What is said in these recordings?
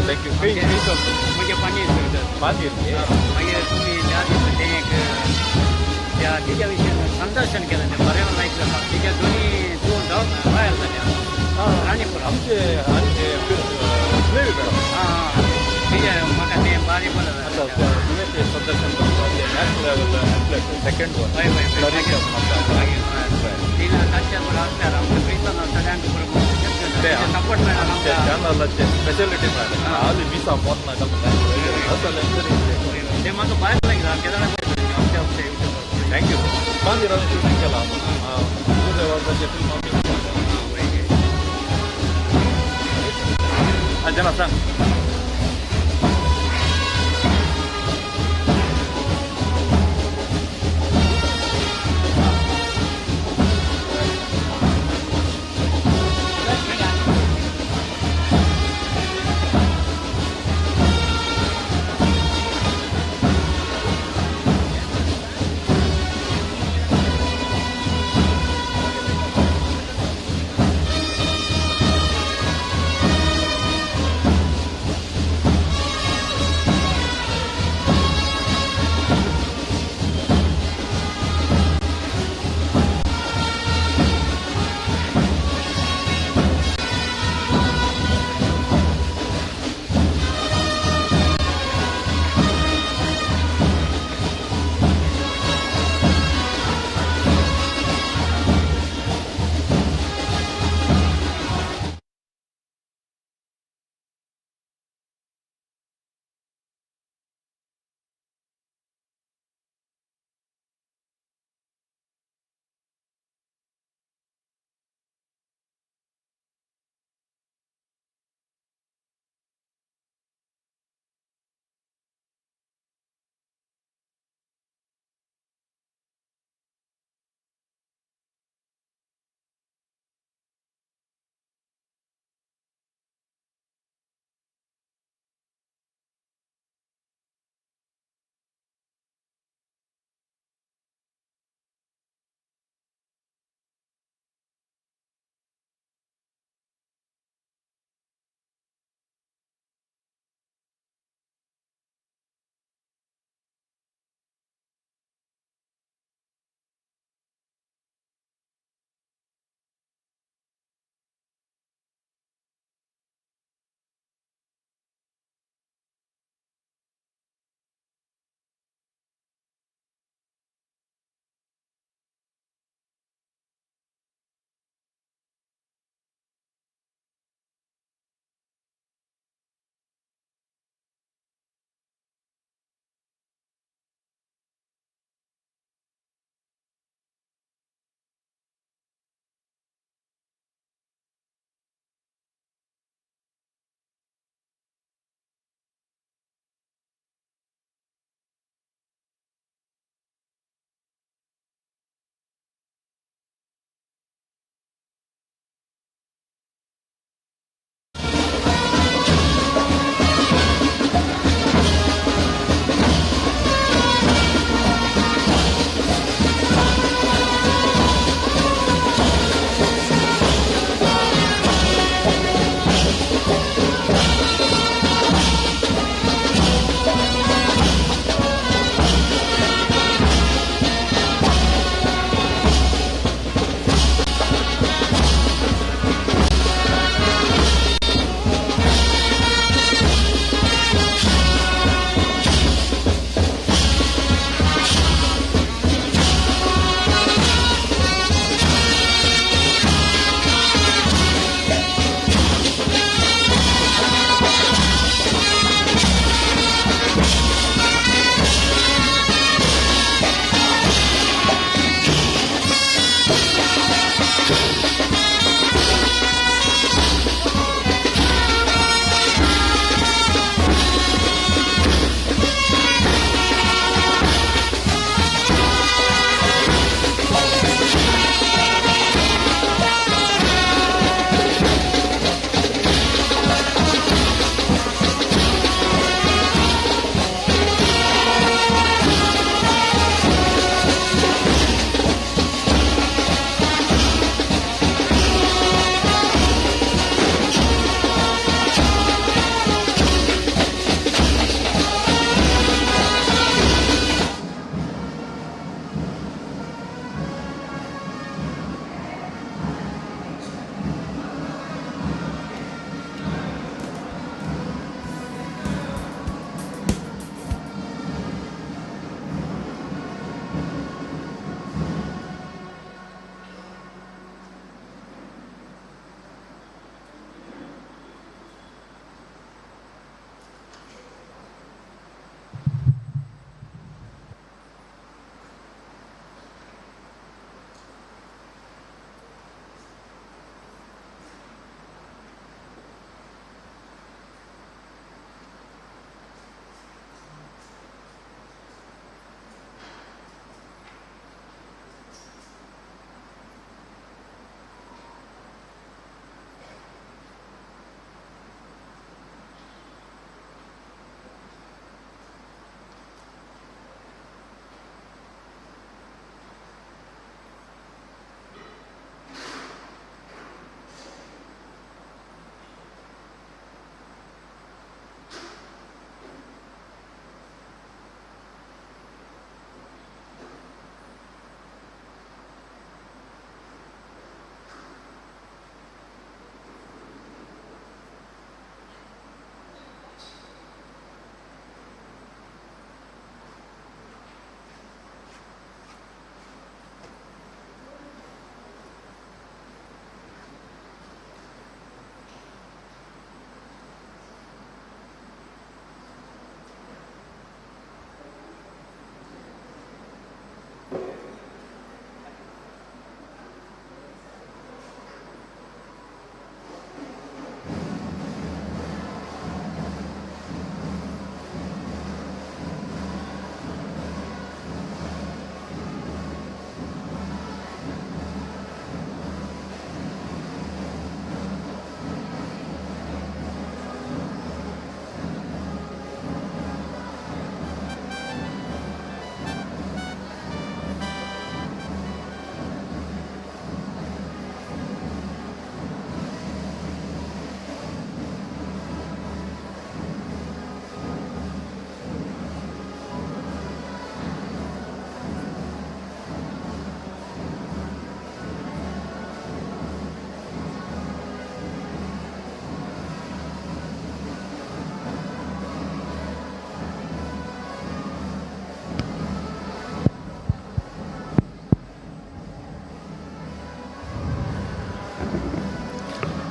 thank you. Kay ito. Magpapani ito. Panir. Magpapani jadi sedang ya tiga wilayah संदर्शन केलं नाही बरेच ऐकलं ना तिच्या दोन्ही दोन जाऊन बाहेर झाल्या राणीपुरा आमचे आणि प्लेवी मॅडम तिच्या मग ते बारी बोलत आता तुम्ही ते संदर्शन करतो ते national level athlete second one तिला त्याच्यावर असल्या आमच्या प्रिन्सला सगळ्यांकडून सपोर्ट मिळाला ಚಾನಲ್ ಸ್ಪೆಷಾಲಿಟಿ ಮಾಡಿ ಅಲ್ಲಿ ವೀಸಾ ಫೋನ್ ते मग बाहेर लागला केदार ಥ್ಯಾಂಕ್ ಯು ಬಂದಿರೋ ಶೂಟಿಂಗ್ ಎಲ್ಲ ಜನ ಸಂಗ್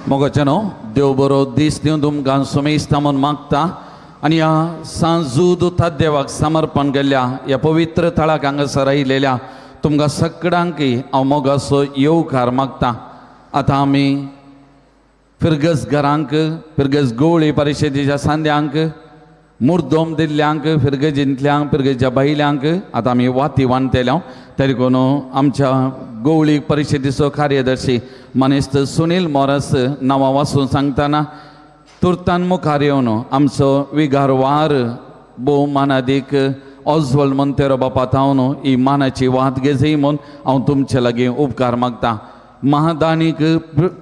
मोगाचनो देव बरो दीस दिवन तुमकां सुमेस्ता म्हूण मागता आनी ह्या सांजूद देवाक समर्पण केल्ल्या ह्या पवित्र थळाक हांगासर आयिल्ल्या तुमकां सगळ्यांकी हांव मोगाचो येवकार मागता. आतां आमी फिरगस घरांक फिरगस गवळी परिशदेच्या सांद्यांक मुर्दोम दिल्ल्यांक फिरगजींतल्यांक फिरगजीच्या बायल्यांक आतां आमी वाती वांटतेल्या तरी कोण आमच्या गवळी परिशदेचो कार्यदर्शी मनेस्त सुनील मोरस नांवां वाचून सांगतना तुर्तान मुखार येवन आमचो विगारवार भोव मानादीक ऑजवल्ड मोंतेरो बापात हांव ही मानाची वात घेजय म्हूण हांव तुमचे लागीं उपकार मागता. महादानीक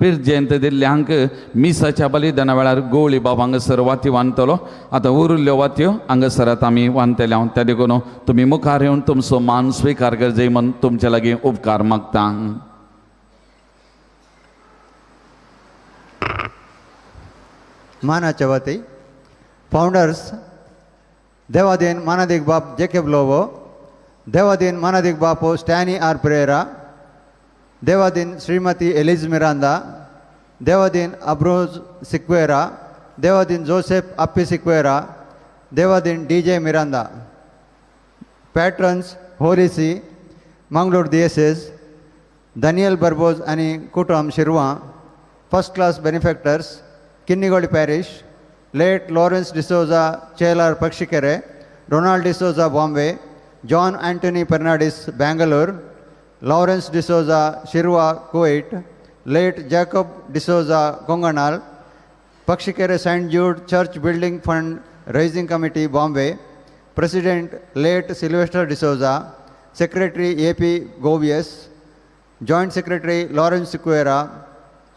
पिर्जेंत दिल्ल्यांक मिसाच्या बलिदाना वेळार गवळी बाब हांगासर वाती वांटतलो. आतां उरिल्ल्यो वात्यो हांगासर आतां आमी वांटतल्या त्या देखून तुमी मुखार येवन तुमचो मान स्विकार करचै म्हूण तुमचे लागीं उपकार मागता. मानाच्या वती फाउंडर्स देवादीन मानादिक बाप जेकेब लोवो, देवादीन मानादिक बापो स्टॅनी आर परेरा, देवादीन श्रीमती एलिज मिरांदा, देवादीन अब्रोज सिक्वेरा, देवादीन जोसेफ अप्पी सिक्वेरा, देवादीन DJ Miranda. Patrons Holy See Mangalore diocese Daniel Barboza आनी कुटुंब शिरवां. First class benefactors Kinnigoli parish late Lawrence D'Souza Chelar Pakshikere, Ronald D'Souza Bombay, John Anthony Fernandes Bangalore, Lawrence D'Souza Shirva Kuwait, late Jacob D'Souza Kongnal, Pakshikere Saint Jude church building fund raising committee Bombay, president late Sylvester D'Souza, secretary AP Goveas, joint secretary Lawrence Sequeira,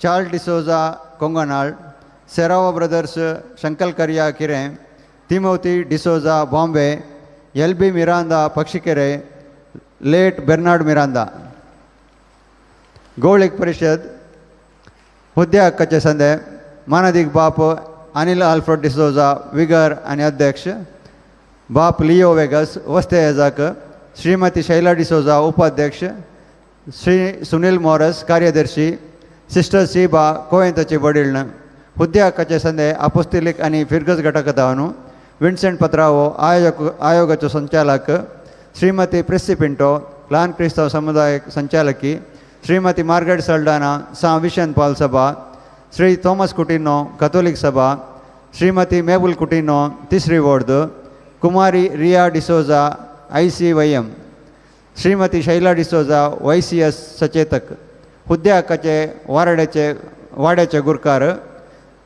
Charles D'Souza Kongnal, Serrao brothers शंकलकरिया किरे, Timothy D'Souza Bombay, LB Miranda Pakshikere, late Bernard Miranda. गवळीक परिषद हुद्द्या हक्काचे संदे मानादिक बाप Anil Alfred D'Souza vigour आनी अध्यक्ष, बाप लिओ वेगस वस्ते येजाक, श्रीमती शैला डिसोजा उपाध्यक्ष, श्री सुनील मोरस कार्यदर्शी, सिस्टर सीबा कोयंताची वडील. हुद्द्या हक्काचे संदे अपोस्तिलिक आनी फिरगस घटकतावनु विन्सेंट पत्रावो आयोगाचो संचालक, श्रीमती प्रिस्सी पिंटो ल्हान क्रिस्तव समुदाय संचालकी, श्रीमती मार्गरेट सल्डाना सा विशन पाल सभा, श्री थॉमस कुटिनो कॅथोलिक सभा, श्रीमती मेबुल कुटिनो तिसरी वॉर्ड, कुमारी रिया डिसोजा ICYM, श्रीमती शैला डिसोजा YCS सचेतक. हुद्द्या हक्काचे वाड्याचे गुरकार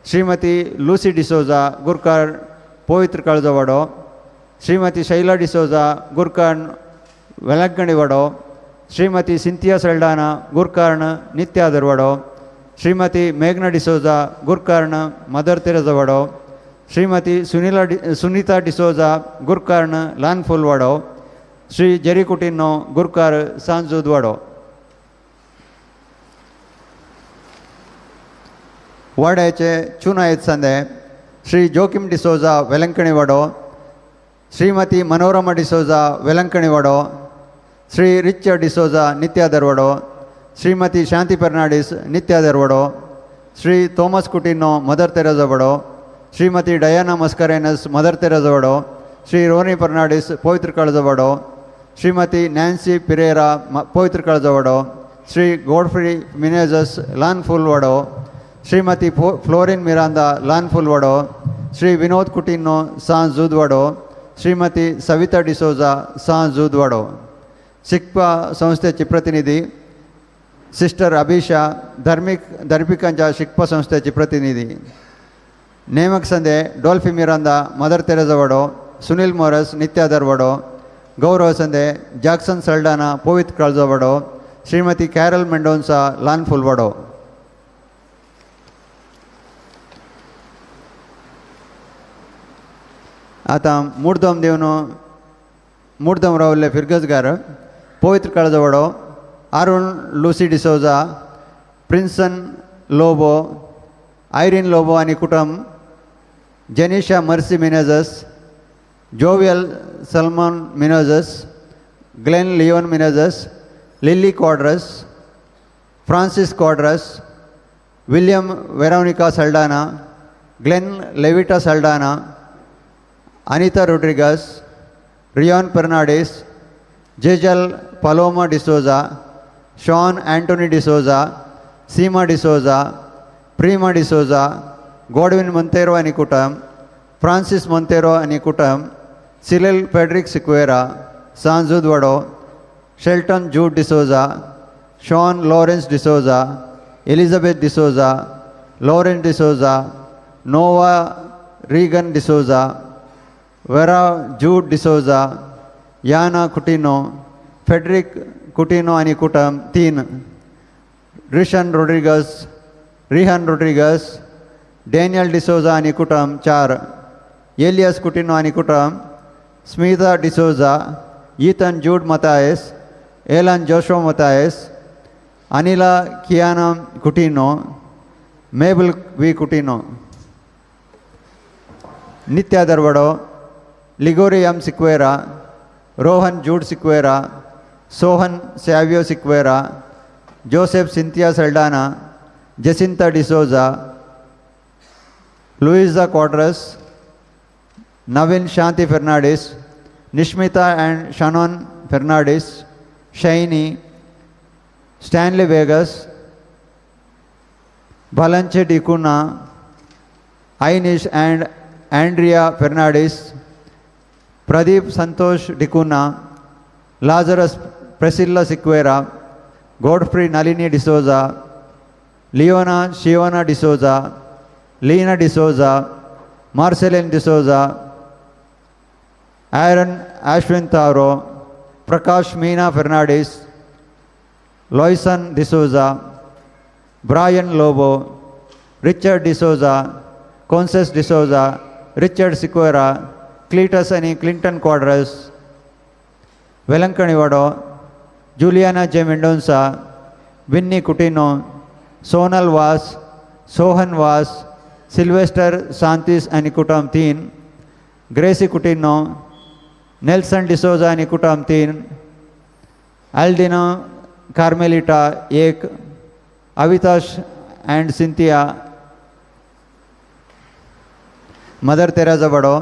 श्रीमती लुसी डिसोजा गुरकार पवित्र काळजवाडो, श्रीमती शैला डिसोजा गुरकार्ण वेलंकणी वाडो, श्रीमती सिंथिया सल्डाना गुरकार्ण नित्यादर वाडो, श्रीमती मेघना डिसोजा गुरकार्ण मदर तेरेसा वाडो, श्रीमती सुनीता डिसोजा गुरकार्ण ल्हानफूल वाडो, श्री जेरी कुटिनो गुरकार सांजूद वाडो. वाड्याचे चुनायत संदे श्री जोकिम डिसोजा वेलंकणी वाडो, श्रीमती मनोरमा डिसोजा वेलंकणी वाडो, श्री रिचर्ड डिसोजा नित्यादर वाडो, श्रीमती शांती फर्नांडीस नित्यादर वाडो, Shri Thomas Coutinho Mother Teresa वाडो, Shrimati Diana Mascarenhas Mother Teresa वाडो, श्री रोनी फर्नांडीस पवित्र काळजवाडो, श्रीमती नॅन्सी पिरेरा पवित्र काळजवाडो, श्री गॉडफ्री मिनेजस ल्हानफूल वाडो, श्रीमती फ्लोरिन मिरांदा ल्हानफूल वाडो, श्री विनोद कुटिनो सांजूद वाडो, श्रीमती सविता डिसोजा सांजूद वाडो. शिकपा संस्थेची प्रतिनिधी सिस्टर अभिषा धर्मिकांच्या शिकपा संस्थेची प्रतिनिधी. नेमक संदे डॉल्फी मिरांदा मदर तेरेसा वाडो, सुनील मोरस नित्यादर वाडो. गौरव संदे जॅक्सन सल्डाना पवित्र काळजो वाडो, श्रीमती कॅरल मेंडोन्सा ल्हानफूल वाडो. आतां मुर्दम रावल्ले फिरगसगार पवित्र काळजो वाडो Arun Lucy D'Souza, Prinson Lobo, Irene Lobo आनी कुटुंब, Jenisha Mercy Menezes, Jovial Salmon Menezes, Glen Leon Menezes, Lily Quadros, Francis Quadros, William Veronica Saldanha, Glen Levita Saldanha, Anita Rodrigues, Rion Fernandes, Jazel Paloma D'Souza, Shaun Antony D'Souza, सीमा डिसोजा, प्रीमा डिसोजा, गॉडविन मोंतेरो आणि कुटुंब, फ्रांसिस मोंतेरो आणि कुटुंब, सिरिल फेडरिक सिक्वेरा, सांजुद वडो, Shelton Jude D'Souza, Shaun Lawrence D'Souza, Elizabeth D'Souza, Lauren D'Souza, Nova Regan D'Souza, Vera Jude D'Souza, याना Coutinho, Frederick Coutinho आणि कुटुंब 3, Rihan Rodrigues, Daniel D'Souza आणि कुटुंब 4, एलियस कुटिनो आणि कुटुंब, Smitha D'Souza, Ethan Jude Mathias, Alan Joshua Mathias, Anila Kiana Coutinho, Mabel V Coutinho, नित्या दरवडो, Ligory M Sequeira, Rohan Jude Sequeira, Sohan Savio Sequeira, Joseph Cynthia Saldanha, Jacinta D'Souza, Luiza Quadros, Naveen Shanti Fernandes, Nishmitha and Shannon Fernandes, शैनी, स्टैनली वेगस, भलंचे डिकुना, आइनिश and Andrea Fernandes, Pradeep Santosh D'Cunha, Lazarus Priscilla Sequeira, Godfrey Nalini D'Souza, Leona शिवना डिसोजा, लीना डिसोजा, मार्सेलिन डिसोजा, एरन अश्विन तारो, Prakash Meena Fernandes, Loyson D'Souza, Brian Lobo, Richard D'Souza, कॉन्सेस D'Souza, Richard Sequeira, Cletus आणि Clinton Quadros, Velankanni वडो, Juliana जे Mendonsa, Vinny Coutinho, Sonal वास, सोहन वास, सिल्वेस्टर सांतिस आणि कुटुंब 3, ग्रेसी कुटिनो, नेल्सन डिसोजा आणि कुटुंब 3, अल्डिनो कार्मेलिटा 1, अविताश एंड सिंथिया, मदर तेरेसा बडो,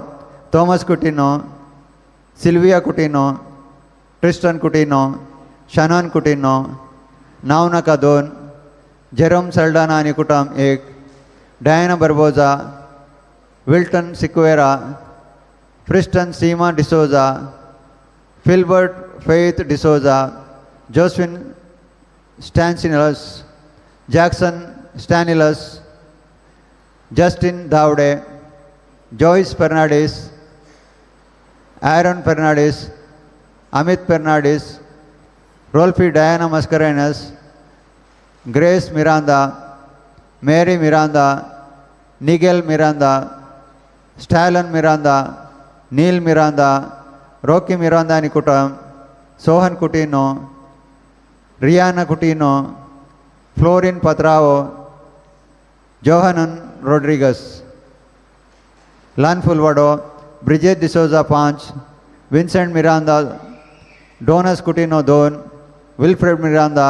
Thomas Coutinho, Sylvia Coutinho, Tristan Coutinho, Shannon Coutinho, नावनाका 2, जेरोम सल्डाना आणि कुटुंब 1, डायना बर्बोजा, विल्टन सिक्वेरा, फ्रिस्टन Seema D'Souza, Filbert Faith D'Souza, Joswin Stanislaus, Jackson Stanislaus, Justin दावडे, जॉइस फर्नांडिस, एरन फर्नांडिस, अमित फर्नांडिस, रोल्फी Diana Mascarenhas, Grace Miranda, Mary Miranda, Nigel Miranda, Stallon Miranda, Neil Miranda, Rocky Miranda आणि कुटुंब, सोहन कुटिनो, रियाना कुटिनो, फ्लोरिन पत्राओ, जोहनन रोड्रिगस, लानफुल वडो, ब्रिजेट डिसोजा 5, विन्सेंट मिरांदा, डोनस कुटिनो 2, विल्फ्रेड मिरांदा,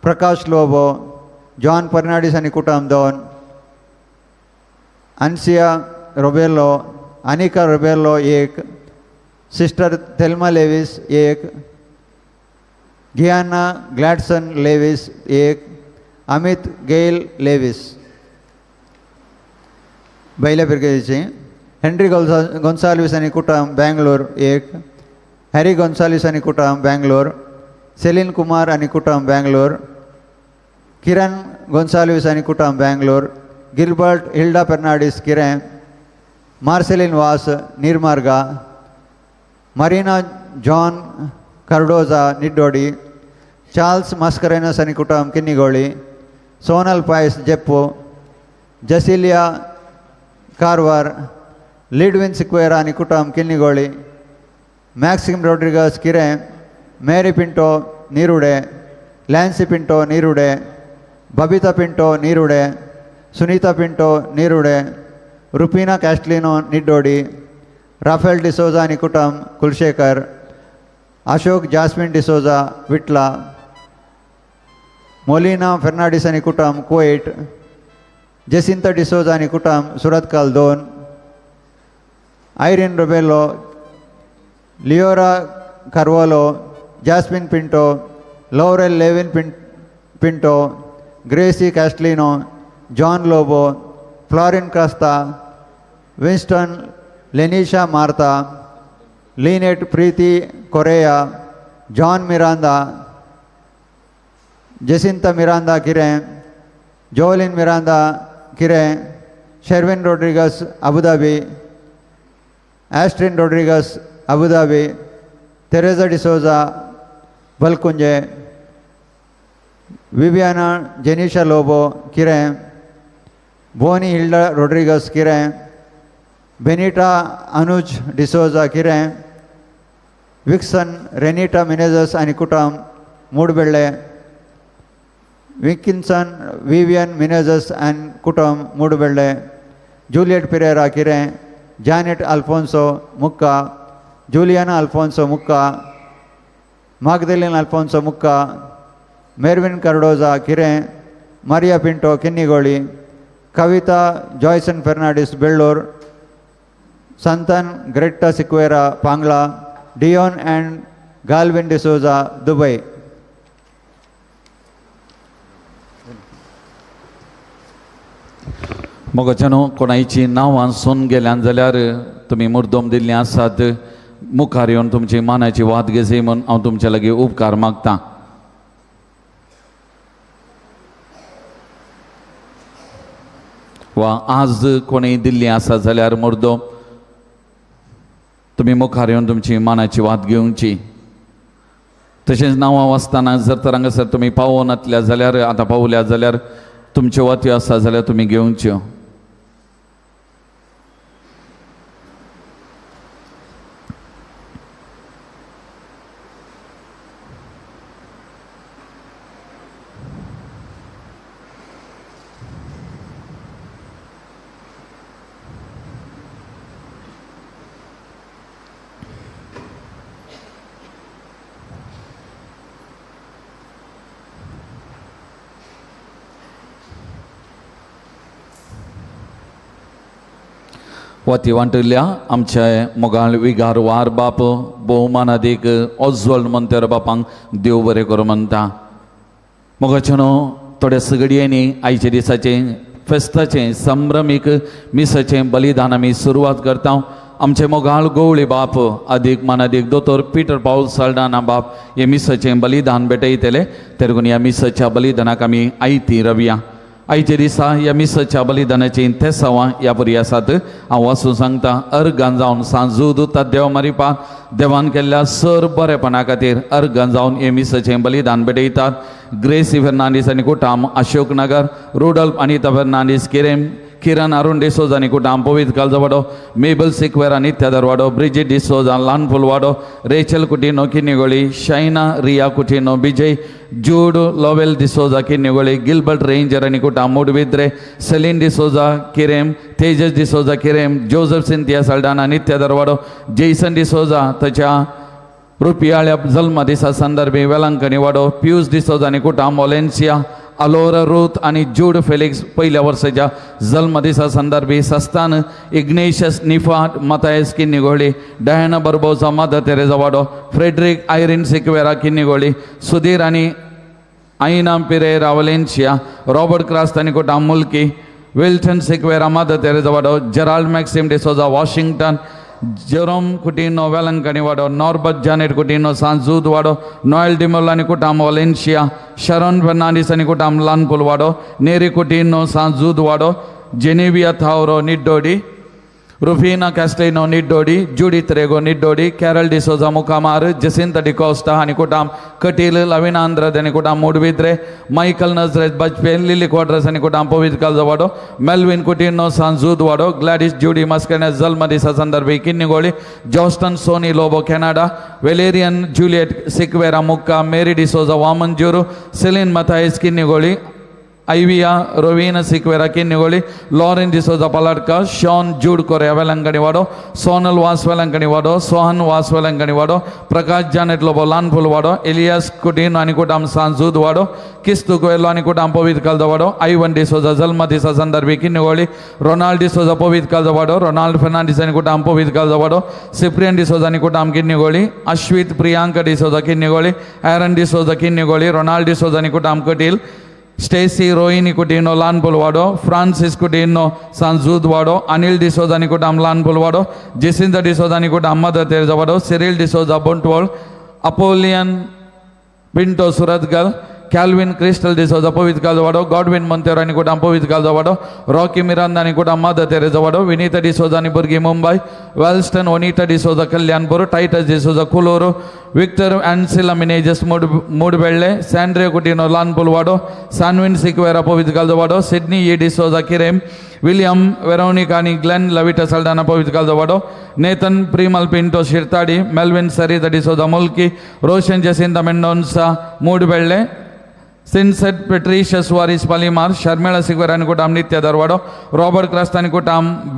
प्रकाश लोबो, जॉन फर्नांडिस आणि कुटुंब 2, अन्सिया Rebello, Anika Rebello 1, sister Thelma Lewis 1, Gianna Gladson Lewis 1, Amit Gail Lewis. बैल्या फिरकेची हेनरी गोन्साल्विस आणि कुटुंब बेंगलोर 1, हॅरी गोन्साल्विस आणि कुटुंब बेंगलोर, सेलिन कुमार आणि कुटुंब बेंगलोर, किरण गोन्साल्विस आणि कुटुंब बेंगलोर, गिल्बर्ट हिल्डा फर्नांडिस किरे, मार्सेलिन वास निर्मार्गा, marina John Cardozo निड्डोडी, Charles Mascarenhas आणि कुटुंब किन्निगोळी, सोनल पायस जेप्पो, जसिलिया कारवार, लिडविन सिक्वेरा आणि कुटुंब किन्निगोळी, मॅक्सिम रोड्रिगस किरे, मेरी पिंटो नीरुडे, लॅन्सी पिंटो नीरुडे, बबिता पिंटो नीरुडे, सुनीता पिंटो नीरुडे, रुपीना कॅस्टलिनो निड्डोडी, राफेल डिसोजा आणि कुटुंब कुलशेखर, अशोक जास्मिन डिसोजा विटला, मोलिना फर्नांडिस आणि कुटुंब कुवेट, जेसिंता डिसोजा आणि कुटुंब Surathkal 2, Irene Rebello, Leora Carvalho, Jasmine Pinto, Laurel Levin Pinto, Gracy Castelino, John Lobo, Florine Crasta, Winston Lenisha Martha, Lynette Preethi Correa, John Miranda, Jacintha Miranda Kirem, Joline Miranda Kirem, Sherwin Rodrigues Abu Dhabi, Estrin Rodrigues Abu Dhabi, Tereza D'Souza Balkunje, Viviana Jenisha Lobo Kirem, Bonny Hilda Rodrigues Kirem, Benita Anuj D'Souza Kirem, Vixon Renita Menezes आणि कुटुंब मूडबेळे, विकिन्सन विवियन मिनेजस अँड कुटुंब मूडबेळे, जूलियट पिरेरा किरें, जॅनेट अल्फोन्सो मुक्का, जूलियाना अल्फोन्सो मुक्का, मागदलिन अल्फोन्सो मुक्का, मेरविन कार्डोजा किरें, मारिया पिंटो किन्निगोळी, कविता जॉयसन फेर्नांडिस बेळ्ळूर, संतन ग्रेटा सिक्वेरा पांगला, डियोन अँड गाल्विन डिसोजा दुबई. मोगाच्यानो कोणाची नांवां सोन गेल्यान जाल्यार तुमी मुर्दोम दिल्ली आसात. मुखार येवन तुमची मानाची वाद घेजे म्हूण हांव तुमचे लागीं उपकार मागतां. वा आज कोणीय दिल्ली आसा जाल्यार मुर्दोम तुमी मुखार येवन तुमची मानाची वाद घेवची. तशेंच नांवां वाचतना जर तर हांगासर तुमी पावोन नातल्या जाल्यार आतां पावल्या जाल्यार तुमच्यो वात्यो आसा जाल्यार तुमी घेवच्यो. वती वांटल्या आमचे मोगाळ विगार वार बाप भोवमानादीक ऑझवल्ड मोंतेरो बापांक देव बरें करूं म्हणटा. मोगाच्यानो थोड्या सगळ्यांनी आयच्या दिसाचे फेस्ताचे संभ्रमीक मिसाचें बलिदान आमी सुरवात करता. आमचे मोगाळ गवळी बाप अदीक मानादीक दोतोर पीटर पाऊल साल्डाना बाप हे मिसाचें बलिदान भेटयतले. तेरगून ह्या मिसाच्या बलिदानाक आमी आयती रवया. आयच्या दिसा ह्या मिसाच्या बलिदानाची तेसावां ह्या परी आसात. हांव वाचून सांगता. अर्गान जावन सांजूद तद्देव मारिपाक देवान केल्ल्या सर बरेपणा खातीर अर्गान जावन हे मिसाचें बलिदान भेटयतात. ग्रेसी फेर्नांडीस आनी कुटाम अशोक नगर, रोडल्फ अनिता फेर्नांडीस किरेम, किरण अरुण डिसोजा आनी कुटाम पवित्र कालजवाडो, मेबल सिक्वेरा नित्यादरवाडो, ब्रिजिट डिसोजा लान फुलवाडो, रेचल कुटिनो किन्निगोळी, शायना रिया कुटिनो बिजय, जूड लोवेल डिसोजा किन्निगोळी, गिल्बर्ट रेंजर आनी कुटाम मूडबिद्रे, सेलिन डिसोजा किरेम, तेजस डिसोजा किरेम, जोसेफ सिंथिया साल्डाना नित्यादरवाडो, जेसन डिसोजा ताच्या रुपयाळ्या जल्म दिसा संदर्भी वेलांकनी वाडो, पियूस डिसोजा आनी कुटाम ओलेन्सिया, अलोरा रूथ आणि जूड फेलिक्स पहिल्या वर्षाच्या जन्मदिसा संदर्भी सस्तान Ignatius निफाट Mathias Kinnigoli, Diana Barbora mother Teresa वाडो, फ्रेडरिक आयरिन सिक्वेरा किन्निगोळी, सुधीर आणि आईना पिरेरा वलेन्सिया, रॉबर्ट क्रास्ट आणि कोटा मुल्की, विल्टन सिक्वेरा मदर तेरेजा वाडो, Gerald मॅक्सिम D'Souza Washington, Jerome Coutinho Velankanni वाडो, नॉर्बर्ट जानेट कुटिनो सांजूद वाडो, नॉयल डिमोल आणि कुटाम वॉलेन्शिया, शरॉन फर्नांडीस आणि कुटाम लानपुल वाडो, नेरी कुटिनो सांजूद वाडो, जेनेविया थावरो निड्डोडी, रुफिना कॅस्टेनो निड्डोडी, जूडिथ रेगो निड्डोडी, कॅरल डिसोजा मुकामार, जसिंता डिकोस्टा आणि कुटाम कटील, लविना आंध्रद आणि कुटाम मूडबिद्रे, मायकल नजरेत बजपेन, लिली क्वाड्रस आणि कुटाम पवित्र कालजवाडो, मेल्विन कुटिनो सांजूद वाडो, ग्लॅडिस जुडी मस्कनेस जल्मदिसा संदर्भी Kinnigoli, Joston Sonny Lobo Canada, Valerian Juliet Sequeira Mukka, Mary D'Souza Vamanjoor, Celine Mathias Kinnigoli, Ivia Rovina Siquera Kinigoli, Lauren D'Souza Paladka, Sean Jude Correa Velanganiwado, Sonal Wasvelanganiwado, Sohan Wasvelanganiwado, Prakash Janet Lobo Lanpulwado, Elias Kudin Anikutam Sanzudwado, Kistu Coelho Anikutam Povit Kaldawado, Ivan D'Souza Zalmatisa Sandarbi Kinigoli, Ronald D'Souza Povit Kaldawado, Ronald Fernandez Anikutam Povit Kaldawado, Cyprian D'Souza Anikutam Kinigoli, Ashwit Priyanka D'Souza Kinigoli, Aaron D'Souza Kinigoli, Ronald D'Souza Anikutam Kutil, Stacy Rohini Kutino Lan Pulwado, Francis Kutino Sanzudwado, Anil D'Souza Nikutam Lan Pulwado, Jacinta D'Souza Nikutam Mother Teresa, Cyril D'Souza Bontwal, Apollyon Pinto Suratgal, Calvin Crystal D'Souza Povit Kaldawado, Godwin Montero Nikutam Povit Kaldawado, Rocky Miranda Nikutam Mother Teresa, Vinita D'Souza Niburgi Mumbai, Wellston Onita D'Souza Kalyanpur, Titus D'Souza Kuluru, Victor Ansela Minages Mudbelle, Sandra Kutino Lan Pulwado, Sanwin Siquera Povit Kaldawado, Sydney E. D'Souza Kirem, William Veronica Glenn Lavita Saldana Povit Kaldawado, Nathan Primal Pinto Shirtadi, Melvin Sarita D'Souza Mulki, Roshan Jacinta Mendonça Mudbelle, Sinset Patricia Suarez Palimar, Sharmila Siguranicutam Nitya Darvado, Robert Krastanicutam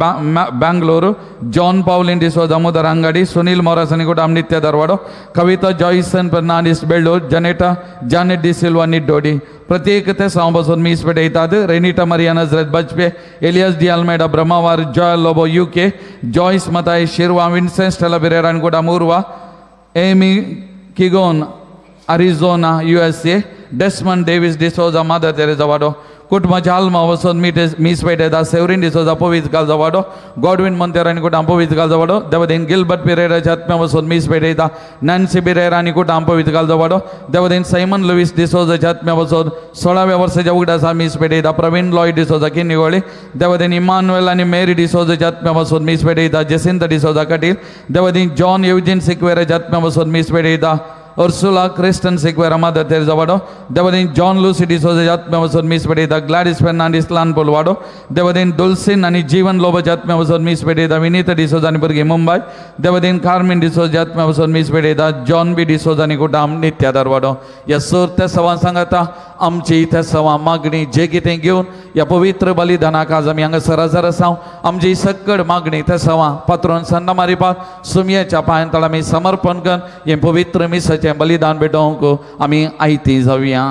Bangalore, John Paulin D'Souza Mudarangadi, Sunil Morasanicutam Nitya Darvado, Kavita Joyson Fernandez Beldo, Janet D. Silva Nidodi, Pratikate Sambason Miss Pedetad, Renita Mariana Zred Bajpe, Elias D. Almeida Brahmawar, Joel Lobo UK, Joyce Matai Shirwa, Vincent Stella Birera and Godamurwa, Amy Kigon, Arizona, USA, Desmond Davis D'Souza Mother Teresa Vado, Kutma Jalma Vason Miss Vededa, Severin D'Souza Povit Calzavado, Godwin Montero and Kutampo with Calzavado, Devadin Gilbert Pereira Chatma Vason Miss Vededa, Nancy Pereira and Kutampo with Calzavado, Devadin Simon Lewis D'Souza Chatma Vason, Sola Versajavudas Miss Vededa, Pravin Lloyd D'Souza Kinigoli, Devadin Emmanuel and Mary D'Souza Chatma Vason Miss Vededa, Jacinta D'Souza Katil, Devadin John Eugene Siquera Chatma Vason Miss Vededa, Ursula Kristen Siquera Mother Teresa Vado, Devadin John Lucy D'Souza Jatma Miss Pedida, Gladys Fernandez Lan Polvado, Devadin Dulcin and Jeevan Loba Jatma Miss Pedida, Vinita D'Souza Niburgi Mumbai, Devadin Carmen D'Souza Jatma Miss Pedida, John B. D'Souza Nikutam Nitya Darvado, Yasur Tesavan Sangata, Amchi Tesawa Magni, Jeki thank you, Ya Pavitra Bali Danakazam Yanga Sarazara Sound, Amji Sakad Magni Tesawa, Patron Sanda Maripa, Sumia Chapa and Talami Samar Pankan, Yem Pavitra Miss बलिदान बेटों को आम्ही आयती जाऊया.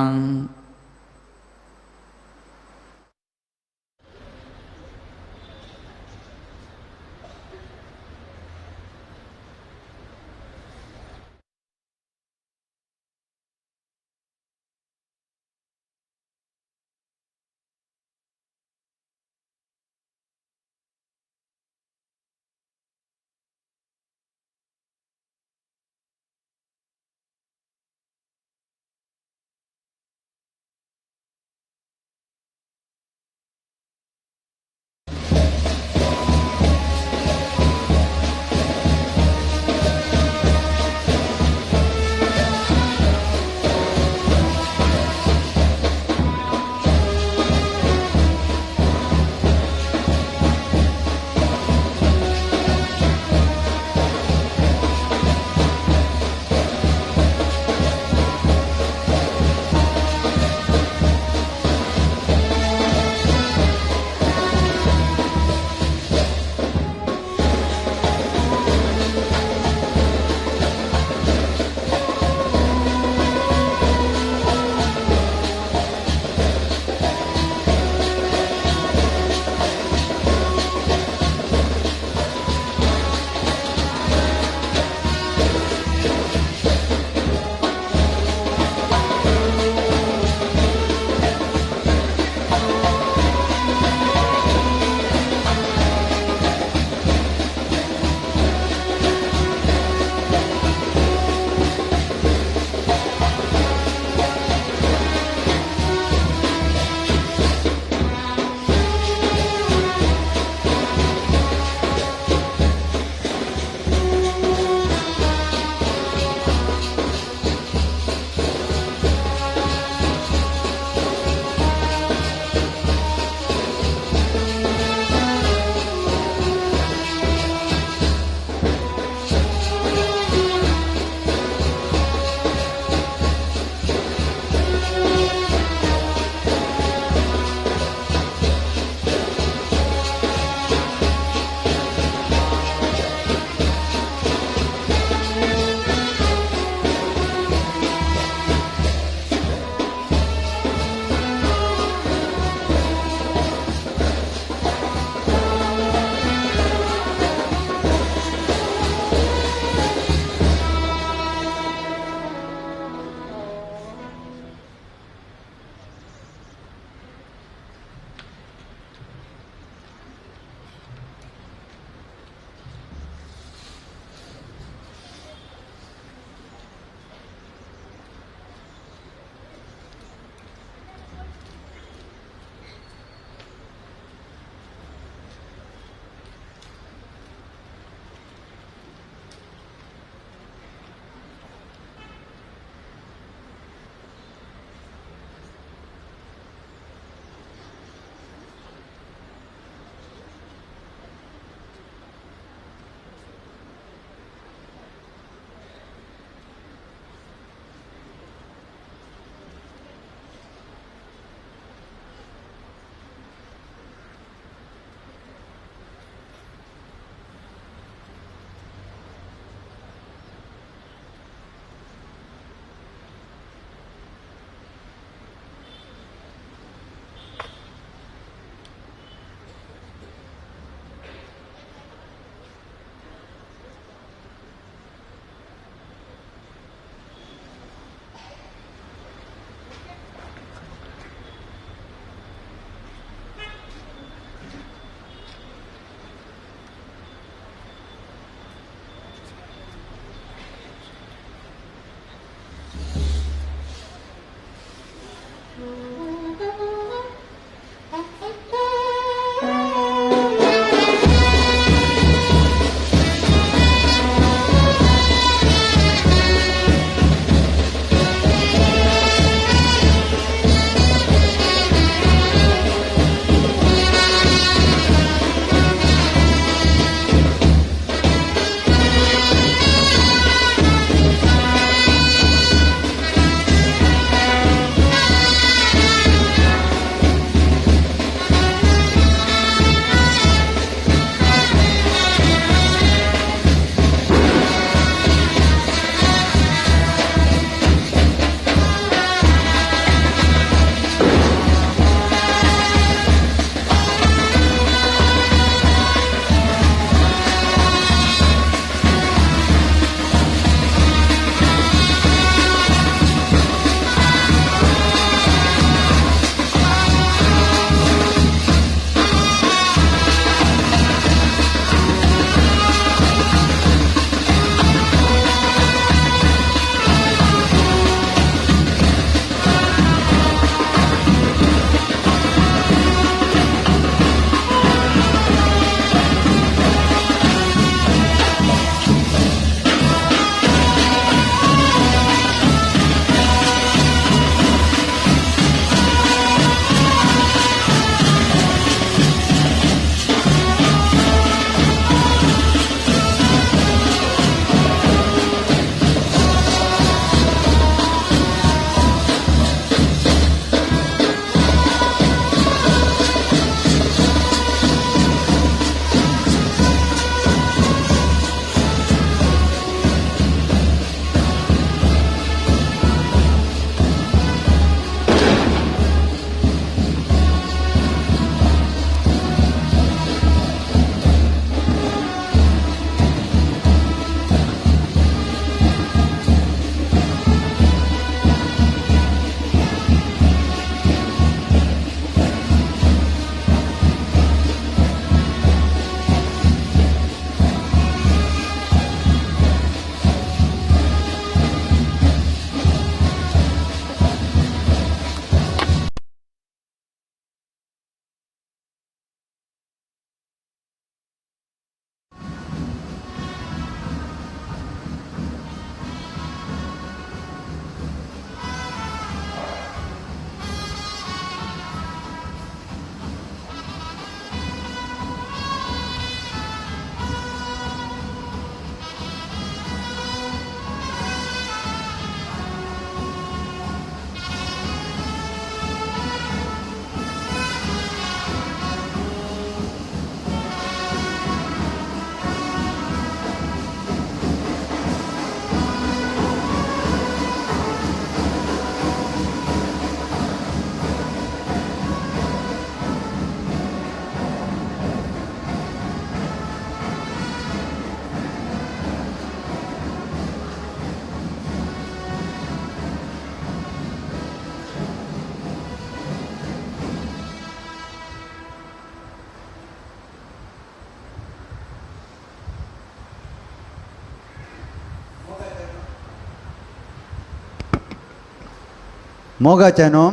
मोगाचे न्हू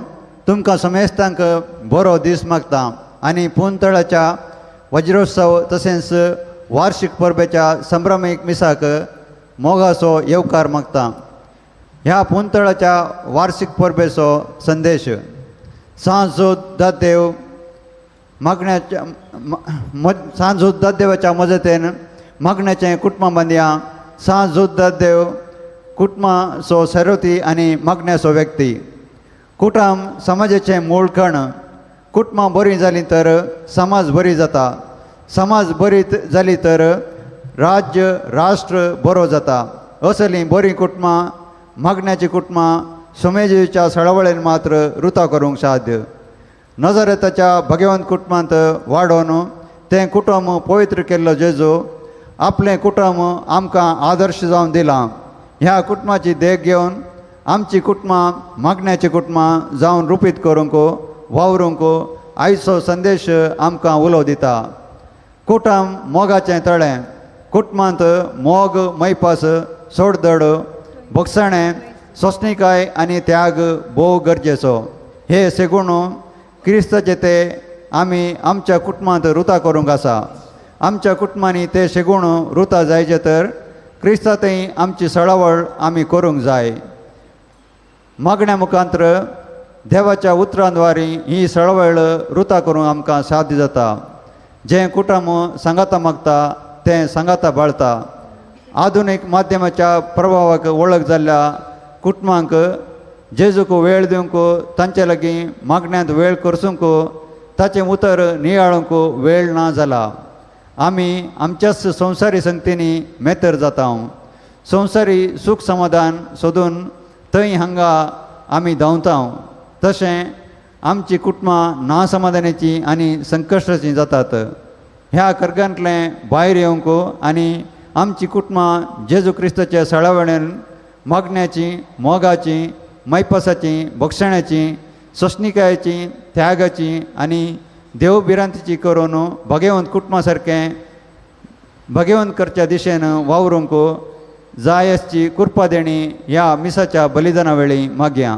तुमकां समेस्तांक बरो दीस मागता आनी पुंतळाच्या वज्रोत्सव तशेंच वार्षिक परबेच्या संभ्रमीक मिसाक मोगाचो येवकार मागता. ह्या पुंतळाच्या वार्षिक परबेचो संदेश सांजूद देव मागण्याच्या सांजूद देवाच्या मजतेन मागण्याचें कुटुंब बांदया. सांजूद देव कुटुंबाचो सरोती आनी मागण्याचो व्यक्ती. कुटुंब समाजाचें मूळ कण. कुटुंबां बरीं जालीं तर समाज बरी जाता. समाज बरी जाली तर राज्य राष्ट्र बरो जाता. असलीं बरीं कुटुंबां मागण्याचीं कुटुंबां सोमेजीच्या सळवळेन मात्र रुतां करूंक साध्य. नजरेताच्या भगवंत कुटुंबांत वाडोवन तें कुटुंब पवित्र केल्लो जेजू आपलें कुटुंब आमकां आदर्श जावन दिलां. ह्या कुटुंबाची देख घेवन आमची कुटुंबां मागण्याची कुटुंबां जावन रुपीत करूंक वावरूंक आयचो संदेश आमकां उलो दिता. कुटुंब मोगाचें तळें. कुटुंबांत मोग मैपास सोडधड भोगसाणें सोंसणीकाय आनी त्याग भोव गरजेचो. हे सेगूण क्रिस्ताचे ते आमी आमच्या कुटुंबांत रुतां करूंक आसा. आमच्या कुटुंबांनी ते सेगूण रुतां जायचे तर क्रिस्तांतय आमची सळावळ आमी करूंक जाय. मागण्या मुखांतर देवाच्या उतरांद्वारी ही सळवळ रुतां करूंक आमकां साध्य जाता. जें कुटुंब सांगाता मागता तें सांगाता बाळता. आधुनीक माध्यमाच्या प्रभावाक वळख जाल्ल्या कुटुंबांक जेजूक वेळ दिवंक तांचे लागीं मागण्यांत वेळ करसूंक ताचें उतर नियाळूंक वेळ ना जाला. आमी आमच्याच संवसारी संगतींनी मेतर जाता. संवसारी सूख समाधान सोदून थंय हांगा आमी धांवता. तशें आमची कुटुंबां नासमाधानाची आनी संकश्टाची जातात. ह्या कर्गांतलें भायर येवंक आनी आमची कुटुंबां जेजू क्रिस्ताच्या सळावळेन मागण्याची मोगाची मैपासाची भोगसाण्याची सोंसणीकायेची त्यागाची आनी देवभिरांतीची करून भगवंत कुटुंबा सारकें भगवंत करच्या दिशेन वावरूंक जाय आसची कृपा देणी ह्या मिसाच्या बलिदाना वेळी मागया.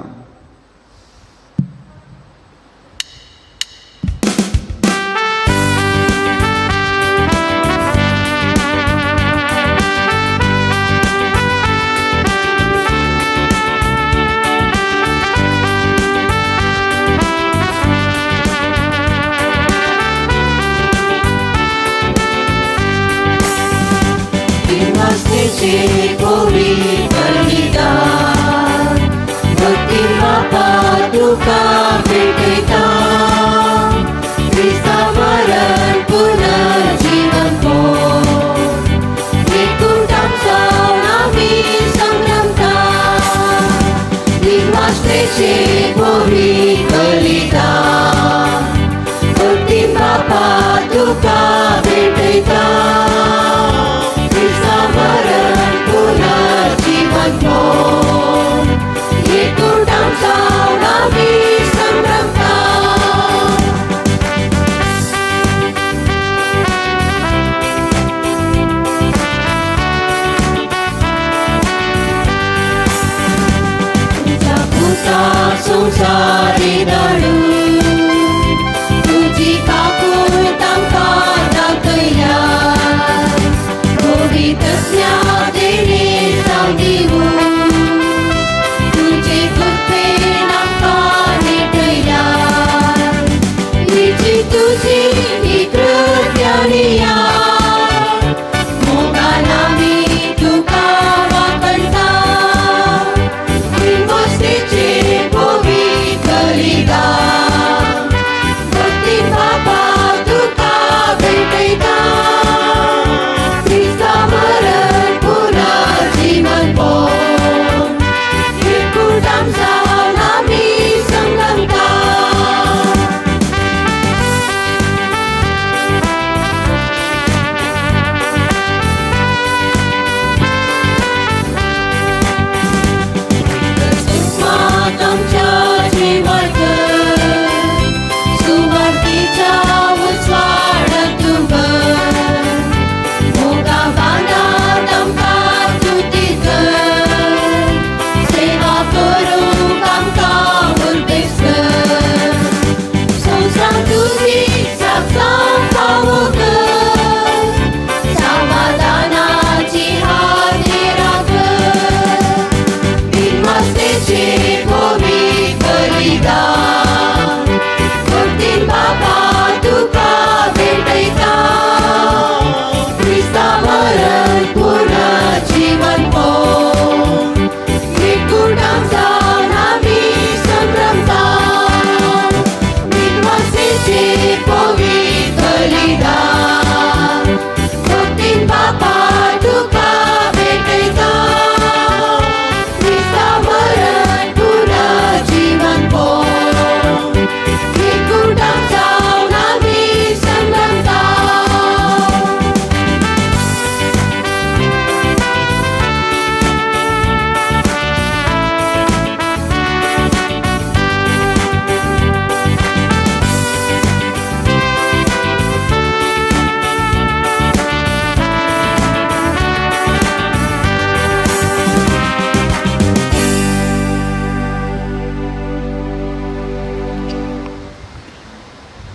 तुका भेटयता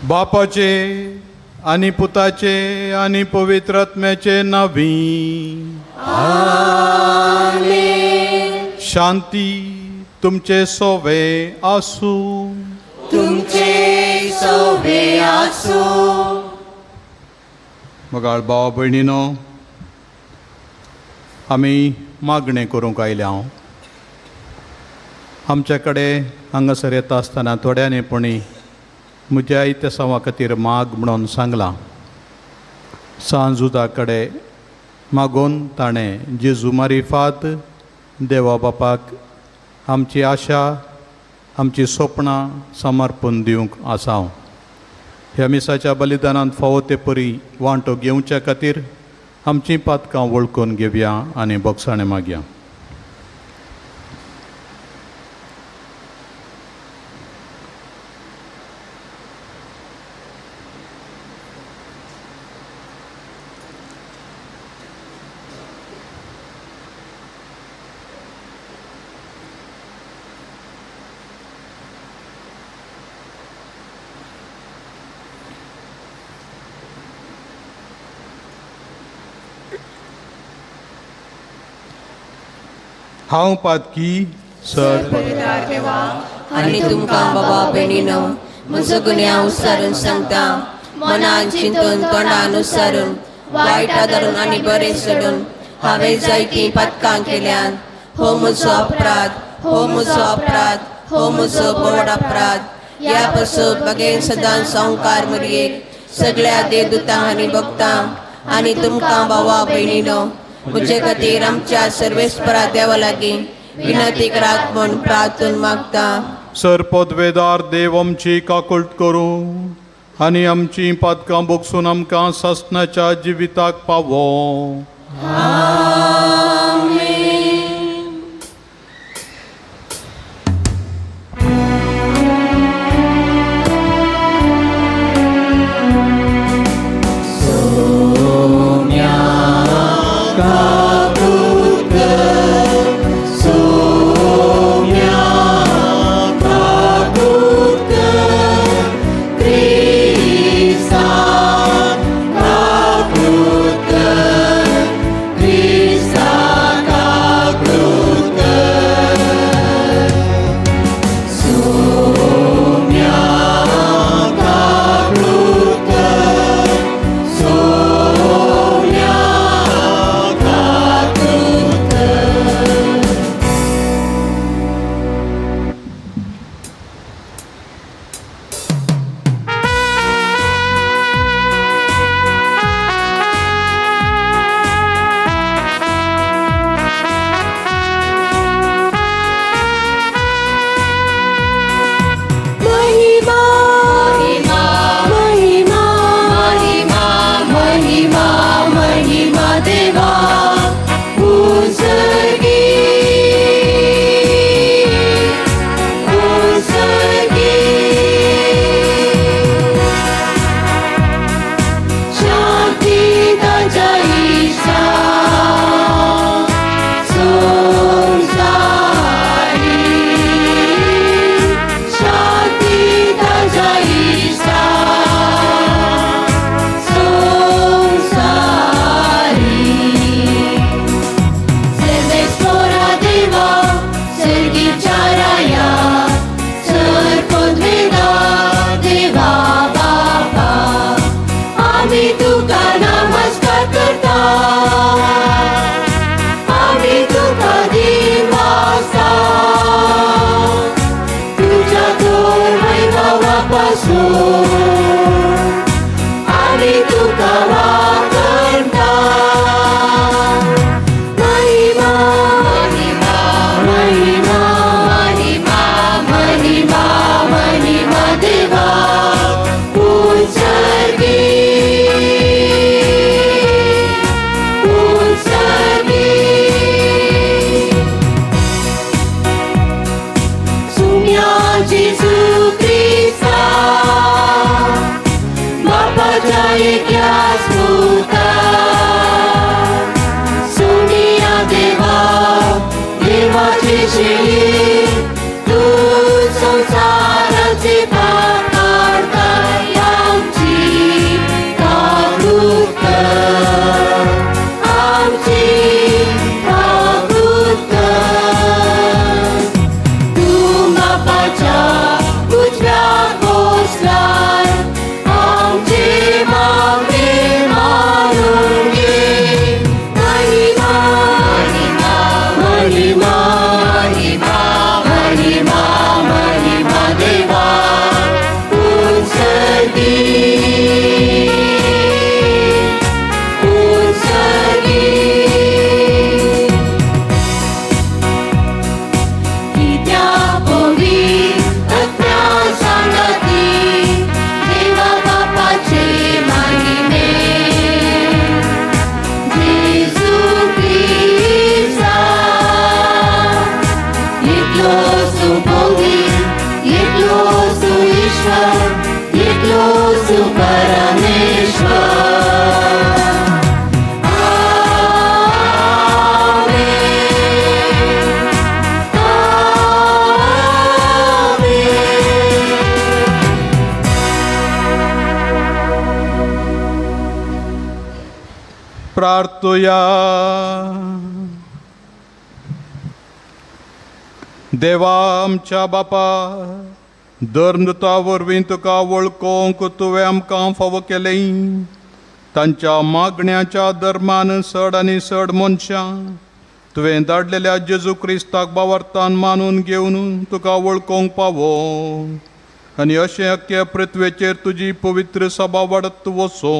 बापाचे आणि पुताचे आणि पवित्र आत्म्याचे नावी शांती तुमचे सोवे आसू. तुमचे सोबे आसो. मगाळ भाव भयणीनो, आमी मागणें करूंक आयल्या हांव. आमचे कडेन हांगासर येता आसतना थोड्यांनी म्हज्या इतिहासा खातीर माग म्हणून सांगलां. सांजुदा कडेन मागून ताणें जेजू मारिफात देवा बापाक आमची आशा आमची स्वप्नां समर्पण दिवंक आसा हांव. ह्या मिसाच्या बलिदानांत फावो ते परी वांटो घेवच्या खातीर आमचीं पातकां वळखून घेवया आनी बोगसाणें मागया. हांव पातकी सर आनी तुमकां बाबा भयणीनो म्हजो गुन्यांव उसारून सांगता. मनान चिंतून तोंडान उसारून वायट आदारून आनी बरें सोडून हांवें जायतीं पातकां केल्यान. हो म्हजो अपराध, हो म्हजो अपराध, हो म्हजो व्हड अपराध. ह्या पासून बेगीन सदांच संवकार मरयेक सगळ्या देवदूतांक आनी भक्तांक आनी तुमकां बाबा भयणीनो म्हजे खातीर आमच्या सर्वेस्परा देवा लागीं विनंती करात म्हूण प्रार्थून मागता. सर पदवेदार देव आमची काकुळट करूं आनी आमचीं पातकां बोगसून आमकां सासणाच्या जिविताक पावो. संसाराचे पाप काढता प्रार्थुया. देवा आमच्या बापा, दरनुता वरवीं तुका वळखोंक तुवें आमकां फावो केलें. तांच्या मागण्याच्या धर्मान चड आनी चड मनशां तुवें धाडलेल्या जेजू क्रिस्ताक बावार्थान मानून घेवन तुका वळखोंक पावो. आनी अशें अख्ख्या पृथ्वेचेर तुजी पवित्र सभा वाडत वचो.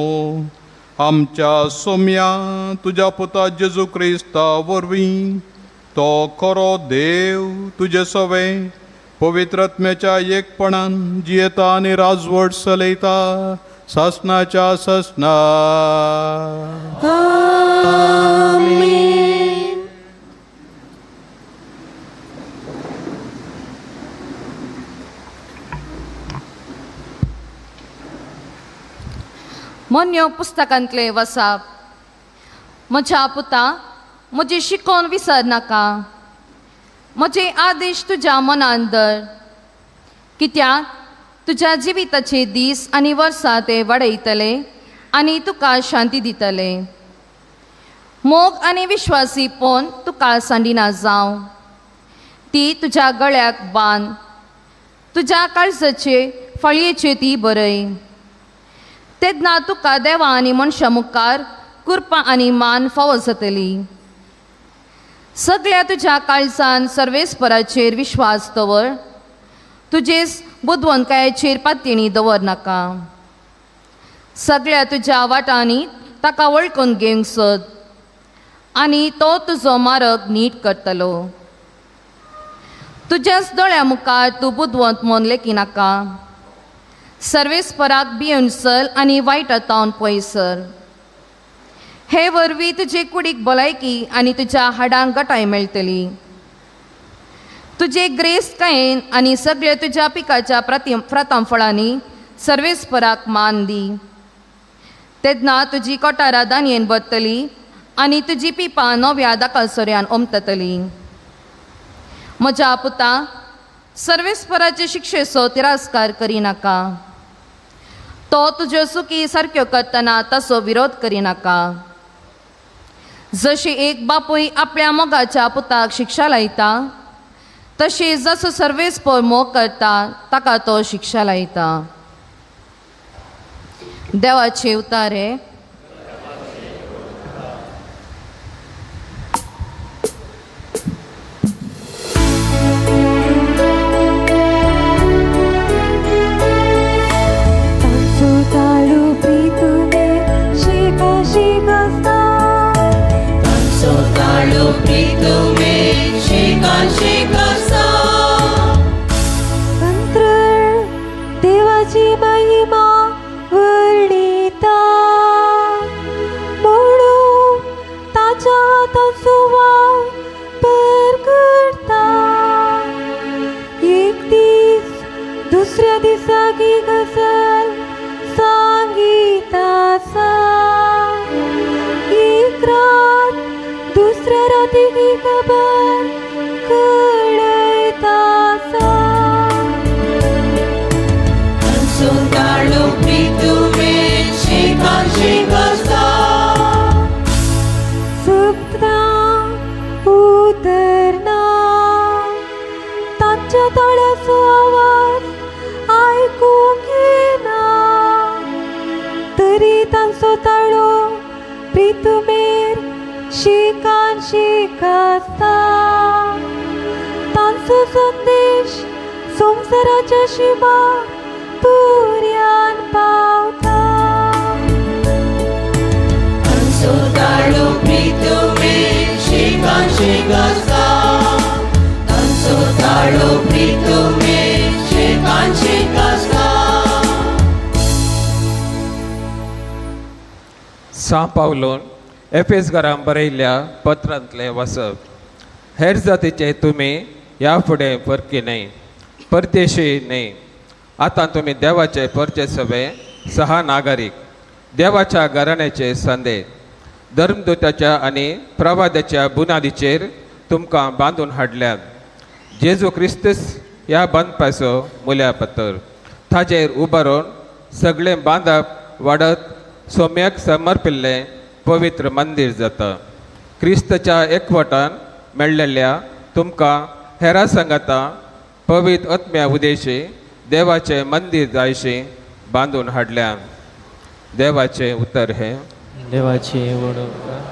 आमच्या सोम्या तुज्या पुता जेजू क्रिस्ता वरवीं तो खरो देव तुजे सवे पवित्र आत्म्याच्या एकपणान जियेता आनी राजवट चलयता सासणाच्या ससना. मोन्यो पुस्तकांतले वसाप. म्हज्या पुता, म्हजे शिकोवन विसर नाका. म्हजे आदेश तुज्या मनांत धर, कित्याक तुज्या जिविताचे दीस आनी वर्सां ते वाडयतले आनी तुका शांती दितले. मोग आनी विश्वासी पोवन तुका सांडिना जावं. ती तुज्या गळ्याक बांद, तुज्या काळजाचे फळयेचे ती बरय. तेन्ना तुका देवा आनी मनशा मुखार कृपा आनी मान फावो जातली. सगळ्या तुज्या काळजान सर्वेस्पराचेर विश्वास दवर. तुजे बुदवंतकायेचेर पातयणी दवर नाका. सगळ्या तुज्या वाटांनी ताका वळखून घेवंक सोद आनी तो तुजो मार्ग नीट करतलो. तुज्याच दोळ्या मुखार तूं बुदवंत म्हूण लेखी नाका. सर्वेस्पराक भियेवन चल आनी वायटांतावन पयस सर. हे वरवीं तुजे कुडीक भलायकी आनी तुज्या हाडांक घटाय मेळटली. तुजे ग्रेस्तकायेन आनी सगळ्या तुज्या पिकाच्या प्रतांफळांनी सर्वेस्पराक मान दी. तेन्ना तुजी कोठारां दानयेन भरतली आनी तुजी पिपां नव्या दाकासोऱ्यान उमटतली. म्हज्या पुता, सर्वेस्पराचे शिक्षेचो तिरस्कार करिनाका. तो तुज्यो चुकी सारक्यो करतना ताचो विरोध करिनाका. जशी एक बापूय आपल्या मोगाच्या पुताक शिक्षा लायता, तशी जसो सर्वेस्पर मोग करता ताका तो शिक्षा लायता. देवाचे उतारे. देवाची महिमा वर्णिता म्हणून ताच्या हाताचो वाव पर करता. एक दीस दुसऱ्या दिसाकी गजाल सांगीता आसा. एक रात दुसऱ्या रातीकी खबर कळयता आसा. उतरना तांच्या तळ्याचो आवाज आयकूंक येना. तरी तांचो ताळो प्रितुमेर शिकान शिक आसता. तांचो संदेश संवसाराच्या शिमा पर्यान पावता. सा पावलोन एफेसकारां बरयल्ल्या पत्रांतले वचप. हेर जातीचे तुमी ह्या फुडें परकी न्हय, परदेशी न्हय. आतां तुमी देवाचे परचे सवे सहा नागरीक, देवाच्या घराण्याचे संदे. धर्मदूताच्या आनी प्रवाद्याच्या बुनादीचेर तुमकां बांदून हाडल्यात. जेजू क्रिस्तस ह्या बांदपाचो मुल्यापत्तर. ताजेर उबारून सगळें बांदप वाडत सोम्याक समर्पिल्लें पवित्र मंदिर जाता. क्रिस्ताच्या एकवटान मेळ्ळेल्या तुमकां हेरां सांगाता पवित्र आत्म्या उदेशी देवाचे मंदिर जायशी बांदून हाडल्या. देवाचे उतर हे. देवाची वडोवणी.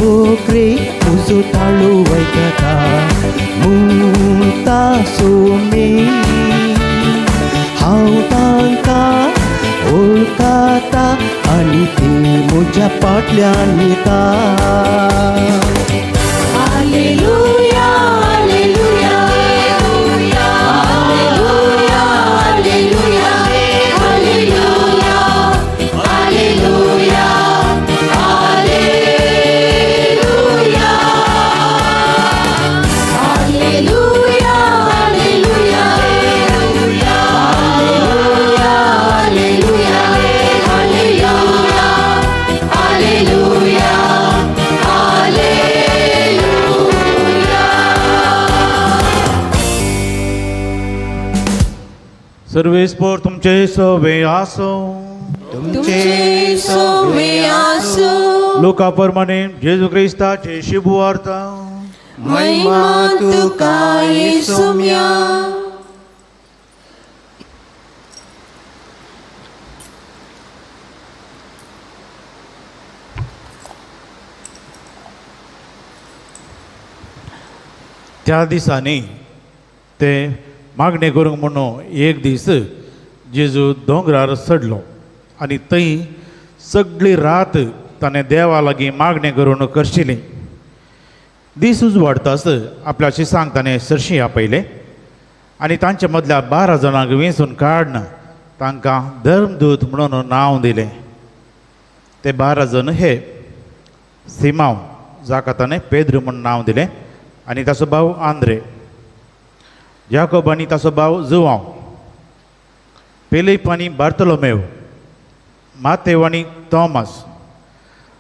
Bukri musuh talu waikata muta sumi hau tangka ulkata aniti muja patlianita. Haleluya, haleluya, haleluya, haleluya, haleluya, haleluya, haleluya. सर्वेस्पर तुमचे सवे आसो. तुमचे सोवे आसो. लोका परमाने जेजू क्रिस्ताचे शुभवार्त. महिमा तुका येसुम्या. त्या दिसांनी ते मागणे करूंक म्हणून एक दीस जेजू दोंगरार चडलो आनी थंय सगळी रात ताणें देवा लागीं मागणें करून करशिल्ली. दीस उजवाडताच आपल्या शिसांक ताणें सरशी आपयले आनी तांचे मदल्या 12 जाणांक वेंचून काडून तांकां धर्मदूत म्हणून नांव दिलें. ते 12 जण हे सिमांव, जाका ताणें पेद्र म्हूण नांव दिलें, आनी ताचो भाव आंद्रे, जाकोब आनी ताचो भाव जुवांव, पेलेप आनी बार्तोलोमेव, मातेव आनी तोमास,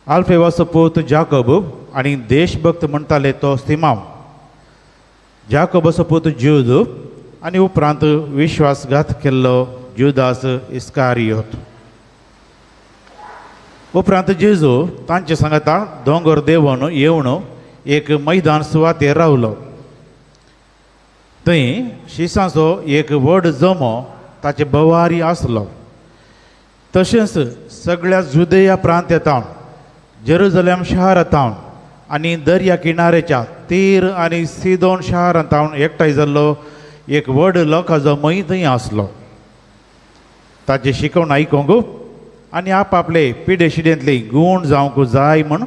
आल्फेवाचो पूत जाकोब आनी देशभक्त म्हणटाले तो सिमांव, जाकोबाचो पूत ज्यूद आनी उपरांत विश्वासघात केल्लो जुदास इस्कारियोत. उपरांत जेजू तांचे सांगता दोंगर देंवन येवन एक मैदान सुवातेर रावलो. थंय शिसांचो एक व्हड जमो ताचे भोवारी आसलो. तशेंच सगळ्या जुदेया प्रांतांतावन, जेरुसलेम शारांतावन आनी दर्या किनाऱ्याच्या तीर आनी सिदोन शारांतावन एकठांय जाल्लो एक व्हड लोकांचो मय थंय आसलो. ताचे शिकवण आयकूंक आनी आपआपले पिडेशिडेंतली गूण जावंक जाय म्हूण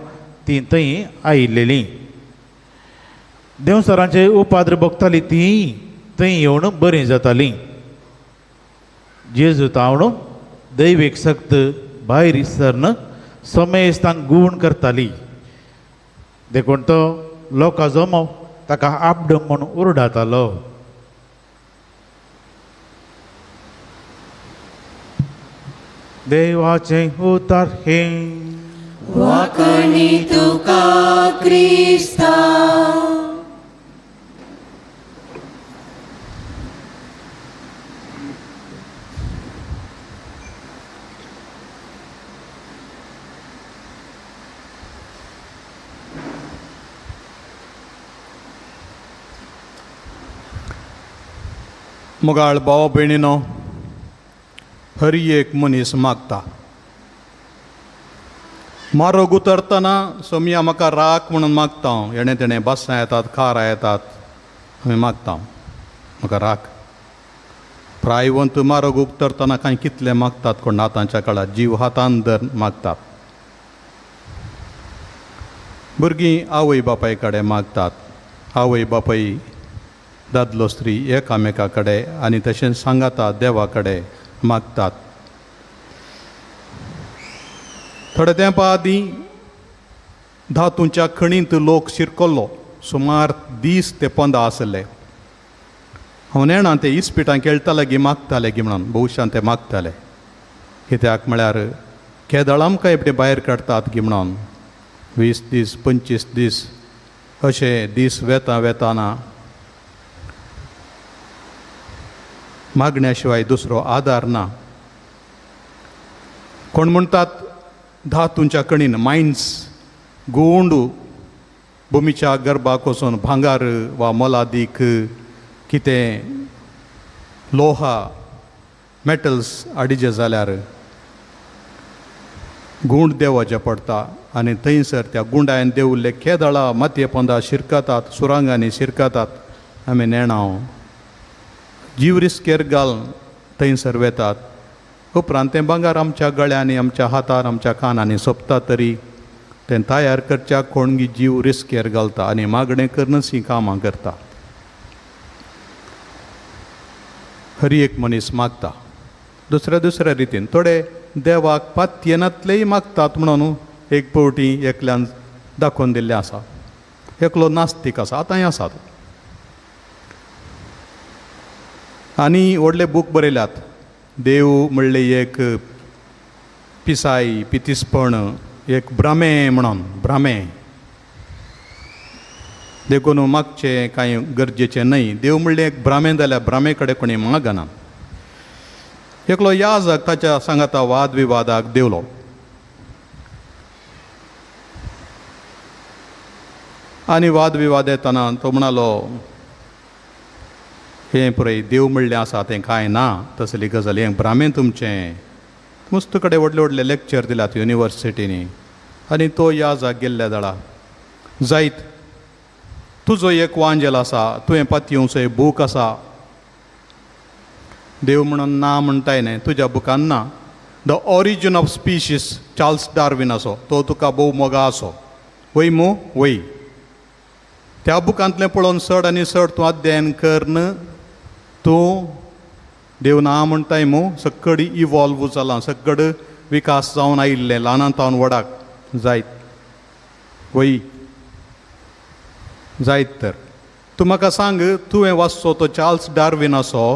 ती थंय आयिल्लीं. देवसरांचे उपाद्र भोगतालीं तीं थंय येवन बरीं जातालीं. जेजू तावण दैवीक सक्त भायर सरन समेस्तांक गूण करताली. देखून तो लोकां जमो ताका आपड म्हूण उरडातालो. देवाचें उतर हे. वाकणी तुका क्रिस्ता. मोगाळ भाव भयणीनो, हर एक मनीस मागता मारोग उतरतना सोमया म्हाका राख म्हणून मागता हांव. हेणे तेणे बसां येतात, खारां येतात, आमी मागता म्हाका राख. प्रायवंत मारोग उतरतना कांय कितले मागतात कोण आतांच्या काळात जीव हातान धर मागतात. भुरगीं आवय बापाय कडेन मागतात. आवय बापाय दादलो स्त्री एकामेका कडेन आनी तशेंच सांगाता देवा कडेन मागतात. थोडे तेंपा आदीं धातूंच्या खणींत लोक शिरकल्लो. सुमार 20 ते 15 आसले. हांव नेणा ते इस्पिटां खेळटाले गी मागताले गी म्हणून भविश्यान ते मागताले. कित्याक म्हळ्यार केदळ आमकां एपटे भायर काडटात गी म्हणून 20 दीस 25 दीस अशे दीस वेताना मागण्या शिवाय दुसरो आदार ना. कोण म्हणटात धातूंच्या कणीन मायन्स गुंड भुमीच्या गर्भाक वचून भांगार वा मोलादीक कितें लोहा मेटल्स आडिजे जाल्यार गुंड देवाचें पडटा आनी थंयसर त्या गुंडायन देवल्ले केदळां मातये पोंदा शिरकातात, सुरांगांनी शिरकातात. आमी नेणांव जीव रिस्केर घालून थंयसर वेतात. उपरांत तें भांगार आमच्या गळ्यांनी, आमच्या हातार, आमच्या कानांनी सोंपता तरी तें तयार करच्या कोणगी जीव रिस्केर घालता आनी मागणें करनच ही कामां करता. हर एक मनीस मागता दुसऱ्या रितीन. थोडे देवाक पातयेनातलेय मागतात म्हणून एक पावटी एकल्यान दाखोवन दिल्लें आसा. एकलो नास्तीक आसा, आतांय आसात. आनी व्हडले बूक बरयल्यात. देव म्हणले एक पिसाई पितिसपण, एक भ्रामे म्हणून भ्रामे. देखून मागचें कांय गरजेचें न्हय. देव म्हणलें एक भ्रामे जाल्यार भ्रामे कडेन कोणी मागना. एकलो याजक ताच्या सांगाता वाद विवादाक देवलो. आनी वाद विवाद येतना तो म्हणालो हें पळय देव म्हणलें आसा तें कांय ना तसली गजाल. हें भ्रामें तुमचें. मस्त कडेन व्हडले व्हडले लेक्चर दिल्यात युनिवर्सिटीनी. आनी तो याजक गेल्ल्या दाळा जायत तुजो एक वांजेल आसा, तुवें पातयेवचो एक बूक आसा. देव म्हणून ना म्हणटाय न्हय, तुज्या बुकान ना. The origin of species Charles Darwin आसो, तो तुका भोव मोगा आसो. वय मू वय. त्या बुकांतलें पळोवन चड आनी चड तूं अध्ययन करन तूं देव ना म्हणटाय मू सकड इवॉल्व जालां, सकड विकास जावन आयिल्लें ल्हानांतावन व्हडाक जायत. वय जायत तर तूं म्हाका सांग तुवें वाचचो तो चार्ल्स डार्विनाचो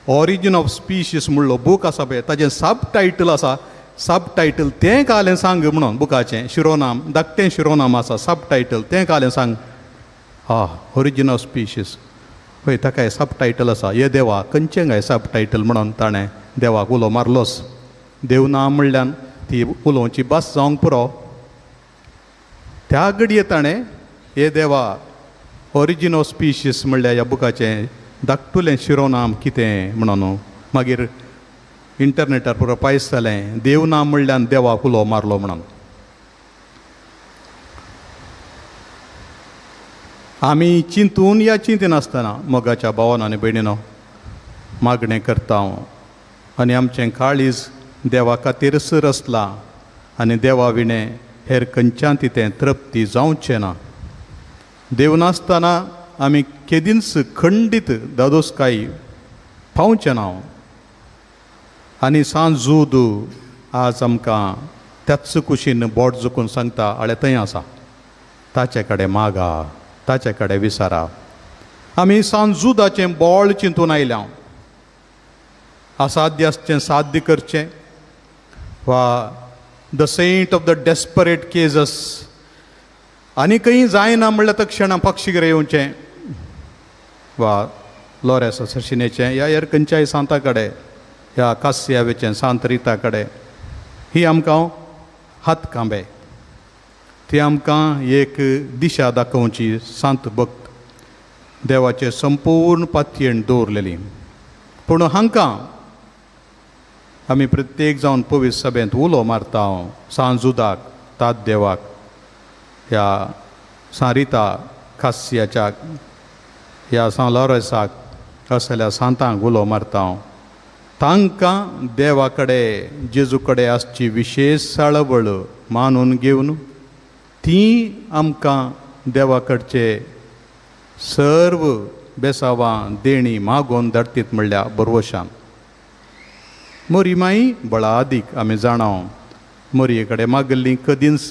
ऑरिजीन ऑफ स्पिशीस म्हणलो बूक आसा पळय ताजें सब टायटल आसा. सब टायटल तें कालें सांग म्हणून बुकाचें शिरोनाम धाकटें शिरोनाम आसा. सब टायटल तें कालें सांग. ऑरिजीन ऑफ स्पिशीस पळय ताका सब टायटल आसा. हे देवा खंयचें काय सब टायटल म्हणून ताणें देवाक उलो मारलोस. देव ना म्हणल्यान ती उलोवची बस जावंक पुरो. त्या घडये ताणें हे देवा ऑरिजीन ऑफ स्पिशीस म्हणल्या ह्या बुकाचें धाकटुलें शिरोनाम कितें म्हणून मागीर इंटरनेटार पुरो पायस जालें देव ना म्हणल्यान देवाक उलो मारलो म्हणून. आमी चिंतून या चिंतीनासतना मोगाच्या भावान आनी भयणीनो मागणें करता हांव. आनी आमचें काळीज देवा खातीर सर आसलां आनी देवा विणें हेर खंयच्यान तें तृप्ती जावचें ना. देव नासतना आमी केदींच खंडीत दादोसकाय पावचें ना. आनी सांजूद आज आमकां त्याच कुशीन बोट झुकून सांगता आळे थंय आसा, ताचे कडेन मागा, ताचे कडेन विचारा. आमी सांजुदाचें बोळ चिंतून आयल्या. असाध्य आसचें साध्य करचें वा the saint of the desperate cases आनी खंय जायना म्हणल्यार तक्षणां पक्षीगर येवचें वा लॉरेस सरशिनेचें या हेर खंयच्याय सांता कडेन ह्या कास्यावेचें सांत रिता कडेन ही आमकां हात कांबे. ती आमकां एक दिशा दाखोवची सांत भक्त देवाचे संपूर्ण पातयेन दवरलेली. पूण हांकां आमी प्रत्येक जावन पवित्र सभेंत उलो मारता सांजुदाक तात देवाक ह्या सारिता खास्याच्या ह्या सान लॉरेसाक असल्या सांतांक उलो मारता हांव. तांकां देवा कडेन जेजू कडेन आसची विशेश साळवळ मानून घेवन ती आमकां देवा कडचे सर्व बेसावां देणी मागोवन धाडटीत म्हणल्यार बरवशान. मोरी माई बळा अदीक आमी जाणाव मोरये कडेन मागल्लीं कदींच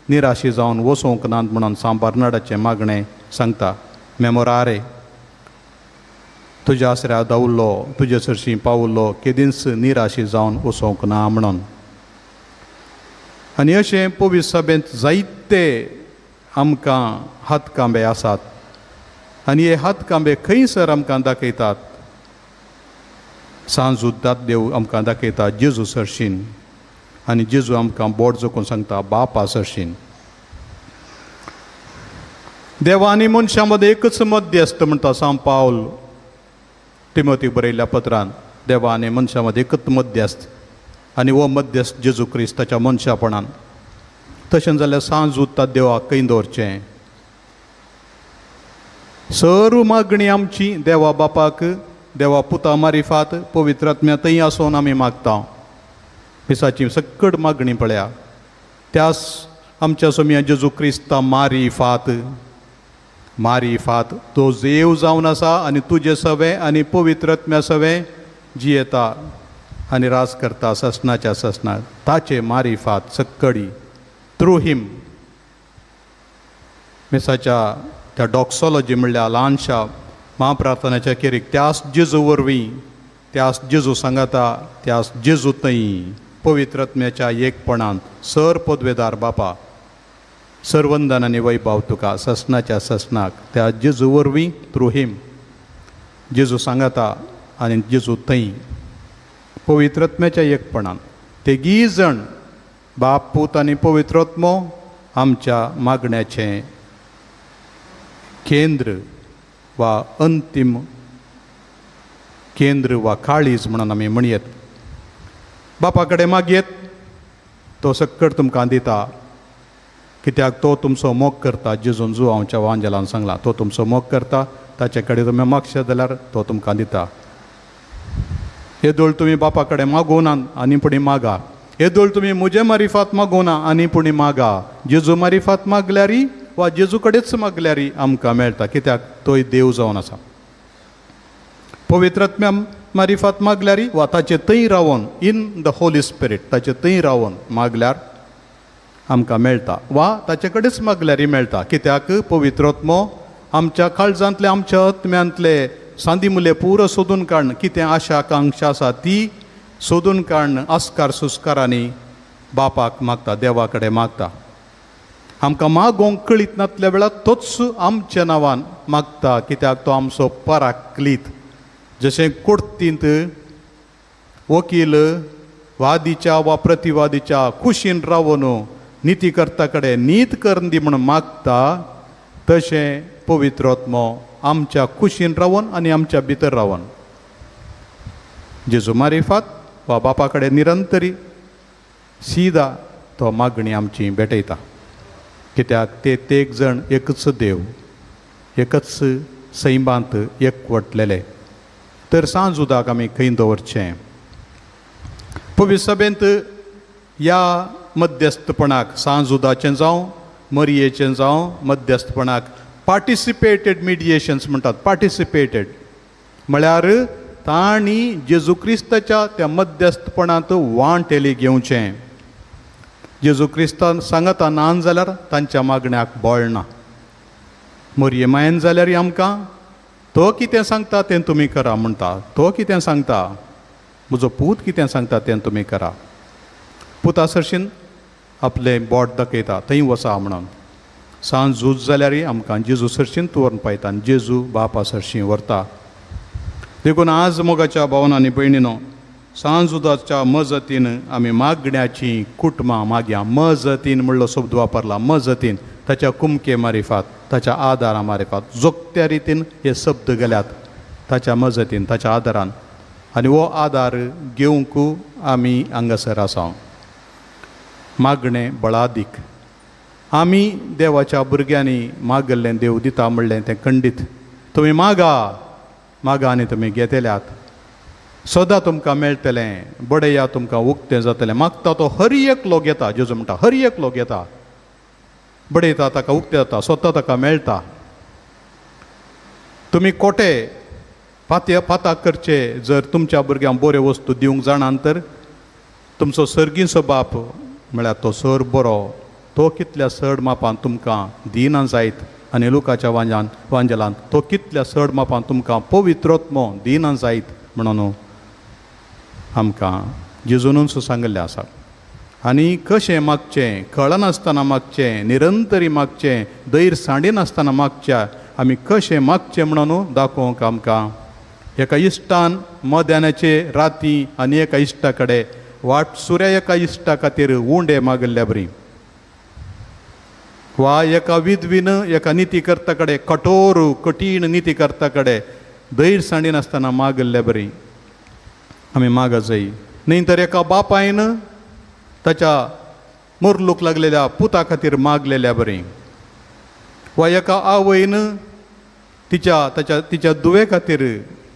निराशी जावन वचोंक नात म्हणून सांत बर्नार्डाचें मागणें सांगता. मेमोरारे तुज्या आसऱ्या दावुल्लो तुजे सरशी पावुल्लो केदींच निराशी जावन वचोंक ना म्हणून. आनी अशें पवित्र सभेंत जायते आमकां हातकांबे आसात आनी हे हातकांबे खंयसर आमकां दाखयतात. सांज उद्दात देव आमकां दाखयता जेजू सरशीन आनी जेजू आमकां बोट जोखून सांगता बापा सरशीन. देवा आनी मनशां मदें एकच मध्यस्थ म्हणटा सांत पावल तिमोथीक बरयल्ल्या पत्रांत. देवा आनी मनशां मदें एकच मध्यस्थ आनी हो मध्यस्थ जेजू क्रिस्त ताच्या मनशापणान. तशें जाल्यार सांज उदता देवाक खंय दवरचें. सर्व मागणी आमची देवा बापाक देवा पुता मारिफात पवित्र आत्म्या थंय आसोन आमी मागता. पिसाची सकट मागणी पळया. त्यास आमच्या सोम्या जेजू क्रिस्ता मारिफात मारिफात तो देव जावन आसा आनी तुजे सवे आनी पवित्र आत्म्या सवे जियेता आनी रास करता ससनाच्या ससना. ताचे मारिफात सक्कडी थ्रू हिम. मिसाच्या त्या डॉक्सॉलॉजी म्हणल्यार ल्हानशा महाप्रार्थनाच्या केरीक त्यास जेजू वरवीं त्यास जेजू सांगाता त्यास जेजू थंय पवित्र आत्म्याच्या एकपणांत सर पदवेदार बापा सर्वंदन आनी वैभव तुका ससनाच्या ससनाक त्या जेजू वरवीं थ्रू हिम. जेजू सांगाता आनी जेजू थंय पवित्र आत्म्याच्या एकपणान. तेगी जण बाप पूत आनी पवित्र आत्मो आमच्या मागण्याचें केंद्र वा अंतीम केंद्र वा काळीज म्हणून आमी म्हणयेत. बापा कडेन मागयेत तो सक्कट तुमकां दिता. कित्याक तो तुमचो मोग करता. जेजून जो हांवच्या वांजेलान सांगला तो तुमचो मोग करता. ताचे कडेन तुमी मागशे जाल्यार तो तुमकां दिता. हे दोळ तुमी बापा कडेन मागोवना आनी पुणी मागा. हे दोळ तुमी म्हजे मारिफात मागोवना आनी पुणी मागा. जेजू मारिफात मागल्यारी वा जेजू कडेच मागल्यारी आमकां मेळटा. कित्याक तोय देव जावन आसा. पवित्र आत्म्या मारिफात मागल्यारी वा ताचे थंय Ravan in the Holy spirit ताचे थंय रावन मागल्यार आमकां मेळटा वा ताचे कडेच मागल्यारी मेळटा. कित्याक पवित्र आत्मो आमच्या काळजांतले आमच्या आत्म्यांतले सांदी मुले पुरो सोदून काडन कितें आशा आकांक्षा आसा ती सोदून काडन आस्कार सुस्कारांनी बापाक मागता देवा कडेन मागता. आमकां मागोवंक कळीत नासल्या वेळार तोच आमच्या नांवान मागता. कित्याक तो आमचो पराक्लीत. जशें कोर्टींत वकील वादीच्या वा प्रतिवादीच्या कुशीन रावन नितीकर्ता कडेन नीत करून दी म्हणून मागता तशें पवित्र आत्मो आमच्या कुशीन रावन आनी आमच्या भितर रावन जेजू मारिफात वा बापा कडेन निरंतरी सीदा तो मागणी आमची भेटयता. कित्याक ते एक जण एकच देव एकच सैमांत एकवटलेले. तर सांज उदाक आमी खंय दवरचें. पवित्र सभेंत ह्या मध्यस्थपणाक सांज उदाचें जावं मरयेचें जावं मध्यस्थपणाक पार्टिसिपेटेड मिडिएशन्स म्हणटात. पार्टिसिपेटेड म्हळ्यार तांणी जेजू क्रिस्ताच्या त्या मध्यस्थपणांत वांटेली घेवचें. जेजू क्रिस्तान सांगता नान जाल्यार तांच्या मागण्याक बळना. मरये मायेन जाल्यार आमकां तो कितें सांगता तें तुमी करा म्हणटा. तो कितें सांगता म्हजो पूत कितें सांगता तें तुमी करा. पुता सरशीन आपलें बोट दाखयता थंय वचा म्हणून. सांज झूज जाल्यार आमकां जेजू सरशीन व्हरून पळयता आनी जेजू बापा सरशी व्हरता. देखून आज मोगाच्या भावांनी आनी भयणीनो सांज उदाच्या मजतीन आमी मागण्याची कुटुंबां मागया. मजतीन म्हणलो शब्द वापरला. मजतीन ताच्या कुमके मारिफात ताच्या आदारा मारिफात जोगत्या रितीन हे शब्द गेल्यात. ताच्या मजतीन ताच्या आदारान आनी हो आदार घेवंक आमी हांगासर आसा. मागणें बळादीक. आमी देवाच्या भुरग्यांनी मागल्लें देव दिता म्हणलें तें खंडीत. तुमी मागा आनी तुमी घेतल्यात. सदां तुमकां मेळटलें, बडया तुमकां उक्तें जातलें. मागता तो हर एकलो घेता. जेजू म्हणटा हर एकलो घेता, बडयता ताका उक्तें जाता, स्वता ताका मेळटा. तुमी कोटे फाताक करचे जर तुमच्या भुरग्यांक बऱ्यो वस्तू दिवंक जाणान तर तुमचो सर्गीचो बाप म्हळ्यार तो सर बरो, तो कितल्या चड मापान तुमकां दिना जायत. आनी लुकाच्या वांजलान तो कितल्या चड मापान तुमकां पवित्रोत्मो दिना जायत म्हणून आमकां जेजूनच सांगल्लें आसा. आनी कशें मागचें, कळनासतना मागचें, निरंतरी मागचें, दैर सांडिनासतना मागचें, आमी कशें मागचें म्हणून दाखोवंक आमकां एका इश्टान मध्यानाचे राती आनी एका इश्टा कडेन वाट सुऱ्या एका इश्टा खातीर उंडे मागल्ल्या बरी. वा एका विधवीन एका नितीकर्ता कडेन कठोर कठीण नितीकर्ता कडेन दैर सांडिनासतना मागल्ल्या बरी आमी माग जाय. न्ही तर एका बापायन ताच्या मरलूक लागलेल्या पुता खातीर मागलेल्या बरी. वा एका आवयन तिच्या दुवे खातीर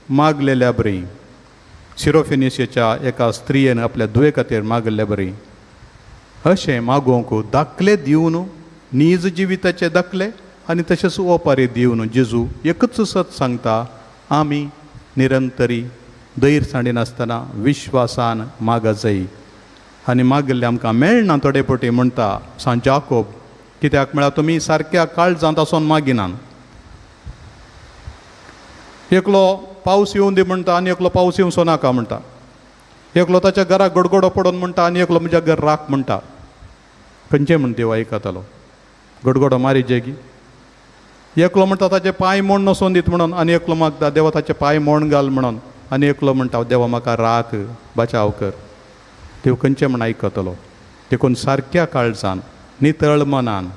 मागलेल्या बरी. सिरोफेनिसियाच्या एका स्त्रियेन आपल्या दुवे खातीर मागल्ल्या बरी. अशें मागोवंक दाखले दिवन नीज जिविताचे दाखले आनी तशेंच ओपारी दिवन जेजू एकच सत सांगता, आमी निरंतरी दैर सांडिनासतना विश्वासान मागा जाय. आनी मागल्लें आमकां मेळना. थोडे पटी म्हणटा सांत जाकोब, कित्याक म्हळ्यार तुमी सारक्या काळजांत आसोन मागिनान. एकलो पावस येवं दी म्हणटा आनी एकलो पावस येवचो नाका म्हणटा. एकलो ताच्या घराक गडगडो पडोन म्हणटा आनी एकलो म्हज्या घर राख म्हणटा. खंयचें म्हण देव आयकतालो? गडगडो मारी जेगी. एकलो म्हणटा ताचे पांय मोड नसोन दीत म्हणून आनी एकलो मागता देवा ताचे पांय मोड घाल म्हणून आनी एकलो म्हणटा देवा म्हाका राख बचाव कर. देव खंयचें म्हण आयकतलो? देखून सारक्या काळजान नितळ मनान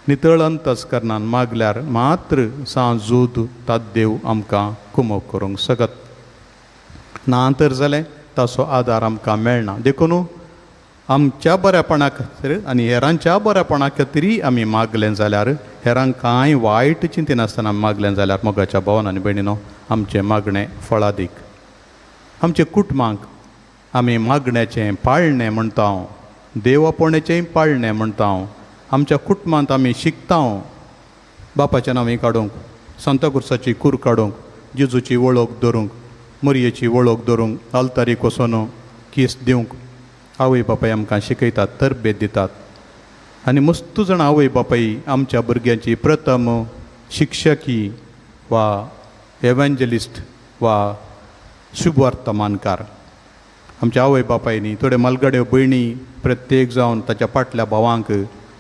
नितळ अंतस्करणान मागल्यार मात्र सांजूद तात देव आमकां कुमोव करूंक सकत. ना तर जालें ताचो आदार आमकां मेळना. देखून आमच्या बऱ्यापणा खातीर आनी हेरांच्या बऱ्यापणा खातीरय आमी मागलें जाल्यार, हेरांक कांय वायट चिंतेनासतना मागलें जाल्यार मोगाच्या भावान आनी भयणीनो आमचें मागणें फळादीक. आमच्या कुटुंबांक आमी मागण्याचें पाळणें म्हणटा, देवपणाचेंय पाळणें म्हणटा. आमच्या कुटुंबांत आमी शिकता बापाचें नांव काडूंक, सांताक्रुसाची कूर काडूंक, जेजूची वळख धरूंक, मरयेची वळख धरूंक, आल्तारीक वचून कीस दिवंक आवय बापाय आमकां शिकयतात, तरबेत दितात. आनी मस्त जाण आवय बापाय आमच्या भुरग्यांची प्रथम शिक्षकी वा एवँजलिस्ट वा शुभवर्तमानकार. आमच्या आवय बापायनी थोडे मलगड्यो भयणी प्रत्येक जावन ताच्या फाटल्या भावांक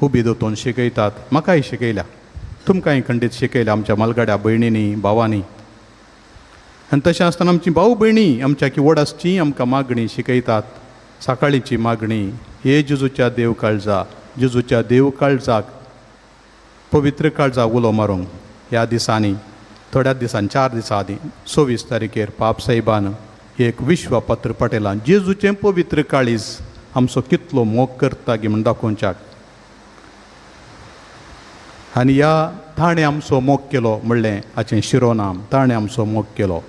उबी दोतोवन शिकयतात. म्हाकाय शिकयल्या, तुमकांय खंडीत शिकयल्या आमच्या मलगड्या भयणींनी भावांनी. आनी तशें आसतना आमची भाव भयणी आमच्या किवडासची आमकां मागणी शिकयतात. सकाळीची मागणी, हे जेजूच्या देव काळजा, जेजूच्या देव काळजाक पवित्र काळजाक उलो मारूंक. ह्या दिसांनी थोड्याच दिसांनी 4 दिसां आदीं 26 तारखेर पाप साहेबान एक विश्वपत्र पटयलां, जेजूचें पवित्र काळीज आमचो कितलो मोग करता गी म्हण दाखोवच्याक. आनी ह्या ताणें आमचो मोग केलो म्हणलें हाचें शिरोनाम, ताणें आमचो मोग केलो.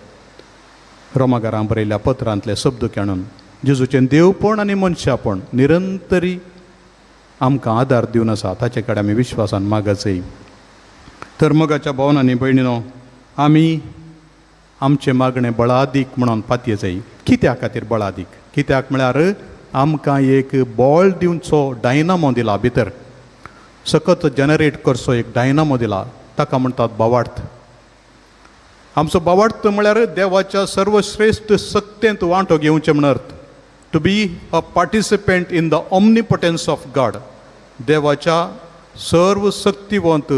रोमाकारांक बरयल्ल्या पत्रांतले शब्द काडून जेजूचें देवपण आनी मनशापण निरंतरी आमकां आदार दिवन आसा, ताचे कडेन आमी विश्वासान मागत जाय. तर मोगाच्या भावांनी भयणीनो आमी आमचें मागणें बळादीक म्हणून पातये जाय. कित्या खातीर बळादीक? कित्याक म्हळ्यार आमकां एक बॉल दिवचो डायनामो दिला भितर, सतत जनरेट करचो एक डायनामो दिला, ताका म्हणटात भावार्थ. आमचो भावार्थ म्हळ्यार देवाच्या सर्वश्रेश्ठ सत्तेंत वांटो घेवचें म्हण अर्थ. To be a participant in the omnipotence of God. देवाच्या सर्व शक्तिवंत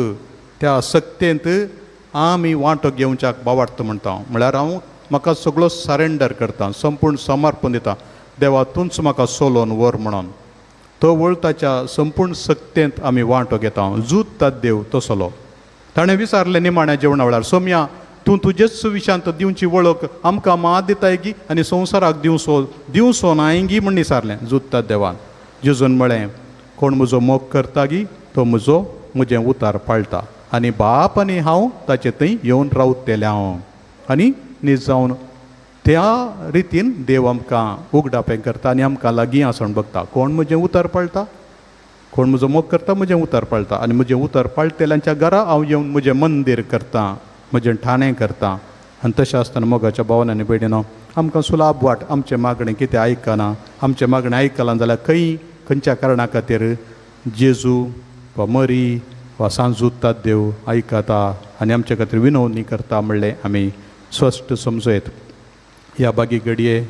त्या सत्तेंत आमी वांटो घेवच्याक भावार्थ म्हणटा. म्हळ्यार हांव म्हाका सगळो सरेंडर करता, संपूर्ण समर्पण दिता. देवा तूंच म्हाका सोलोवन व्हर म्हणून तो वळताच्या संपूर्ण सत्तेंत आमी वांटो घेता. जुत्तात देव तसलो. ताणें विचारलें निमाण्या जेवणा वेळार, सोम्या तूं तुजेच विशांत दिवची वळख आमकां मात दिताय गी आनी संवसाराक दिवचो नाय गी म्हण विचारलें जुत्तात देवान. जेजून म्हळें कोण म्हजो मोग करता गी तो म्हजें उतार पाळटा आनी बाप आनी हांव ताचे थंय येवन रावतलें हांव आनी न्हीज जावन त्या रितीन देव आमकां उगडापें करता आनी आमकां लागीं आसोन बगता. कोण म्हजें उतार पाळटा, कोण म्हजो मोग करता म्हजें उतार पाळटा आनी म्हजें उतार पाळटल्यांच्या घरा हांव येवन म्हजें मंदीर करता, म्हजें ठाणें करता. आनी तशें आसतना मोगाच्या भावांनी भयणीनो आमकां सुलाभ वाट आमचें मागणें कितें आयकना, आमचें मागणें आयकलां जाल्यार खंयच्या कारणा खातीर जेजू वा मरी वा सांजूत देव आयकता आनी आमचे खातीर विनवणी करता म्हणलें आमी स्पश्ट समजयत. ह्या बागी घडये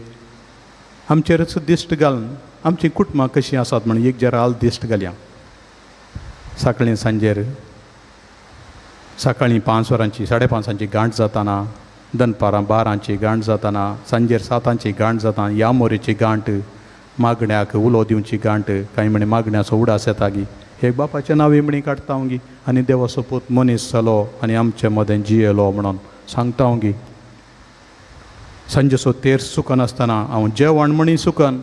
आमचेरच दिश्ट घालून आमचीं कुटुंबां कशीं आसात म्हणून एक जर हाल दिश्ट घालया. सकाळीं सांजेर सकाळीं 5 वरांची 5:30 गांठ जाताना, दनपारां 12 गांठ जाताना, सांजेर 7 गांठ जाता, या मोरेची गांठ, मागण्याक उलो दिवची गांठ, कांय म्हणे मागण्याचो उडास येता गी, हे बापाच्या नांवी म्हणी काडटा हांव गी आनी देवाचो पूत मनीस जालो आनी आमचे मदें जियेलो म्हणून सांगता हांव गी. सांजेचो तेर सुकन आसतना हांव जेवण म्हणी सुकन,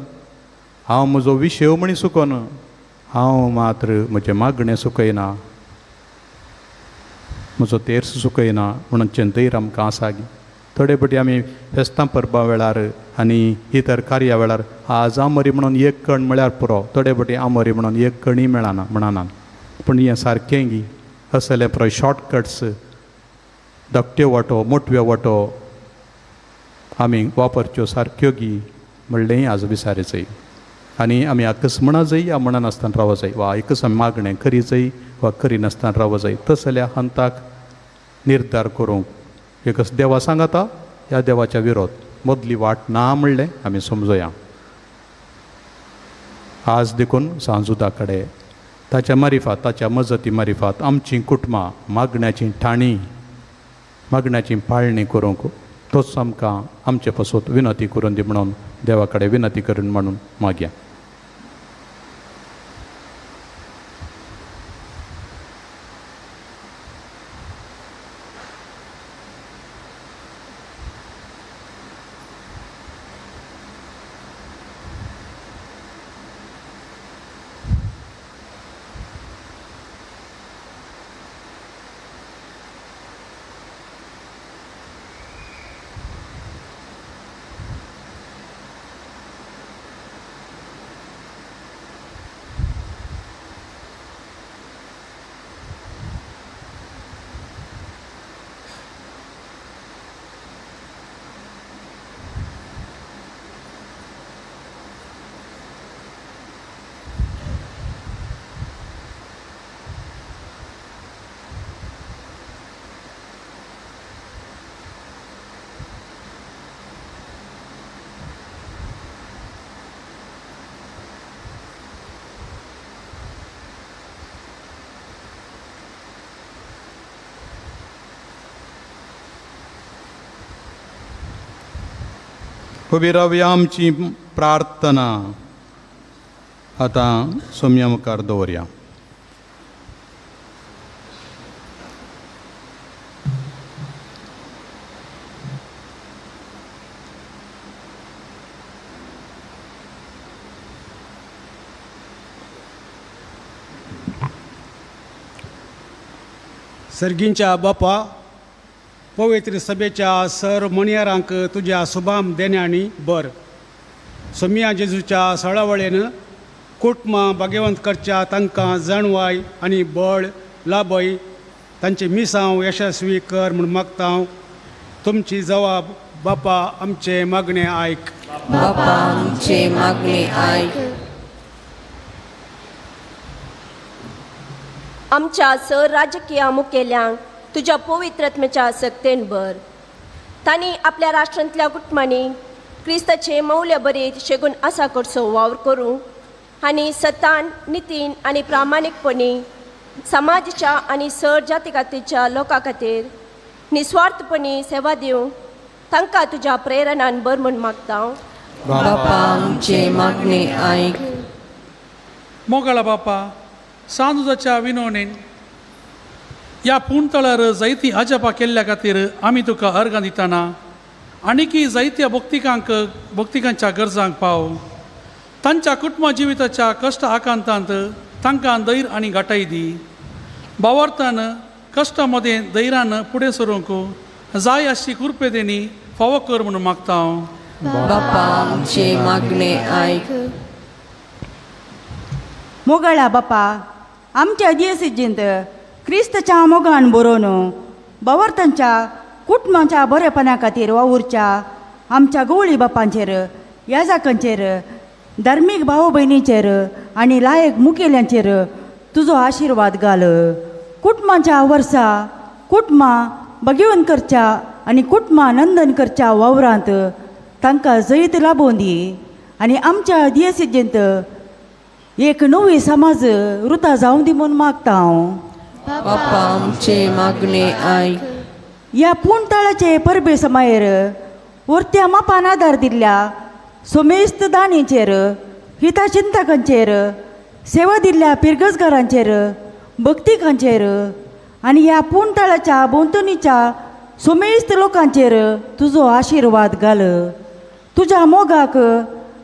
हांव म्हजो विशेव म्हणी सुकन, हांव मात्र म्हजें मागणें सुकयना, म्हजो तेर सुकयना म्हणून चिंतयर आमकां आसा गी. थोडे फावटी आमी फेस्तां परबा वेळार आनी इतर कार्या वेळार आज आमोरी म्हणून एक कण म्हळ्यार पुरो, थोडे फावटी आमोरी म्हणून एक कणय मेळना म्हणनात. पूण हें सारकें गी. असले पुरो शॉर्टकट्स, धाकट्यो वाटो मोठव्यो वाटो आमी वापरच्यो सारक्यो गी म्हणलेंय आज विचार जाय. आनी आमी आकस म्हणा जाय या म्हणा नासतना रावो जाय, वा एकच आमी मागणें करी जाय वा करी नासतना रावो जाय. तस जाल्यार हंताक निर्धार करूंक एकच देवा सांगता ह्या देवाच्या विरोध मदली वाट ना म्हणलें आमी समजुया. आज देखून सांजुदा कडेन ताच्या मारिफात ताच्या मजती मारिफात आमचीं कुटुंबां मागण्याची ठाणी मागण्याची पाळणी करूंक तोच आमकां आमचे पासून विनंती करून दी म्हणून देवा कडेन विनंती करून म्हणून मागया. उबी रावया आमची प्रार्थना आतां सोम्या मुखार दवरया. सर्गींच्या बापा, पवित्र सभेच्या सर मणियारांक तुज्या शुभाम देण्यानी बर. सोम्या जेजूच्या सळावळेन कुटुंबां भाग्यवंत करच्या तांकां जाणवाय आनी बळ लाभय, तांचे मिसांव यशस्वी कर म्हूण मागता. तुमची जबाब बापा आमचे मागणें आयक. बापा आमचे मागणें आयक. आमच्या सर राजकीय मुखेल्यांक तुज्या पवित्रत्मेच्या सक्तेन भर. तांणी आपल्या राष्ट्रांतल्या कुटुंबांनी क्रिस्ताचे मौल्य बरीत शेगून आसा करचो वावर करूं आनी सतान नितीन आनी प्रामाणीकपणी समाजाच्या आनी सर जाती खातीरच्या लोकां खातीर निस्वार्थपणी सेवा दिवंक तांकां तुज्या प्रेरणान बर म्हूण मागता. बापा आमचे मागणें आयक. मोगाळा बापा, सांजुदाच्या विनवणेन ह्या पुणतळार जायतीं आजापां केल्ल्या खातीर आमी तुका अर्गां दितना आनीकय जायत्या भक्तिकांच्या गरजांक पाव. तांच्या कुटुंब जिविताच्या कश्ट आकांतांत तांकां धैर्य आनी घटाय दी. भावार्थान कश्टामध्ये धैर्यान फुडें सरूंक जाय अशी कृपे देणी फावो कर म्हणून मागता हांव. बाप्पा आमचे मागणे ऐक. मोगळा बाप्पा आमच्या दियसिजींत क्रिस्ताच्या मोगान बरोवन भावार्थांच्या कुटुंबाच्या बरेपणा खातीर वावुरच्या आमच्या गवळी बापांचेर याजकांचेर धार्मीक भाव भयणींचेर आनी लायक मुखेल्यांचेर तुजो आशिर्वाद घाल. कुटुंबाच्या वर्सा कुटुंबां बगेवन करच्या आनी कुटुंबां नंदन करच्या वावरांत तांकां जैत लाबोवन दी आनी आमच्या दियसिजींत एक नवी समाज रुता जावं दी म्हूण मागता हांव. बाप्पा आमचे मागणे ऐक. ह्या पुणताळाचे परबे समायेर उरत्या मापान आदार दिल्ल्या सोमेस्त दाणीचेर हिताचिंतकांचेर सेवा दिल्ल्या पिरगजगारांचेर भक्तिकांचेर आनी ह्या पुणताळाच्या भोंवतणीच्या सोमेस्त लोकांचेर तुजो आशिर्वाद घाल. तुज्या मोगाक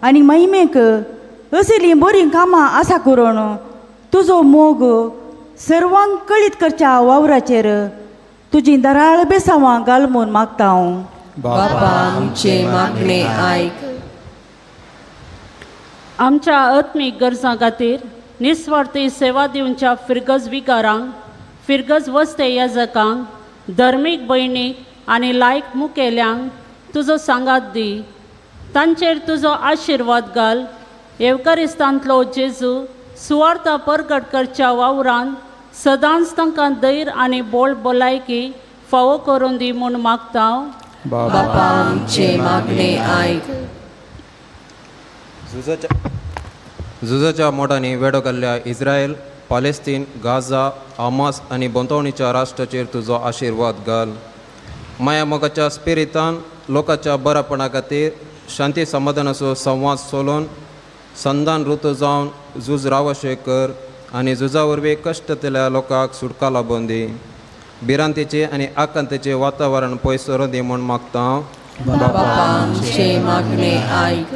आनी महिमेक असली बरीं कामां आसा करून तुजो मोग सर्वांक कळीत करच्या वावराचेर तुजी दराळ बेसावां घाल म्हूण मागता हांव. बाप्पा आमचे मागणे ऐक. आमच्या आत्मीक गरजां खातीर निस्वार्थी सेवा दिवच्या फिरगज विकारांक, फिरगज वस्ते याजकांक, धर्मीक भयणीक आनी लायक मुखेल्यांक तुजो सांगात दी. तांचेर तुजो आशिर्वाद घाल. एवकारिस्तांतलो जेजू सुवार्थ परगट करच्या वावरांत सदांच तांकां धैर्य आनी बोळ भलायकी फावो करून दी म्हूण मागता हांव. बाप्पा आमचे मागणे ऐक. झुजाच्या मोडांनी वेडो घाल्ल्या इस्रायल, पॅलेस्तीन, गाझा, हमास आनी भोंवतणीच्या राष्ट्राचेर तुजो आशिर्वाद घाल. माया मोगाच्या स्पिरितान लोकांच्या बरापणा खातीर शांती समाधानाचो संवाद चलोवन संदान ऋतू जावन झूज रावशे कर आनी झुजा वरवीं कश्ट दिल्या लोकांक सुटका लाबोवन दी. भिरांतीचे आनी आकांतीचे वातावरण पयस सरून दी म्हूण मागता हांव. बाप्पा आमचे मागणे ऐक.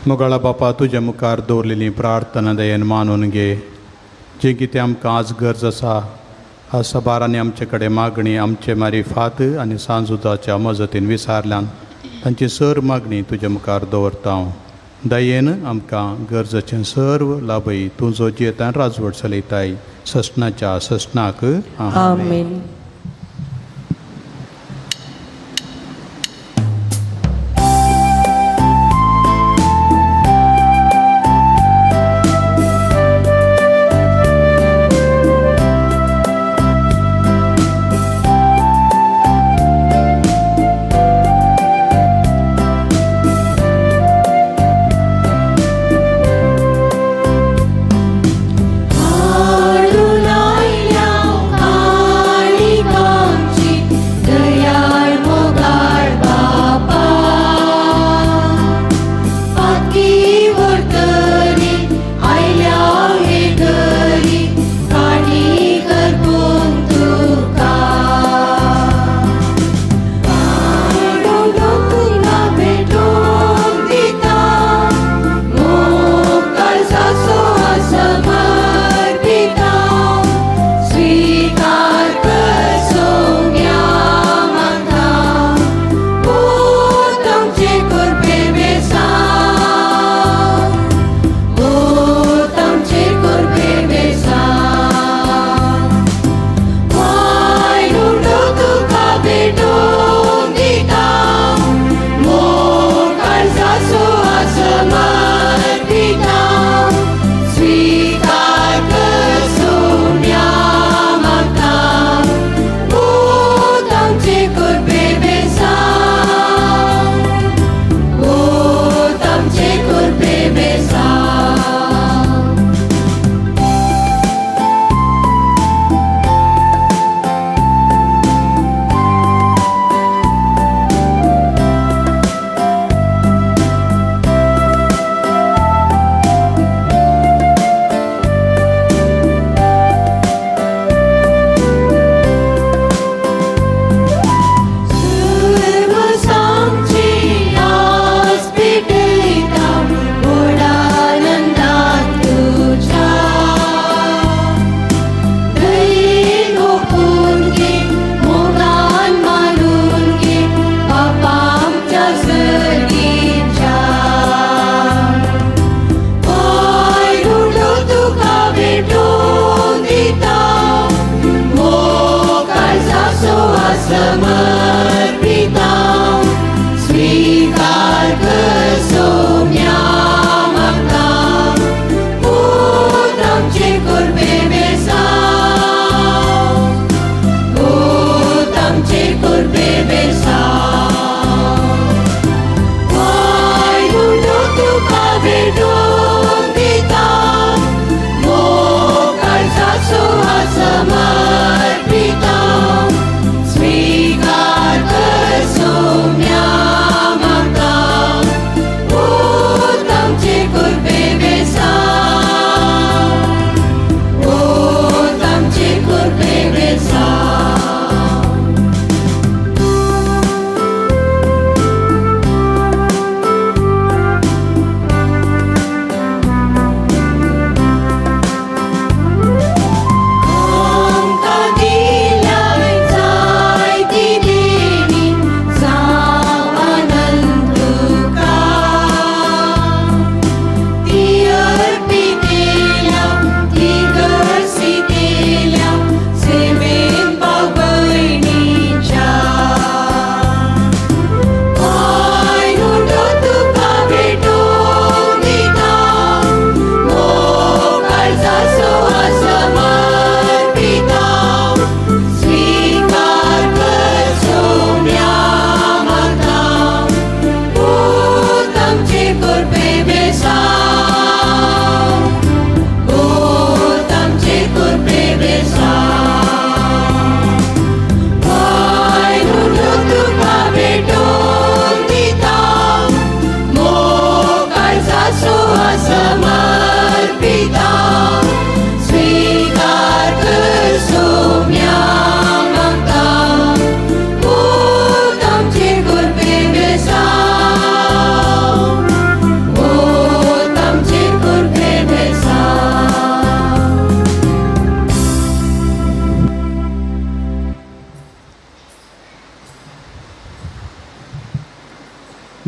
मोगाळा बापा तुज्या मुखार दवरलेली प्रार्थना दयेन मानून घे. जें कितें आमकां आज गरज आसा ह्या सबारांनी आमचे कडेन मागणी आमचे मारिफात आनी सांजुदाच्या मजतीन विसारल्यान तांची सर मागणी तुज्या मुखार दवरता हांव. दयेन आमकां गरजेचें सर्व लाभय तुजो जियेतान राजवट चलयताय सस्नाच्या सस्नाक आमेन. Adonai,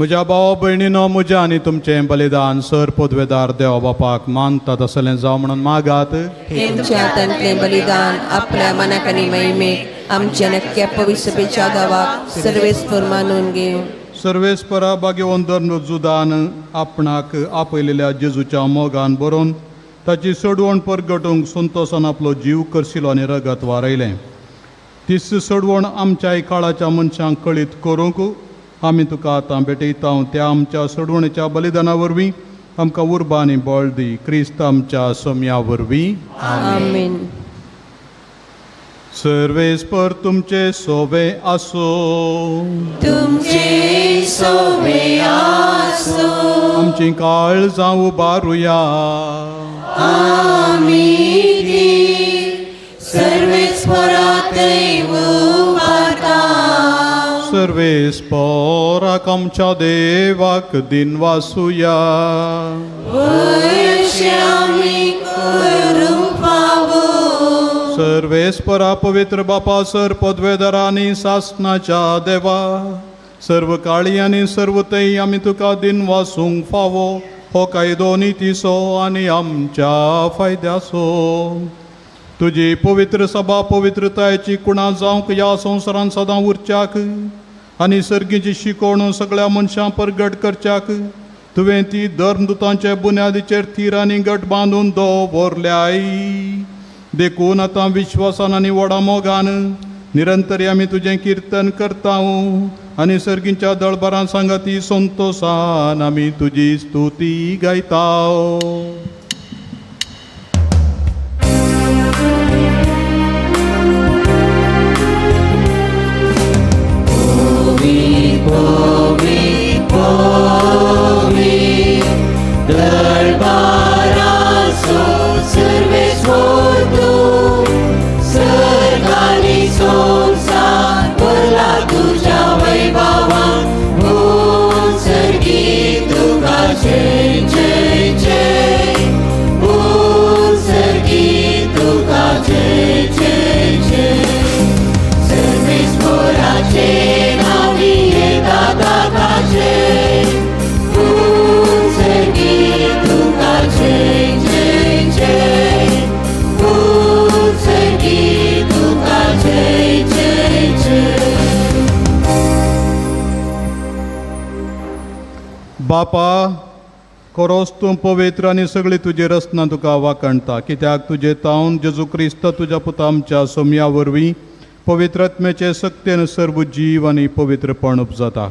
म्हज्या भावा भयणीनो, म्हजें आनी तुमचें बलिदान सर पदवेदार देवा बापाक मानता तसलें जावं म्हणून मागात. हे तुमच्या हातांतलें बलिदान आपल्या मनाक आनी महिमेक आमच्या नक्क्या पवित्रपेच्या गावाक सर्वेस्पर मानून घेवं. सर्वेस्परा भाग्यवंतर जुदान आपणाक आपयलेल्या जेजूच्या मोगान बरोवन ताची सडवण परगटूंक संतोशान आपलो जीव करशिलो आनी रगत वारयलें. ती सडवण आमच्या काळाच्या मनशांक कळीत करूंक आमी तुका आतां भेटयता. त्या आमच्या सडवणेच्या बलिदाना वरवीं आमकां उर्बा आनी बळ दी. क्रिस्त आमच्या सोम्या वरवीं. आमीन. सर्वेस्पर तुमचे सोवे आसो. तुमचे सोवे आसो. आमची काळजां उबारुया. सर्वेस्पराक आमच्या देवाक दिन वासुया. सर्वेस्परा पवित्र बापा सर पदवेदारा आनी सासणाच्या देवा, सर्व काळी आनी सर्वतय आमी तुका दिन वासूंक फावो. हो कायदो नितीसो आनी आमच्या फायद्याचो. तुजी पवित्र सभा पवित्रतायेची कुणा जावंक ह्या संवसारान सदां उरच्याक आनी सर्गीची शिकोवण सगळ्या मनशां परगट करच्याक तुवें ती धर्मदुतांचे बुन्यादीचेर थीर आनी गट बांदून दवरल्याय. देखून आतां विश्वासान आनी व्हडा मोगान निरंतरी आमी तुजें किर्तन करता आनी सर्गींच्या दळबारां सांगाती संतोशान आमी तुजी स्तुती गायता. बापा, खरोच तूं पवित्र आनी सगळी तुजी रचना तुका वाकणटा. कित्याक तुजे तावन जेजू क्रिस्त तुज्या पुता आमच्या सोम्या वरवीं पवित्रत्मेचे सक्तेन सर्व जीव आनी पवित्रपण उपजता.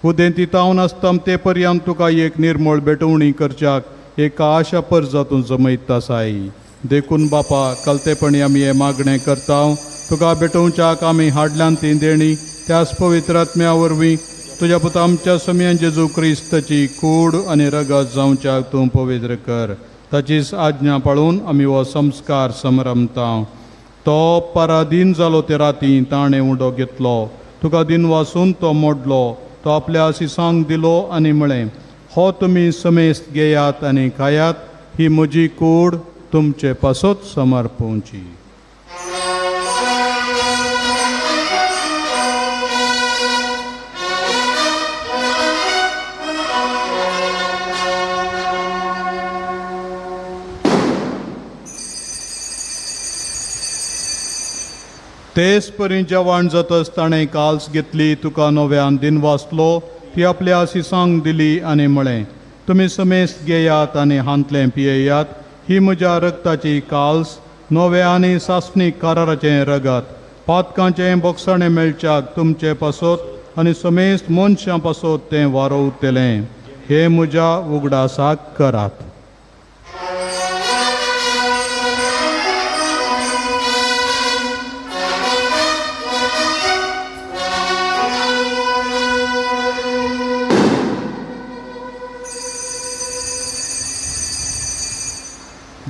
उदेंती तावन आसता ते पर्यंत तुका एक निर्मळ बेटवणी करच्याक एका आशा परजातून जमयता साई. देखून बापा, कलतेपणी आमी हे मागणें करता. तुका बेटोवच्याक आमी हाडल्यान ती देणी त्याच पवित्रात्म्या वरवीं तुज्या पुता आमच्या सोम्यान जेजू क्रिस्ताची कूड आनी रगत जावच्याक तूं पवित्र कर. ताचीच आज्ञा पाळून आमी हो संस्कार समरमता. तो पराधीन जालो ते राती ताणें उडो घेतलो. तुका दिन वासून तो मोडलो. तो आपल्या आशिसांक दिलो आनी म्हळें, हो तुमी समेस्त घेयात आनी खायात. ही म्हजी कूड तुमचे पासत समर्पोवची. तेच परी जेवण जातच ताणें काल्स घेतली. तुका नव्यान दिन वाचलो. ती आपल्या आशिसांक दिली आनी म्हळें, तुमी समेस्त घेयात आनी हांतलें पियेयात. ही म्हज्या रक्ताची काल्स, नवे आनी सासणीक कराराचें रगत. पातकांचें बोगसाणें मेळच्याक तुमचे पासत आनी समेस्त मनशां पासत तें वारोवतलें. हे म्हज्या उगडासाक करात.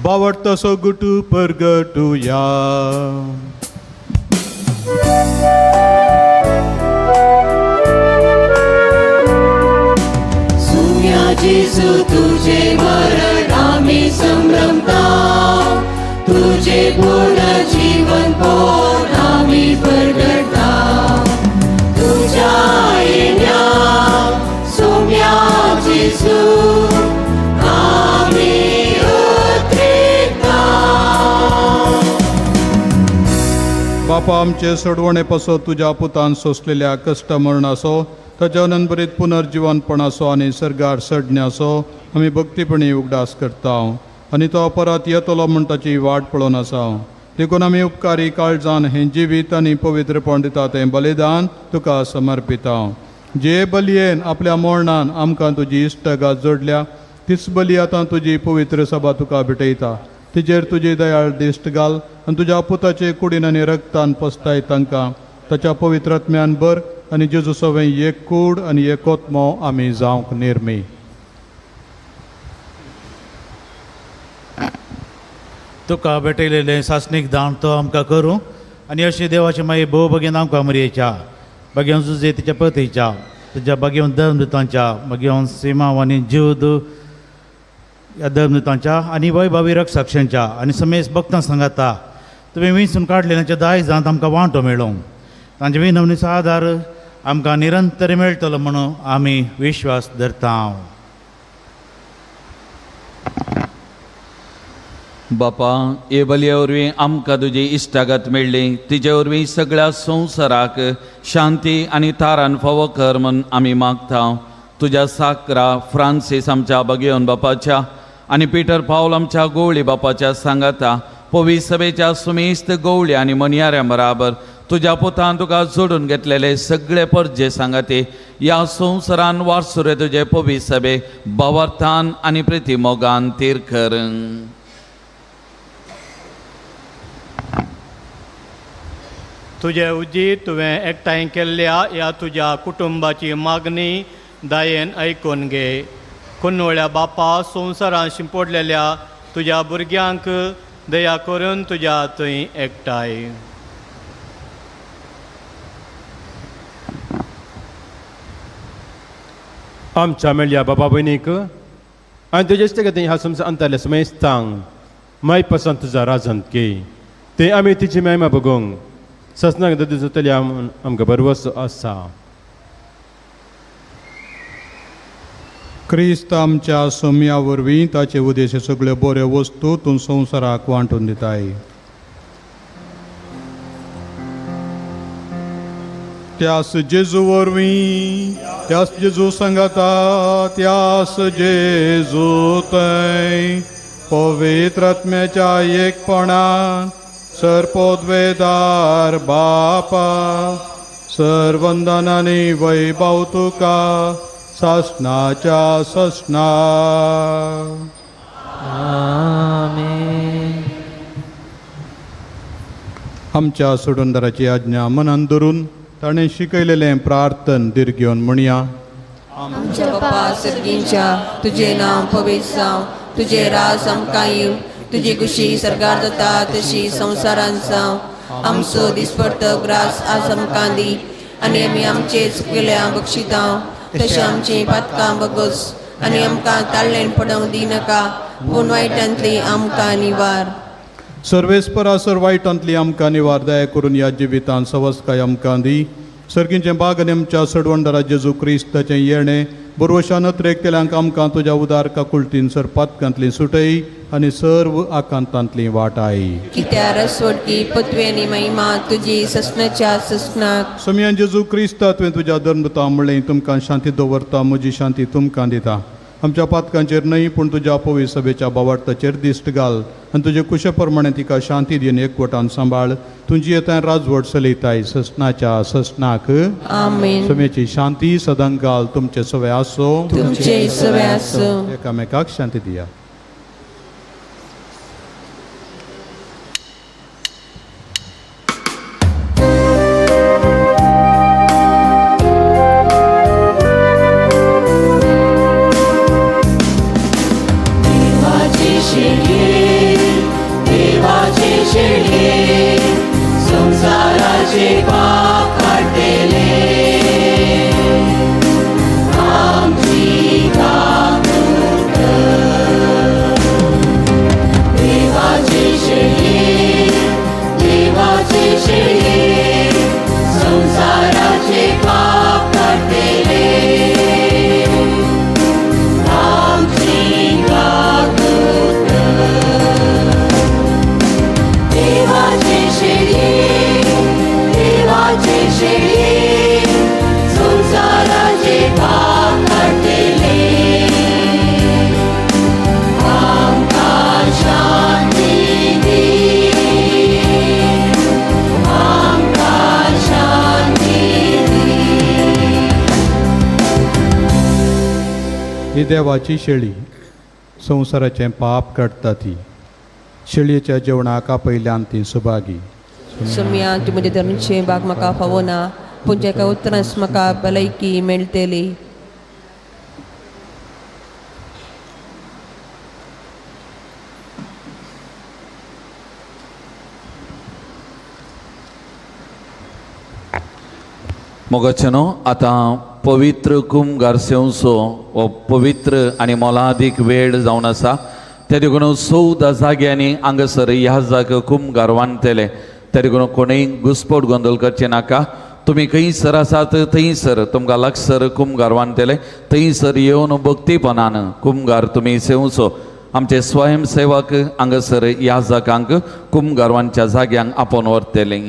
बावडता सोगुटू परगटुया. सुम्या जेजू तुझे मरण आमी संभ्रमता. तुझे पूर्ण जीवन पोन आमी परगटता. तुझ्या येण्या बापा आमचे सोडवणे पासो तुझ्या पुतान सोसलेल्या कश्ट मरणासो ताच्या अनंतरीत पुनर्जीवनपणासो आनी सर्गार सडण्यासो आमी भक्तीपणी उगडास करता आनी तो परत येतलो म्हणटाची वाट पळोवन आसा देखून आमी उपकारी काळजान हें जिवीत आनी पवित्रपण दिता तें बलिदान तुका समर्पिता जे बलयेन आपल्या मरणान आमकां तुजी इश्टगात जोडल्या तीच बली आतां तुजी पवित्र सभा तुका भेटयता तिजेर तुजी दयाळ दिश्ट घाल आनी तुज्या पुताचे कुडीन आनी रक्तान पसताय तांकां ताच्या पवित्रात्म्यान बर आनी जेजू सवें एक कूड आनी एक ओत्मो आमी जावंक निर्मी. तुका भेटयलेलें सासणीक दान तो आमकां करूं आनी अशें देवाचे मागीर भोव बेगीन आमकां मरयेच्या बागेवन जुजे तिच्या पतीच्या तुज्या बागेवन धर्मदुतांच्या बागेवन सिमांव आनी ज्यूद ह्या धर्मदुतांच्या आनी वैभवी रक्षकांच्या आनी समेस भक्तां सांगाता तुवें विंचून काडलेल्यांच्या दायजांत आमकां वांटो मेळोवं तांचे विनवणीचो आदार आमकां निरंतर मेळटलो म्हणून आमी विश्वास धरता. बापा हे बलये वरवीं आमकां तुजी इश्टागत मेळ्ळी तिजे वरवीं सगळ्या संवसाराक शांती आनी तारान फावो कर म्हूण आमी मागता. तुज्या साकरा फ्रांसीस आमच्या भगिवन बापाच्या आनी पिटर पावल आमच्या गवळी बापाच्या सांगाता पवी सभेच्या सुमेस्त गवळी आनी मनियाऱ्या बराबर तुज्या पुतान तुका जोडून घेतलेले सगळे परजे सांगाते ह्या संवसारान वारसुरे तुजे पवी सभे बावर्तान आनी प्रिती मोगान तीर कर. तुझे उजीर तुवें एकठांय केल्ल्या ह्या तुज्या कुटुंबाची मागणी दायेन आयकून घे. कुन्नोळ्या बापा संवसारांत शिंपडलेल्या तुज्या भुरग्यांक दया करून तुज्या थंय एकठांय. आमच्या मेळ्या बाबा भयणीक आनी तुजे इश्टगती ह्या संवसार अंतरल्या समेस्तांक माय पसंत तुजा राजंत घे ते आमी तिची महिमा बगोवंक ससनाक दीसतली आमकां बरवस आसा. क्रिस्त आमच्या सोम्या वरवीं ताचे उद्देश सगळ्यो बऱ्यो वस्तू तूं संवसाराक वांटून दिताय. त्यास जेजू वरवीं त्यास जेजू सांगाता त्यास जेजू थंय पवित्र आत्म्याच्या एकपणान सरपोद्वेदार बापा सर्वंदनानी वैभव तुका सासणाच्या ससना. आमेन. आमच्या सोडूनदाराची आज्ञा मनान धरून ताणें शिकयलेलें प्रार्थन दीर घेवन म्हणया. आमच्या बापा सर्गींच्या तुझे नांव पवित्र जावं तुझे राज आमकां येवं तुजी खुशी सरकार जाता तशी संवसारांत जावं आमचो दिसपडटो ग्रास आज आमकां दी आनी आमी आमचे चुकल्या बक्षिता तशें आमची पातकां बगोस आनी आमकां ताळ्ळेन पडोवंक दिनाका पूण वायटांतली आमकां निवार. सर्वेस्परा सर वायटांतली आमकां निवार दया करून ह्या जिवितांत सवस्काय आमकां दी. सर्गींचें बाग आनी आमच्या सडवंडरा जेजू क्रिस्ताचें येणें बरोवशा नत्रेक केल्यांक आमकां तुज्या उदार काकुळटीन सर पातकांतली सुटय आनी सर्व आकांतांतली वाटाय. कित्या रसवडकी पत्वेनी महिमा तुजी ससनाच्या ससनाक. समियान जेजू क्रिस्ता तुवें तुज्या धर्मता म्हणलें तुमकां शांती दवरता म्हजी शांती तुमकां दिता. आमच्या पातकांचेर न्हय पूण तुज्या पवित्र सभेच्या बावार्थाचेर दिश्ट घाल आनी तुजे कुशे प्रमाणे तिका शांती दिवन एकवटान सांबाळ. तुजी येताय राजवट चलयताय ससनाच्या ससनाक. आमेन. समेची शांती सदांच घाल तुमचे सवे आसो तुमचे सवे आसो. एकामेकाक शांती दिया. संसाराचे पाप काढलेले आमची काकूट देवाचे शेळये देवाचे शेळये संसाराचे पाप काढलेले आमची काकूट देवाचे शेळये ही देवाची शेळी संवसाराचें पाप काडटा ती शेळयेच्या जेवणाका पयल्यान ती सुभागी सुम्या तूं म्हजे धर्मीचे भाग म्हाका फावो ना पूण जेका उतरांस म्हाका भलायकी मेळटली. मोगाचेनो आतां पवित्र कुंभ सेवसो हो पवित्र आनी मोलादीक वेळ जावन आसा. ते देखून 14 जाग्यांनी हांगासर ह्या जाग कुंभ गारवांतले. ते देखून कोणूय घुसपट गोंदळ करचे नाका. तुमी खंयसर आसात थंयसर तुमकां लागसर कुंभ गारवांतले थंयसर येवन भक्तीपणान कुंभगार तुमी सेवसो. आमचे स्वयंसेवक हांगासर ह्या जागांक कुंभ गारवांच्या जाग्यांक आपोवन व्हरतले.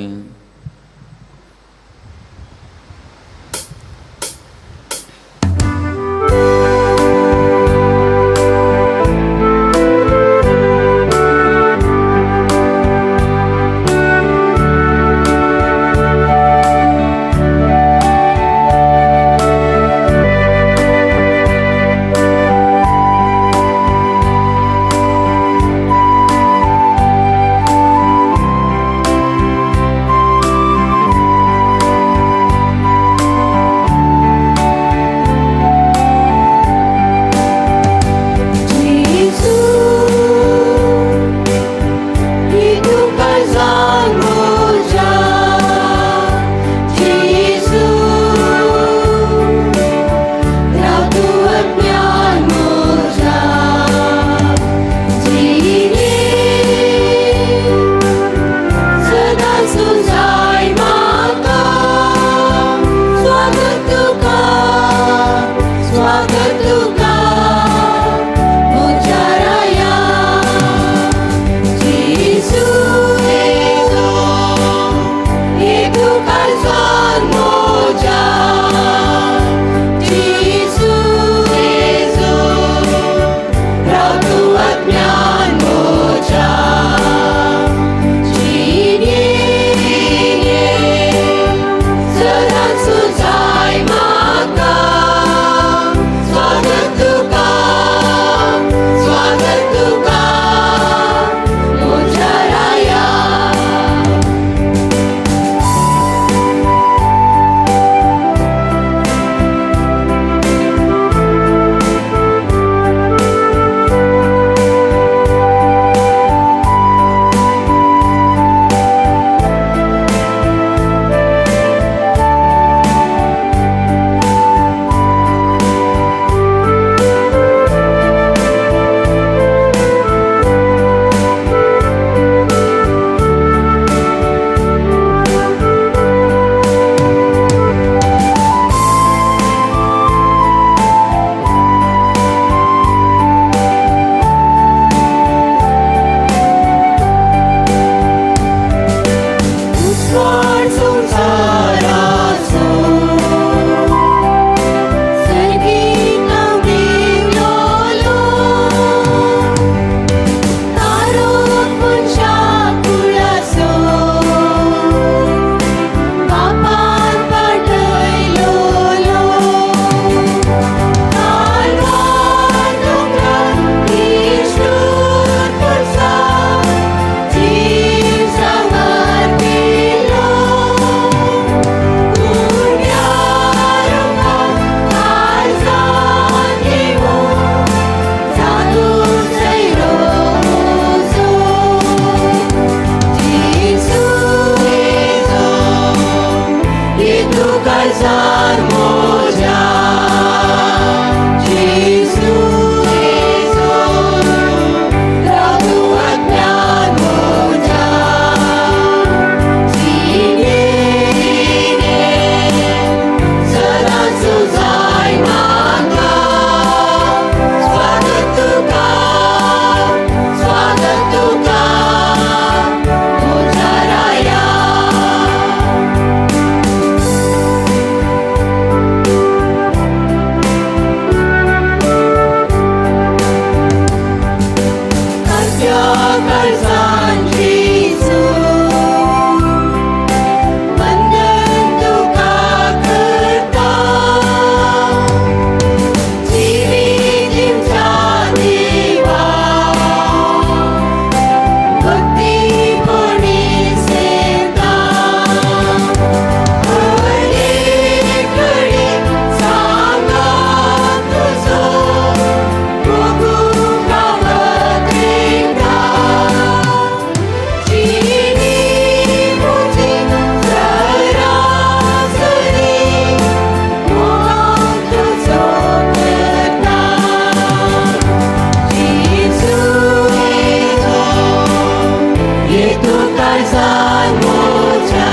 काळजान मोच्या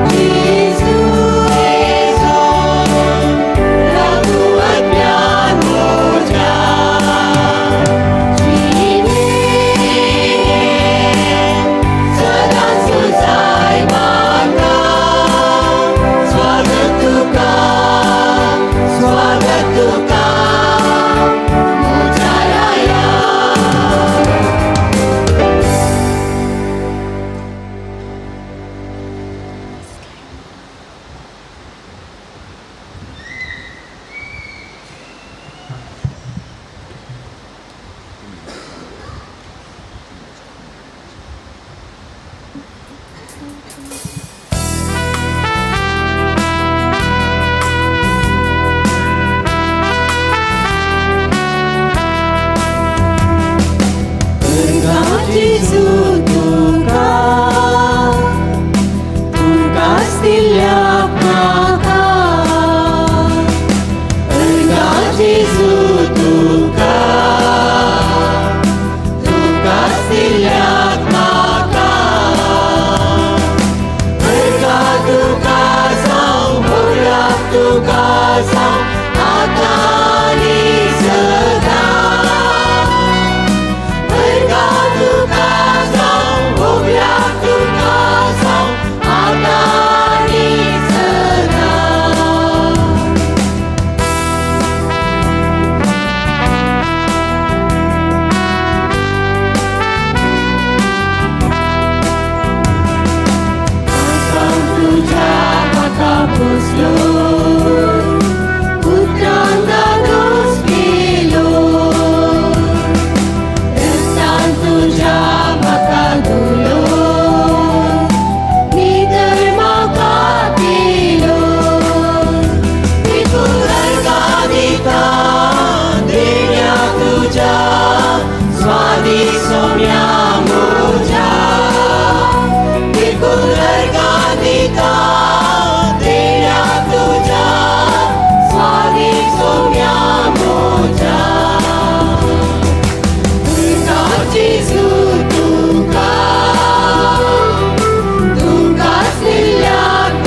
जेजू येजो लागू आत्म्यान मोच्या जिणे सदांच जाय म्हाका स्वागत तुका मोच्या राया जेजू तुका तुकाच दिल्याक म्हाका जेजू तुका तुकाच दिल्याक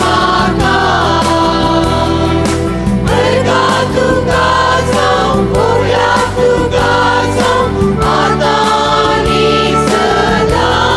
म्हाका तुका जावं भोगल्याक तुका जावं आतां आनी सदां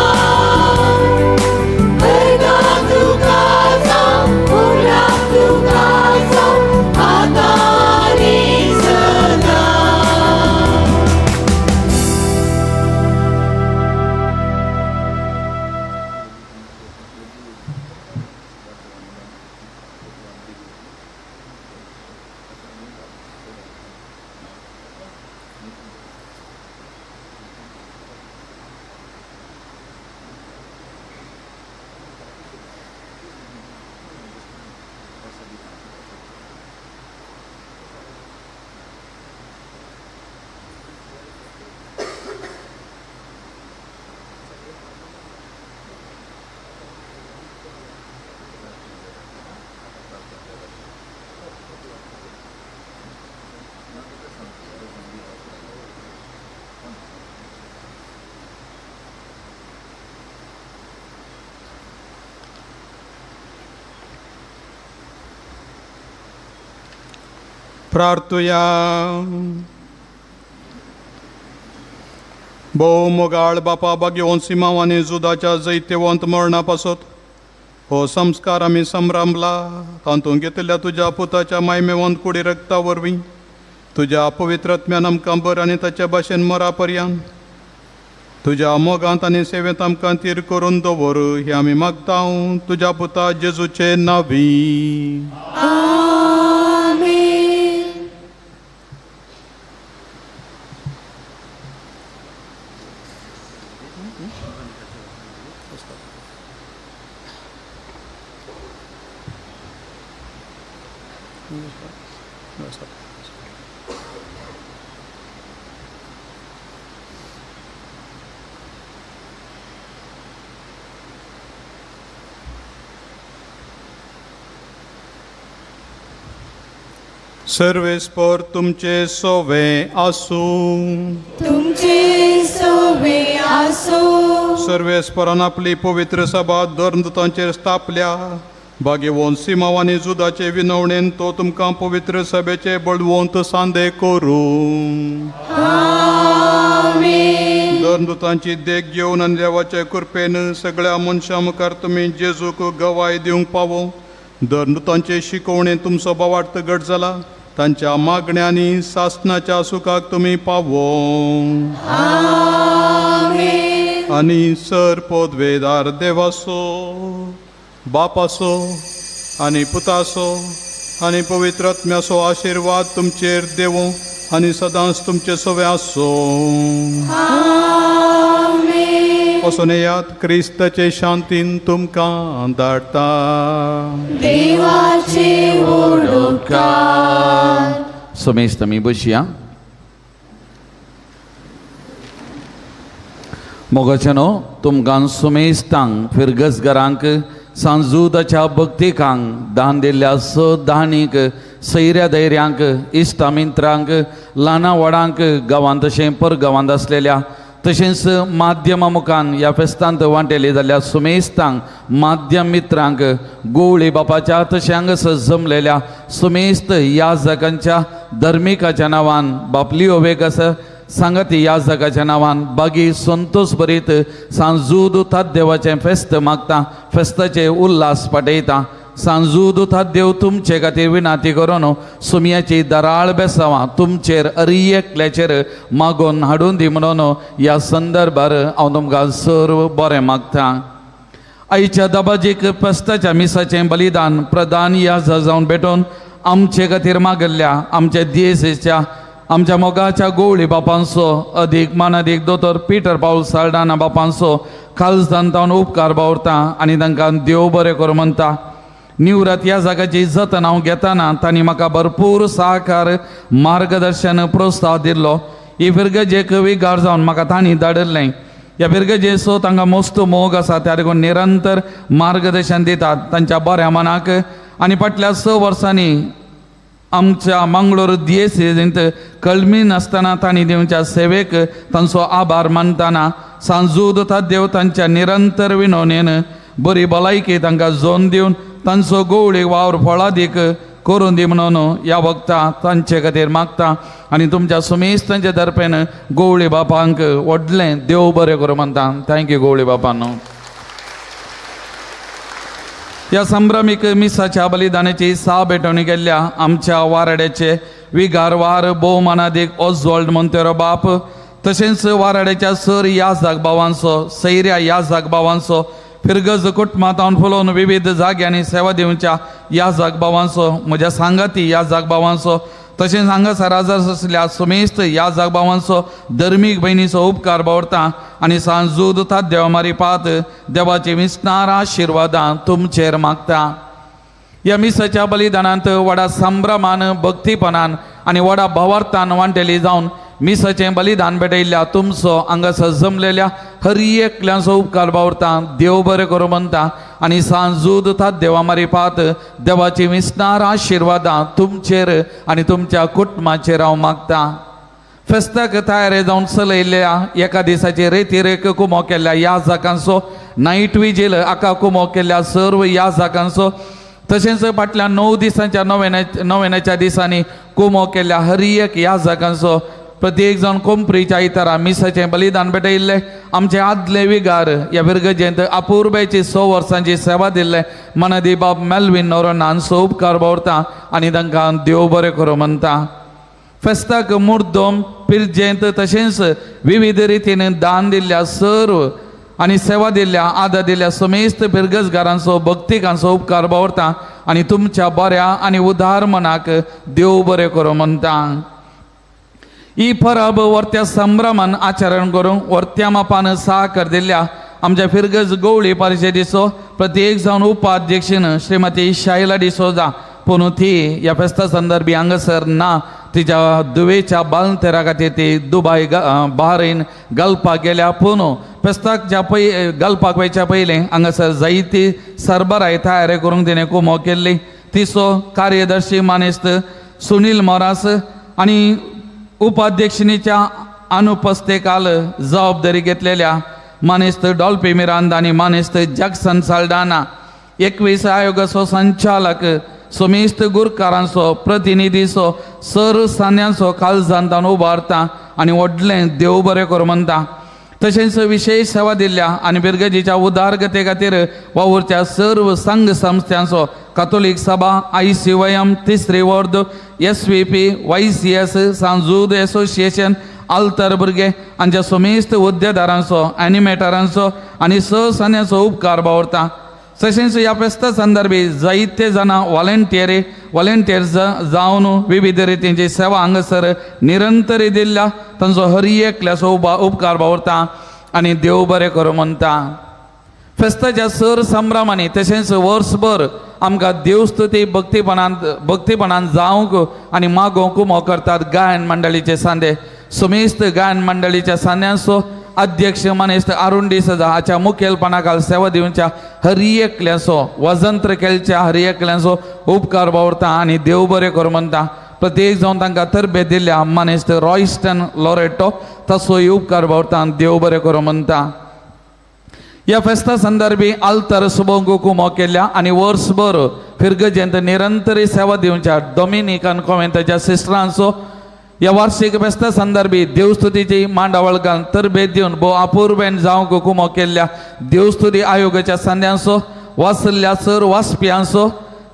प्रार्थुया भोव मोगाळ बापा भाग्यवंत मांव आनी जुदाच्या जैत्यवंत मरणा पासत हो संस्कार आमी संभ्रमला तातूंत घेतल्या तुज्या पुताच्या मायमेवंत कुडी रक्ता वरवीं तुज्या पवित्रत्म्यान आमकां बर आनी ताच्या भाशेन मरा पर्यंत तुज्या मोगांत आनी सेवेंत आमकां तीर करून दवर हे आमी मागता तुज्या पुता जेजूचे नांवी. सर्वेस्पर तुमचे सोवे आसूं. तुमचे सोवे आसूं. सर्वेस्परान आपली पवित्र सभा धर्मदूतांचेर स्थापल्या भाग्यवंत सिमावानी जुदाचे विनवणेन तो तुमकां पवित्र सभेचे बळवंत सांदे करूं. धर्मदूतांची देख घेवन आनी देवाचे कृपेन सगळ्या मनशां मुखार तुमी जेजूक गवाय दिवंक पावो. धर्मदूतांचे शिकवणे तुमचो बोवार्थ घट जाला. तांच्या मागण्यांनी सासणाच्या सुखाक तुमी पावो. आनी सर पदवेदार देवासो बापासो आनी पुतासो आनी पवित्र आत्म्याचो आशिर्वाद तुमचेर देवो आनी सदांच तुमचे सवे आसो. वचून येयात, क्रिस्ताचे शांतीन तुमकां धाडटा. देवाचे उपकार. समेस्त मी बसया. मोगाचनो तुमकां सुमेस्तांक फिरगसगरांक सांजुदाच्या भक्तिकांक दान दिल्ल्या स दानीक सैऱ्या धैर्यांक इश्टा मित्रांक ल्हाना व्हडांक गांवांत तशें परगांवांत आसलेल्या तशेंच माध्यमा मुखान ह्या फेस्तांत वांटेली जाल्ल्या सुमेस्तांक माध्यम मित्रांक गोवळी बापाच्या तशें हांगासर जमलेल्या सुमेस्त याजकांच्या धर्मिकाच्या नांवान बाप लिओ वेगस सांगाती याजकाच्या नांवान बागी संतोष भरीत सांजुदूतात देवाचें फेस्त मागता. फेस्ताचे उल्हास पाटयता. सांजुदूतात देव तुमचे खातीर विनाती करून सुमयाची दराळ बेसावां तुमचेर अरियेकल्याचेर मागोवन हाडून दी म्हणून ह्या संदर्भार हांव तुमकां सर्व बरें मागतां. आयच्या दबाजीक फेस्ताच्या मिसाचें बलिदान प्रधान याज जावन भेटून आमचे खातीर मागल्ल्या आमच्या दिएसीच्या आमच्या मोगाच्या गोवळी बापांचो अदीक मानादीक दोतोर पिटर पाऊल साल्डाना बापांचो खालसांतावन उपकार बावरता आनी तांकां देव बरें करूं म्हणटा. निवरात ह्या जागाची जतन हांव घेताना तांणी म्हाका भरपूर सहकार मार्गदर्शन प्रोत्साह दिल्लो. ही फिरगजेक विगार जावन म्हाका तांणी धाडिल्लें. ह्या फिरगजेचो तांकां मोस्त मोग आसा त्या देखून निरंतर मार्गदर्शन दितात तांच्या बऱ्या मनाक. आनी फाटल्या 6 वर्सांनी आमच्या मंगळूर दिएसींत कळमी नासतना तांणी देवच्या सेवेक तांचो आभार मानतना सांजुदूतात देव तांच्या निरंतर विनवणेन बरी भलायकी तांकां जोन दिवन तांचो गोवळी वावर फळादीक करून दी म्हणून ह्या वक्ता तांचे खातीर मागता. आनी तुमच्या सुमेस्तांच्या तर्फेन गोवळी बापांक व्हडलें देव बरें करूं म्हणटा. थँक्यू गोवळी बापान. ह्या संभ्रमीक मिसाच्या बलिदानाची भेटवणी गेल्ल्या आमच्या वाराड्याचे विगारवार भोवमानादीक ऑस्वॉल्ड मोंतेरो बाप तशेंच वाराड्याच्या सर याजक भावांचो सैऱ्या याजक भावांचो फिरगज कुटुंबांत फुलोवन विविध जाग्यांनी सेवा दिवच्या याजक भावांचो म्हज्या सांगाती याजक भावांचो तशेंच हांगासर आजार आसलेल्या सुमेस्त याजक भावांचो धर्मीक भयणीचो उपकार बावरता आनी सांजुदूतात देवा मारिपात देवाची विस्तार आशिर्वादां तुमचेर मागता. ह्या मिसाच्या बलिदानांत व्हडा संभ्रमान भक्तीपणान आनी व्हडा भावार्थान वांटेली जावन मिसाचें बलिदान भेटयल्ल्या तुमचो हांगासर जमलेल्या हर एकल्यांचो उपकार बावरता. देव बरें करूं म्हणटा आनी सांजुदूतात देवा मारिपात देवाची विस्तार आशिर्वादां तुमचेर आनी तुमच्या कुटुंबाचेर हांव मागता. फेस्ताक तयारे जावन चलयल्ल्या एका दिसाची रेतीरेक कुमो केल्ल्या याजकांचो नायट विजील आका कुमो केल्ल्या सर्व याजकांचो तशेंच फाटल्या 9 दिसांच्या नोवेनाच्या दिसांनी कुमो केल्ल्या हर एक याजकांचो प्रत्येक जावन कोंपरीच्या इतरा मिसाचें बलिदान भेटयल्लें आमचे आदले विगार ह्या विर्गजेंत अपूर्वेची 100 वर्सांची सेवा दिल्ले मनादी बाब मेल्विन नोरोनांचो उपकार बावरता आनी तांकां देव बरें करूं म्हणटा. फेस्ताक मुर्दोम पिरजेंत तशेंच विविध रितीन दान दिल्ल्या सर्व आनी सेवा दिल्ल्या आदार दिल्ल्या समेस्त फिरगजगारांचो भक्तिकांचो उपकार बावरता आनी तुमच्या बऱ्या आनी उदार मनाक देव बरें करूं म्हणटा. ही परब वर्त्या संभ्रमान आचरण करूंक वर्त्या मापान सहकार दिल्ल्या आमच्या फिरगज गोवळी परिशदेचो प्रत्येक जावन उपाध्यक्षीन श्रीमती शायला डिसोजा पूण ती ह्या फेस्ता संदर्भी हांगासर ना. तिच्या दुवेच्या बालंतेरा खातीर ती दुबय बहारेन घालपाक गेल्या पूण फेस्ताकच्या घालपाक वयच्या पयलीं हांगासर जायती सरबराय तयारी करूंक तिणें कुमो केल्ली. तिचो कार्यदर्शी मानेस्त सुनील मोरास आनी उपाध्यक्षिणीच्या अनुपस्थितीकाल जबाबदारी घेतलेल्या मानेस्त डॉल्पी मिरांदा आनी मानेस्त जॅक्सन साल्डाना 21 आयोगाचो संचालक सोमेस्त गुरकारांचो प्रतिनिधीचो सर सान्यांचो काळजांत ताणूं उबारता आनी व्हडलें देव बरें करूं म्हणटा. तशेंच विशेष सेवा दिल्ल्या आनी बिरगजीच्या उदारगते खातीर वावुरच्या सर्व संघ संस्थांचो कातोलीक सभा ICYM तिसरी वर्द SVP YCS सांजूद एसोसिएशन आल्तर भुरगे हांच्या सोमेस्त हुद्देदारांचो एनिमेटरांचो आनी सहसान्याचो उपकार बावरता. तशेंच ह्या फेस्ता संदर्भी जायते जाणां वॉलंटियर्स जावन विविध रितींची सेवा हांगासर निरंतरी दिल्ल्या तांचो हर एकल्याचो उपकार बावरता आनी देव बरें करूं म्हणटा. फेस्ताच्या सर संभ्रमांनी तशेंच वर्सभर आमकां देवस्तुती भक्तीपणान जावंक आनी मागोवंक मोग करतात गायन मंडळीचे सांदे. सुमेस्त गायन मंडळीच्या सांद्यांचो अध्यक्ष मानेस्त अरुण डिसोजा हाच्या मुखेलपणा खाल सेवा दिवच्या हर एकल्याचो वजंत्र केलच्या हर एकल्याचो उपकार बावरता आनी देव बरें करूं म्हणटा. प्रत्येक जावन तांकां तरबेत दिल्या मानेस्त रॉयस्टन लॉरेटो तसोय उपकार बावरता आनी देव बरें करूं म्हणटा. ह्या फेस्ता संदर्भी आल्तर सुबोंग मोग केल्या आनी वर्सभर फिरगजेंत निरंतरी सेवा दिवच्या डॉमिनिकन कॉन्व्हेंटाच्या सिस्टरांचो ह्या वार्षिक फेस्ता संदर्भी देवस्तुतीची मांडावळ घालून तरबेत दिवन भोव अपूर्वेन जावंक कुमो केल्ल्या देवस्तुती आयोगाच्या संद्यांचो वाचल्या सर वाचप्यांचो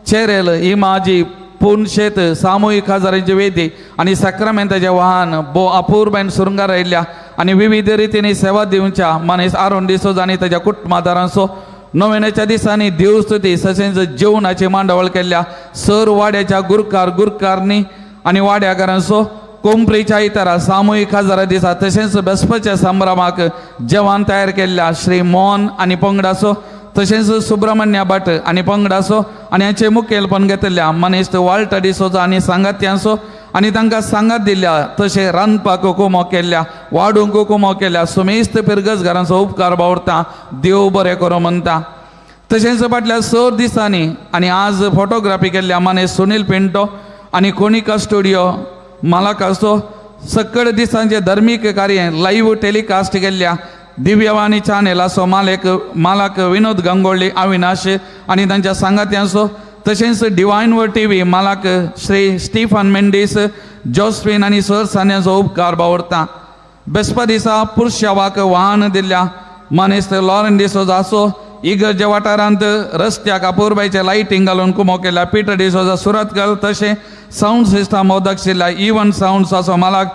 चेरेल इमाजी पुणशेत सामुहीक हजारांची वेदी आनी सक्रमेंताचे वाहन भोव अपूर्वेन सुरंगार आयिल्ल्या आनी विविध रितींनी सेवा दिवच्या मनीस अरुण डिसोजा आनी ताच्या कुटुंबादारांचो नोवेनाच्या दिसांनी देवस्तुती तशेंच जेवणाची मांडावळ केल्ल्या सर वाड्याच्या गुरकारनी आनी वाड्याकारांचो कोंपरीच्या इतरा सामुहीक हजारा दिसा तशेंच बेस्पच्या संभ्रमाक जेवण तयार केल्ल्या श्री मोहन आनी पंगडाचो तशेंच सुब्रमण्य भट आनी पंगडाचो आनी हांचे मुखेलपण घेतिल्ल्या मनीस वाल्टर डिसोजा आनी सांगात्यांचो आनी तांकां सांगात दिल्या तशें रांदपाक कुमो केल्ल्या वाडूंक कुमो केल्ल्या सुमेस्त पिरगजगारांचो उपकार बावरता देव बरें करूं म्हणटा. तशेंच फाटल्या 6 दिसांनी आनी आज फोटोग्राफी केल्ल्या मनीस सुनील पिंटो आनी कोनिका स्टुडिओ मालाकाचो सकड दिसांचे धर्मीक कार्य लाईव्ह टेलिकास्ट केल्ल्या दिव्यवाणी चॅनलाचो मालक विनोद गंगोळी अविनाश आनी तांच्या सांगात्यांचो तशेंच डिवायन वर्ल्ड TV मालक श्री स्टीफन मेंडीस जोस्फीन आनी सर सान्याचो उपकार बावरता. बेस्पा दिसा पुरुषावाक वाहन दिल्ल्या मनीस लॉरेन डिसोजाचो इगर्जे वाठारांत रस्त्याक अपूर्बायचे लायटिंग घालून कुमो केल्या पीटर डिसोजा सुरतगल तशें साऊंड सिस्टम दक्षिल्ल्या इवन साऊंड्साचो मालक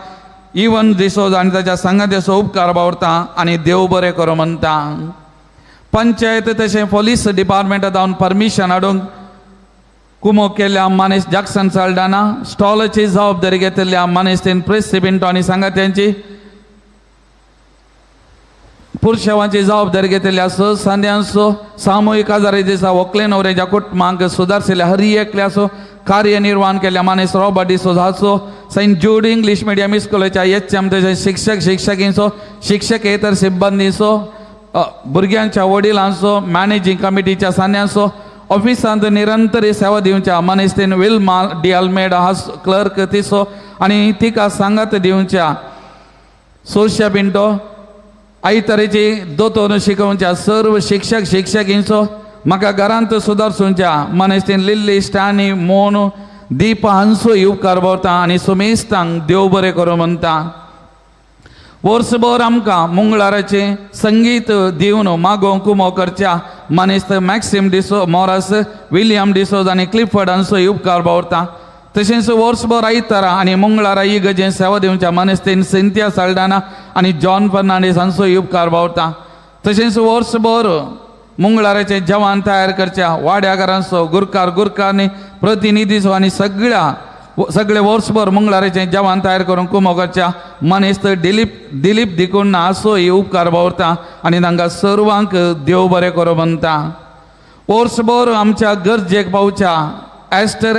इवन डिसोजा आनी ताच्या सांगात्याचो उपकार बावरता आनी देव बरें करूं म्हणटा. पंचायत तशें पुलीस डिपार्टमेंटांत जावन परमिशन हाडूंक कुमो केल्ल्या मनीस जॅक्सन साल्डाना स्टॉलाची जबाबदारी घेतिल्ल्या मनीस प्रेस पिंटो आनी सांगात्यांची पुरुषावांची जबाबदारी घेतिल्ल्या सांद्यांचो सामुहीक हजारे दिसा व्हंकले न्हवऱ्याच्या कुटुंबांक सुदारशिल्ल्या हर एकल्याचो कार्यनिर्वाहन केल्ल्या मनीस रॉबर्ट डिसोजाचो सेंट जूड इंग्लीश मिडियम स्कूलाच्या HM तशेंच शिक्षकींचो शिक्षकेतर सिब्बंदीचो भुरग्यांच्या वडिलांचो मॅनेजिंग कमिटीच्या सांद्यांचो ऑफिसांत निरंतरी सेवा दिवच्या मनीस विल्मा डी अल्मेडा हास क्लर्क तिचो आनी तिका सांगात दिवच्या सोशिया पिंटो आयतरेची दोतोर शिकोवच्या सर्व शिक्षकींचो म्हाका घरांत सुदारसूंच्या मनीस लिल्ली स्टॅनी मोन दीप हांचो उपकार बावरता आनी सुमेस्तांक देव बरें करूं म्हणटा. वर्सभर आमकां मंगळाराचे संगीत दिवन मागोवंक कुमो करच्या मनीस मॅक्सिम मॉरस विलियम डिसोजा आनी क्लिफर्ड हांचो उपकार बावरता. तशेंच वर्सभर आयतारा आनी मंगळारा इगर्जेन सेवा दिवच्या मनीस सिंथिया साल्डाना आनी जॉन फर्नांडीस हांचो उपकार बावरता. तशेंच वर्सभर मंगळाराचें जेवण तयार करच्या वाड्याकारांचो गुरकारनी प्रतिनिधीचो आनी सगळे वर्सभर मंगळाराचें जेवण तयार करून कुमो करच्या मनीस दिलीप दिकुण हांचो उपकार बावरता आनी तांकां सर्वांक देव बरें करूं म्हणटा. वर्सभर आमच्या गरजेक पावच्या एस्टर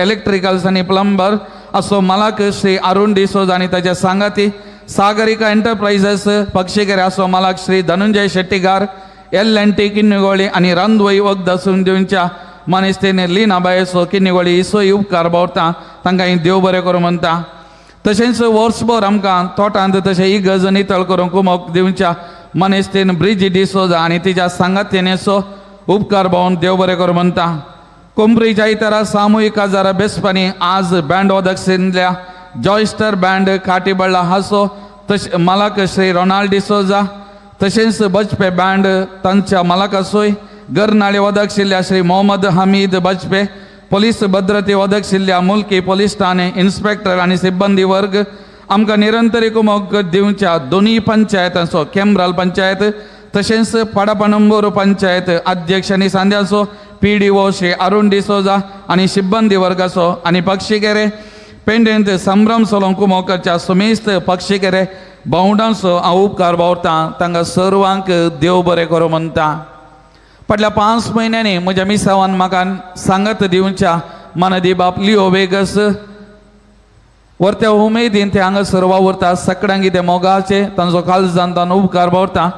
इलेक्ट्रिकल्स आनी प्लंबर असो मालक श्री अरुण डिसोजा आनी ताच्या सांगाती सागरिका एंटरप्राइजेस पक्षिकेरे असो मालक श्री धनंजय शेट्टीगार L&T किन्निगोळी आनी रांदवई वखद आसून दिवच्या मनीस लिनाबायेचो किन्निगोळी इसो उपकार बावरता तांकां देव बरें करूं म्हणटा. तशेंच वर्सभर आमकां तोटांत तशें इगर्ज नितळ करूंक कुमो दिवच्या मनेस्तीन ब्रिज डिसोजा आणि तिच्या सांगातीनेसो उपकार भावन देव बरें कर म्हणटा. कुंब्री जायतारा सामुहीक आजार बेसपणी आज बँड वादक जॉयस्टर बँड काटीबळ्ळा हासो तशें मालक श्री रोनाल्ड डिसोजा तशेंच बजपे बँड तांच्या मालकासोय गरनाळे वादक आशिल्ल्या श्री मोहम्मद हमीद बजपे पोलीस भद्रते वादक आशिल्ल्या मुल्की पोलीस ठाणे इन्स्पेक्टर आनी सिब्बंदी वर्ग आमकां निरंतरी कुमोग दिवच्या दोनूय पंचायतांचो केम्ब्राल पंचायत तशेंच पाडापणंबूर पंचायत अध्यक्ष आनी सांद्याचो PDO श्री अरुण डिसोजा आनी सिब्बंदी वर्गाचो आनी पक्षिकेरे पेंडेंत संभ्रम सोलोंग कुमोकच्या सुमेस्त पक्षिकेरे भावंडांचो हांव उपकार भावता. तांकां सर्वांक देव बरें करूं म्हणटा. फाटल्या 5 म्हयन्यांनी म्हज्या मिसावान म्हाका सांगत दिवच्या मानदी बाप लिओ वेगस वर्त्या उमेदीन ते हांगासर वावुरता. सगळ्यांक ते मोगाचे तांचो काळजान तान उपकार भावता.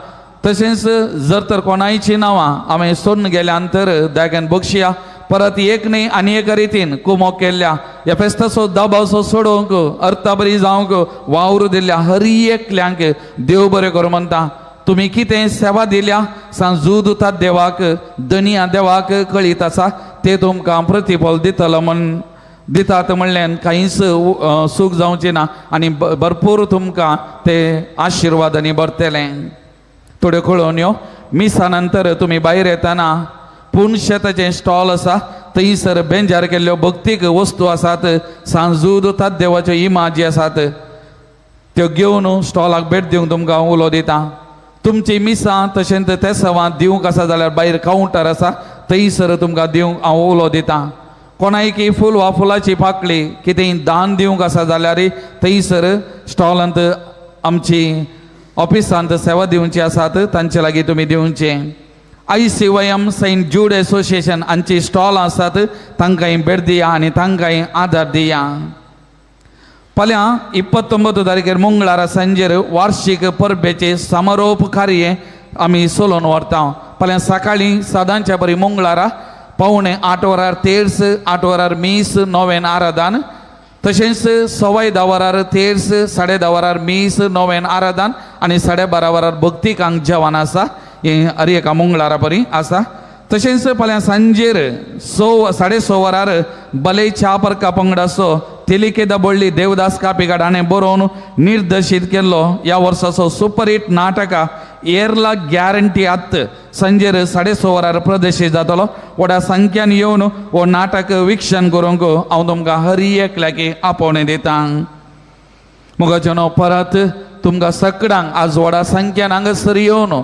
तशेंच जर तर कोणायची नांवां हांवें सोडून गेल्या नंतर दयागेन बक्षया परत एक न्ही आनी एका रितीन कुमोग केल्ल्या ह्या फेस्ताचो दबावसो सोडोवंक अर्था बरी जावंक वावर दिल्ल्या हर एकल्यांक देव बरें करूं म्हणटा. तुमी कितें सेवा दिल्या सांजूद देवाक दनिया देवाक कळीत आसा ते तुमकां प्रतिफल दितलो म्हण दितात म्हणल्यान कांयच सूख जावचें ना आनी भरपूर तुमकां ते आशिर्वादांनी भरतलें. थोड्यो कळोवन यो मिसा नंतर तुमी भायर येतना पुणशेताचें स्टॉल आसा थंयसर बेंजार केल्ल्यो भक्तीक वस्तू आसात. सांजूद देवाच्यो इमा जी आसात त्यो घेवन स्टॉलाक भेट दिवंक तुमकां उलो दिता. तुमची मिसां तशेंच ते सवां दिवंक आसा जाल्यार भायर कावंटर आसा थंयसर तुमकां दिवंक हांव उलो दिता. कोणायकी फूल वा फुलाची पाकळी कितेंय दान दिवंक आसा जाल्यार थंयसर स्टॉलांत आमची ऑफिसांत सेवा दिवची आसात तांचे लागीं तुमी दिवचें. ICYM सेंट जूड एसोसिएशन हांची स्टॉल आसात तांकांय भेट दिया आनी तांकांय आदार दिया. फाल्यां 29 तारखेर मंगळारा सांजेर वार्षिक परबेचे समारोप कार्य आमी सोलोवन व्हरता. फाल्यां सकाळीं सदांच्या बरी मंगळारा 7:45 वरार तेर्स 8 वरार मीस 9 आराधन तशेंच 10:15 वरार तेर्स 10:30 वरार मीस 9 आराधन आनी 12:30 वरार भक्तिकांक जेवण आसा. हें हर एका मंगळारा बरी आसा. तशेंच फाल्यां सांजेर 6:30 वरार बले च्या परका पंगडाचो तेलिकेदा बोडली देवदास कापिकाड हाणें बरोवन निर्देशीत केल्लो ह्या वर्साचो सुपरहिट नाटका एरला गॅरंटी आत्त सांजेर 6:30 वरार प्रदर्शीत जातलो. व्हडा संख्यान येवन हो नाटक विक्षण करूंक हांव तुमकां हर एकल्याक आपोवणें दितां. मुगाचें परत तुमकां सगळ्यांक आज व्हडा संख्यान हांगासर येवन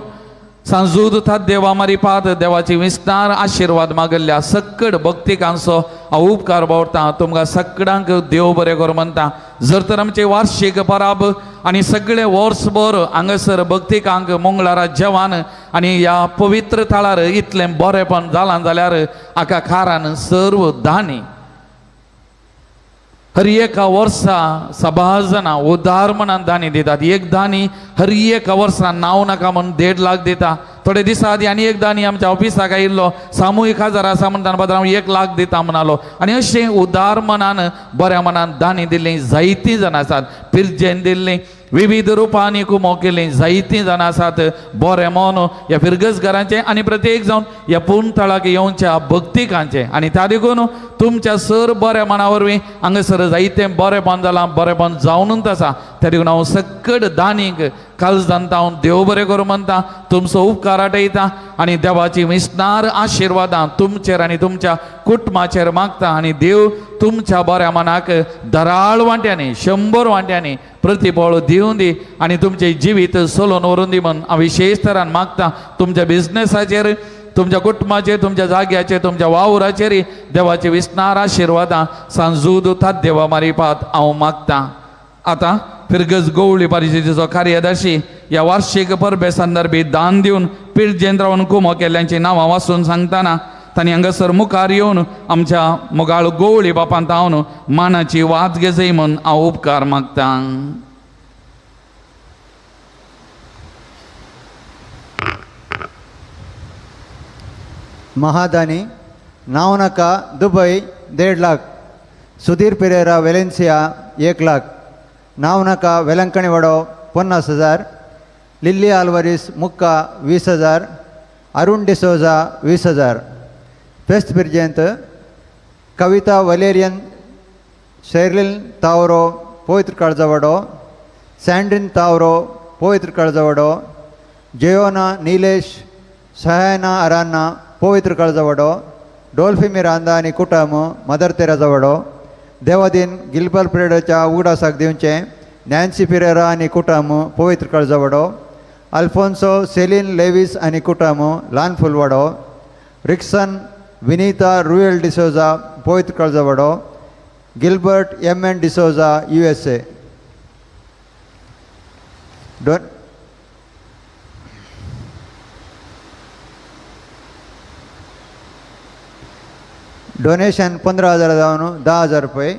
सांजूद देवा मारिपात देवाची विस्तार आशिर्वाद मागल्ल्या सक्कड भक्तिकांचो हांव उपकार भावता. तुमकां सगळ्यांक देव बरें करूं म्हणटा. जर तर आमचे वार्षिक पराब आनी सगळे वर्सभर हांगासर भक्तिकांक मंगळारा जेवण आनी ह्या पवित्र थाळार इतलें बरेंपण जालां जाल्यार हाका खारान सर्व दानी हर एका वर्सा सभाजना उदार म्हणून दानी दितात. एक दानी हर एका वर्सा नांव नाका म्हणून 1.5 लाख दिता. थोडे दिसा आदी आनी एक दानी आमच्या ऑफिसाक आयिल्लो सामुहीक आजार आसा म्हणटा बद्दल हांव 1 लाख दिता म्हणालो. आनी अशें उदार मनान बऱ्या मनान दानी दिल्लीं जायतीं जाणां आसात. पिर्जेन दिल्लीं विविध रुपांनी कुमो केलीं जायतीं जाणां आसात. बरें मन ह्या फिरगस घरांचें आनी प्रत्येक जावन ह्या पुणथळाक येवच्या भक्तिकांचें आनी त्या देखून तुमच्या सर बऱ्या मना वरवीं हांगासर जायतें बरेंपण जालां बरेंपण जावनूच आसा. त्या देखून हांव सकड दानीक काळजांत हांव देव बरें करूं म्हणटा. तुमचो उपकार आटयता आनी देवाची विस्तार आशिर्वादां तुमचेर आनी तुमच्या कुटुंबाचेर मागता. आनी देव तुमच्या बऱ्या मनाक धराळ वांट्यांनी 100 वांट्यांनी प्रतिफळ दिवन दी आनी तुमचें जिवीत सोलोवन व्हरून दी म्हण हांव विशेश तरान मागता. तुमच्या बिझनेसाचेर तुमच्या कुटुंबाचेर तुमच्या जाग्याचेर तुमच्या वावराचेरय देवाची विस्तार आशिर्वादां सांजूद देवा मारिपात हांव मागता. आतां फिरगस गवळी परिशदेचो कार्यदर्शी ह्या वार्षिक परबे संदर्भी दान दिवन पिर्जेंत रावन कुमो केल्ल्यांची नांवां वाचून सांगतना तांणी हांगासर मुखार येवन आमच्या मोगाळ गवळी बापांत हांव मानाची वात घेजय म्हूण हांव उपकार मागतां. महादानी नाव नाका दुबई 1.5 लाख. सुधीर पेरेरा वेलेन्सिया 1 लाख. नाव नाका वेलंकणी वडो 50,000. लिल्ली आल्वारिस मुक्का 20,000, अरुण डिसोजा 20,000. फेस्त पिर्जेंत कविता वलेरियन शेर्लिन तावरो पवित्र कळजवडो, सैंड्रिन तावरो पवित्र कळजवडो, जेयोना नीलेश सहायना अरान्ना पवित्र कळजवडो, डोल्फी मिरांदा आणि कुटुंब मदर तेरेजवडो, देवादीन गिल्बल पिरियडच्या उगडासाक दिवचे नॅन्सी पिरेरा आणि कुटुंब पवित्र कळजवडो, अल्फोन्सो सेलिन लेविस आणि कुटुंब Lhan Fulwado, Rickson Vinita Ruel D'Souza Pavitra Kalajwado, Gilbert M N. D'Souza USA. Donation 15,000 जावन 10,000 रुपये.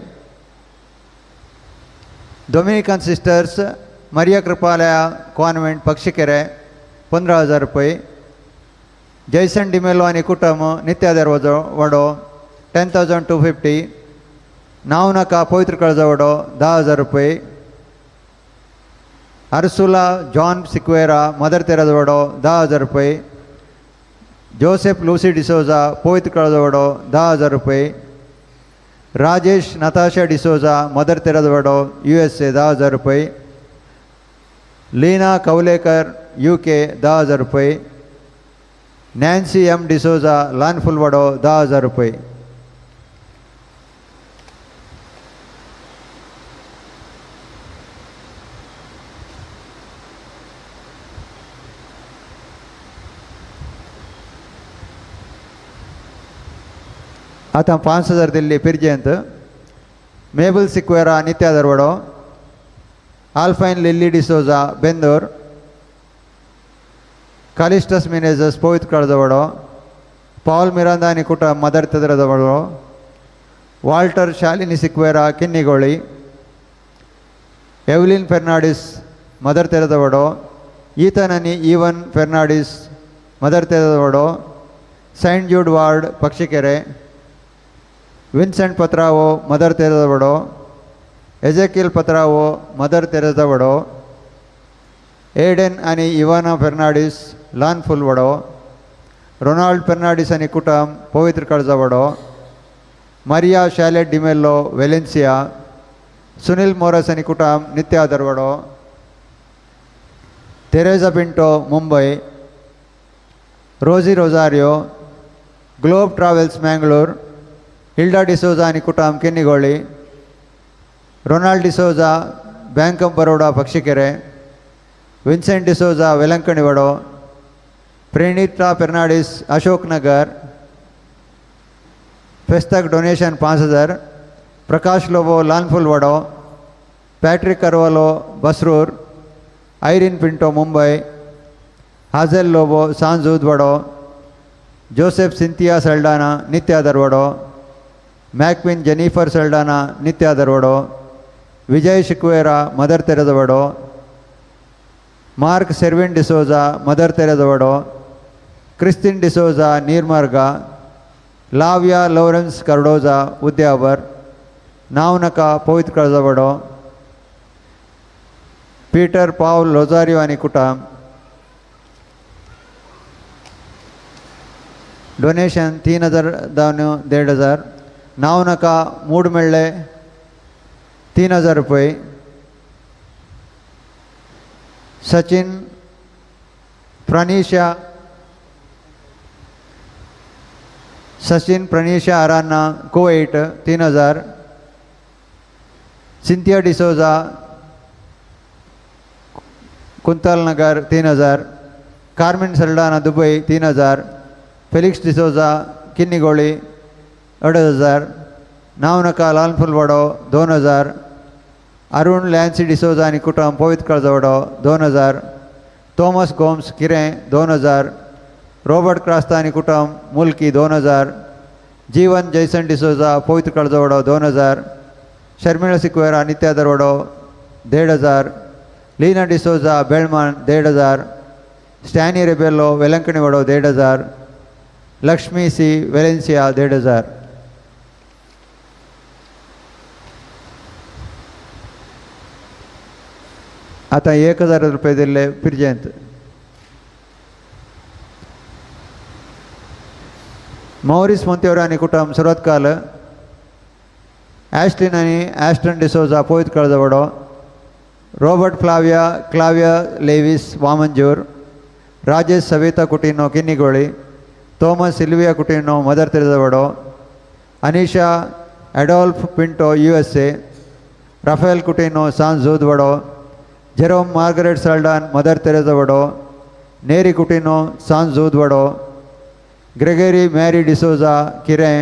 Dominican sisters Maria Kripalaya convent Pakshikere 15,000 रुपये. जैसन डिमेलो आणि कुटुंब नित्यादर वडो 10,250. नाव नका पवित्र कळजवडो 10,000 रुपये. अर्सुला जॉन सिक्वेरा मदर तेरेजवडो 10,000 रुपये. जोसेफ लूसी डिसोजा पवित्र कळजवडो 10,000 रुपये. राजेश नताशा डिसोजा मदर तेरेजवडो USA 10,000 रुपये. लीना कवलेकर UK 10,000 रुपये. Nancy M. डिसोजा ल्हान फुलवडो 10,000 रुपये. आता 5,000 दिल्ली पिर्जेंत मेबल सिक्वेरा नित्या दरवडो, आल्फाइन लिल्ली डिसोजा बेंदोर, कालिस्टस मिनेजस पवित्र कळजवडो, पॉल मिरांदा आणि कुटुंब मदर तेरेजवडो, वाल्टर शालिनी सिक्वेरा किन्निगोळी, एवलिन फेर्नांडिस मदर तेरेजवडो, ईथन आणि Evan Fernandes mother Terejwado, saint Jude ward Pakshikere, Vincent Patrao mother Terejwado, Ezekiel Patrao mother Terejwado, Aiden आणि इवाना फेर्नांडिस ल्हान फुलवडो, रोनाल्ड फेर्नांडिस आणि कुटुंब पवित्र कळजवडो, मारिया शॅलेट डिमेल्लो वेलेन्सिया, सुनील मोरस आणि कुटुंब नित्या दरवडो, तेरेजा पिंटो मुंबई, रोजी रोजारियो ग्लोब ट्रॅव्हल्स मँगलोर, हिल्डा डिसोजा आणि कुटुंब किन्निगोळी, रोनाल्ड डिसोजा बँक ऑफ बरोडा पक्षिकेरे, विन्सेंट डिसोजा वेलंकणिवडो, प्रेनिता फेर्नांडिस अशोकनगर. फेस्तक donation 5,000. Prakash Lobo Lhan Fulwado, Patrick Carvalho Basrur, Irene Pinto Mumbai, Hazel Lobo Sanjudwado, Joseph Cynthia Saldanha Nitya Darwado, Macpin Jennifer Saldanha Nitya Darwado, Vijay Sequeira mother तेरेजवडो, mark Servin D'Souza mother Terejwado, Christine D'Souza Neermarga, Lavia Lawrence Cardoza Udyavar, नाव नका पवित्र कळजवडो, पीटर पाउल लोजारियो आणि कुटुंब. डोनेशन 3,000 जावन 1,500. नाव नका मूड मेळ्ळे 3,000 रुपये. सचिन प्रणीशा आरान्ना कुवैट 3,000. सिंथिया डिसोजा कुंतल नगर 3,000. कार्मिन सल्डाना दुबई 3,000. फेलिक्स डिसोजा किन्निगोळी 2,500. नाव नका लाल फुलवडो 2,000. अरुण लॅन्सी डिसोजा आणि कुटुंब पवित्र कळजवडो 2,000. थॉमस गोम्स किरें 2,000. रॉबर्ट क्रास्ता आणि कुटुंब मुल्की 2,000. जीवन जैसन डिसोजा पवित्र कळजवडो 2,000. शर्मिळा सिक्वेरा नित्या दरवडो 1,500. लीना डिसोजा बेळमान 1,500. स्टॅनी रेबेलो वेलंकणिवडो 1,500. Lakshmi C Valencia 1,500. आता 1000 रुपये दिले पिरजेंत. मौरिस मोंतेवर आणि कुटुंब सुरुवात काल ॲस्टिन आणि Aston D'Souza Poit Kalajwado, Robert Clavia Lewis Vamanjoor, Rajesh Savita Coutinho Kinnigoli, Thomas Sylvia Coutinho mother Terejwado, Anisha Adolf Pinto USA, Raphael Coutinho San Judwado, Jerome Margaret Saldanha mother Terejwado, Neri Coutinho San Judwado, Gregory Mary D'Souza Kirem,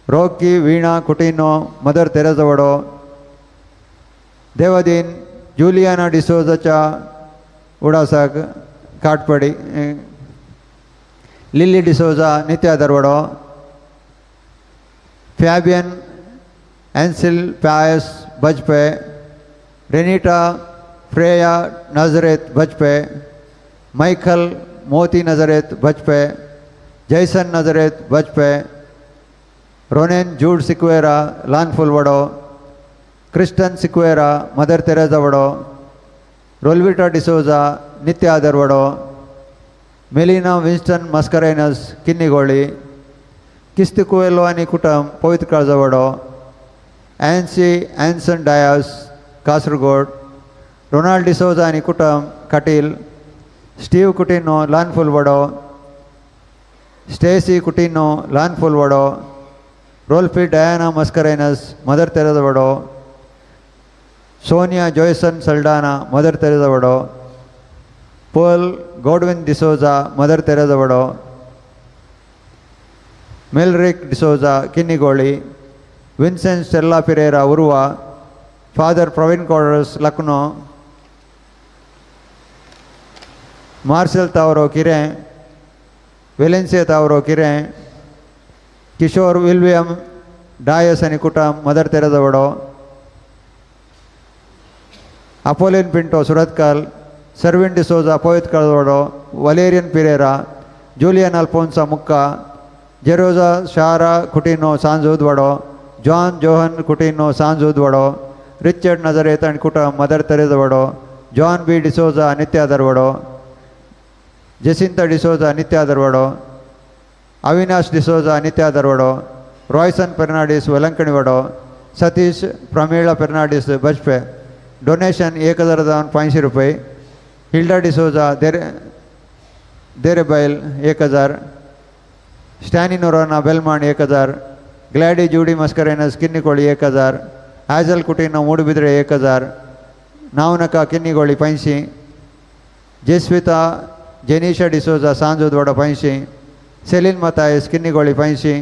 Rocky Veena Coutinho mother Terejwado, Deodin Juliana डिसोजाच्या उडासाक काटपडी, लिली डिसोजा नित्या दरवडो, फॅबियन एन्सिल पायस बजपे, रेनिटा फ्रेया नजरेत बजपे, माइकल मोती नजरेत बजपे, जैसन नजरेत बजपे, रोनेन जूड सिक्वेरा लानफुलवडो, क्रिस्टन सिक्वेरा मदर तेरेजवडो, रोल्विटा डिसोजा नित्या दरवडो, मेलिना विन्स्टन मस्करेनस किन्निगोळी, किस्तिकुवेलो आणि कुटुंब पवित्र कळजवडो, एन्सी एन्सन डायस कासरगोड, रोनाल्ड डिसोजा आणि कुटुंब Kateel, Steve Coutinho Lhanfulwado, Stacy Coutinho Lhanfulwado, Rolfy Diana Mascarenhas mother Terejwado, Sonia Joyson Saldanha mother Terejwado, Paul Godwin D'Souza mother Terejwado, Melrick D'Souza Kinnigoli, Vincent Stella Pereira Urwa, father Praveen Corders Lucknow, Marshal Tauro किरें, वेलेन्सिया तावरो किरें, किशोर विल्यम डायस आणि कुटुंब mother तेरेजवडो, अपोलिन Pinto सुरतकाल, सर्विन D'Souza Pavitra कळजवडो, Valerian Pereira, Julian Alphonsa मुक्का, जेरोजा शारा Coutinho सांजूदवडो, John Johan Coutinho सांजूदवडो, Richard नजरेत आणि कुटुंब मदर तेरेजवडो, जॉन बी डिसोजा नित्या दरवडो, जेसिंता डिसोजा नित्या दरवडो, अविनाश डिसोजा नित्या दरवडो, रॉयसन फर्नांडिस वलंकणीवडो, सतीश प्रमीळा फर्नांडिस बजपे. डोनेशन 1050 रुपये. Hilda D'Souza देरेबैल 1000, Stany Noronha Belmond 1000, Gladys जुडी मस्करेनस किन्निकोळी 1000, हॅझल कुटिनो मूडबिद्रे 1000, नावनका किन्निकोळी 50, जेस्विता जेनिशा डिसोजा सांजूदवडो 50, सेलिन मतायस किन्निकोळी 50,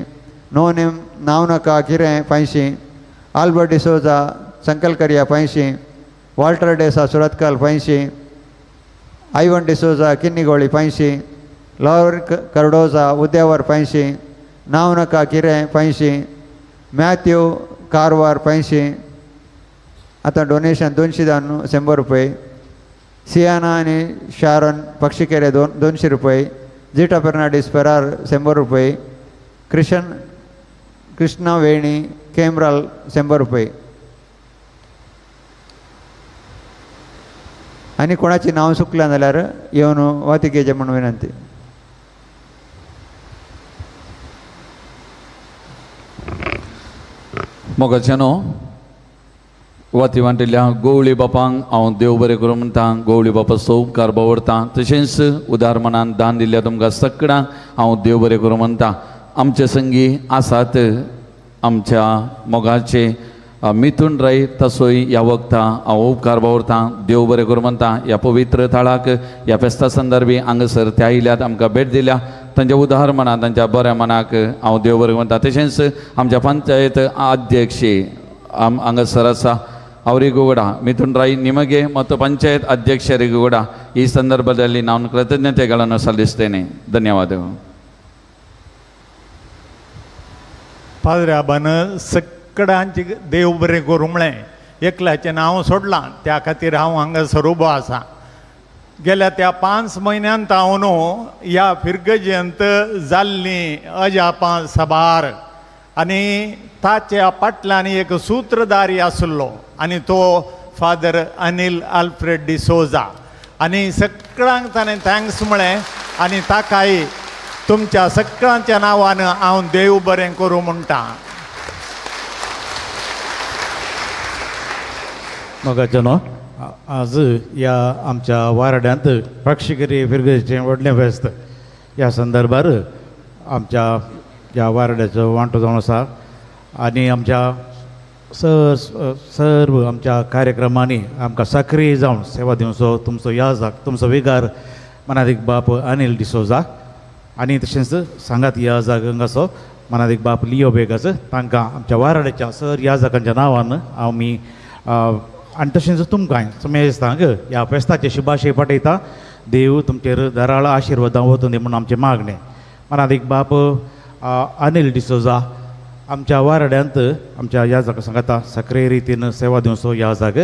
नोनेम नावनका किरें 50, आल्बर्ट डिसोजा संकलकरिया 50, वाल्टर डेसा सुरतकाल 50, आयवन डिसोजा किन्निगोळी 50, लॉर कर्डोजा उद्यावर 50, नावनका किरें 50, मॅथ्यू कारवार 50. आता डोनेशन 200 रुपये. सियाना आणि शारन पक्षीकेरे 200 रुपये. झिटा फर्नांडिस फरार 100 रुपये. कृष्णा वेणी केमराल 100 रुपये. आणि कोणाची नाव चुकल्या जाल्यार येवन वातिकेचे म्हणून विनंती. मोगाच्यानो वाती वांटिल्ल्या गवळी बापांक हांव देव बरें करूं म्हणटा. गवळी बापा उपकार बावरता. तशेंच उदार मनान दान दिल्ल्या तुमकां सगळ्यांक हांव देव बरें करूं म्हणटा. आमचे संगी आसात आमच्या मोगाचे मिथून राय तसोय ह्या वखता हांव उपकार बावरता. देव बरें करूं म्हणटा. ह्या पवित्र थाळाक ह्या फेस्ता संदर्भी हांगासर ते आयल्यात आमकां भेट दिल्या. तांच्या उदार मनाक तांच्या बऱ्या मनाक हांव देव बरें म्हणटा. तशेंच आमच्या पंचायत अध्यक्षे हांगासर आसा ಅವರಿಗೂಡ ಮಿಥುನ್ ರಾಯ್ ನಿಮಗೆ ಮತ್ತು ಪಂಚಾಯತ್ ಅಧ್ಯಕ್ಷರಿಗೂ ಕೂಡ ಈ ಸಂದರ್ಭದಲ್ಲಿ ನಾನು ಕೃತಜ್ಞತೆಗಳನ್ನು ಸಲ್ಲಿಸ್ತೇನೆ. ಧನ್ಯವಾದಗಳು. पाद्र्याबान सगळ्यांची देव बरें करूं म्हळें एकल्याचें नांव सोडलां त्या खातीर हांव हांगासर उबो आसा. गेल्या त्या 5 म्हयन्यांत हांव न्हू ह्या फिरगजेंत जाल्ली अजापां सभार आनी ताच्या फाटल्यान एक सूत्रधारी आसलो आनी तो फादर अनिल आल्फ्रेड डिसोजा आनी सगळ्यांक ताणें थँक्स म्हळें आनी ताकाय तुमच्या सगळ्यांच्या नांवान हांव देव बरें करूं म्हणटा. मोगाच्या न्हू आज ह्या आमच्या वारड्यांत पक्षिगिरी फिरगेचें व्हडलें फेस्त ह्या संदर्भार आमच्या ह्या वारड्याचो वांटो जावन आसा आनी आमच्या सर्व आमच्या कार्यक्रमांनी आमकां सक्रीय जावन सेवा दिवचो तुमचो याजाक तुमचो विगार मनादीक बाप अनिल डिसोजा आनी तशेंच सांगात याजाक हांगाचो मनादीक बाप लिओ बेगाच तांकां आमच्या वारड्याच्या सर याजाकांच्या नांवान आमी आनी तशेंच तुमकांय समेस्तांक ह्या फेस्ताचे शुभाशय पाठयता. देव तुमचेर धाराळ आशिर्वादां वतून दी म्हूण आमचें मागणें. मनादीक बाप अनिल डिसोजा आमच्या वारड्यांत आमच्या याजाक सांगाता सक्रीय रितीन सेवा दिवचो याजाक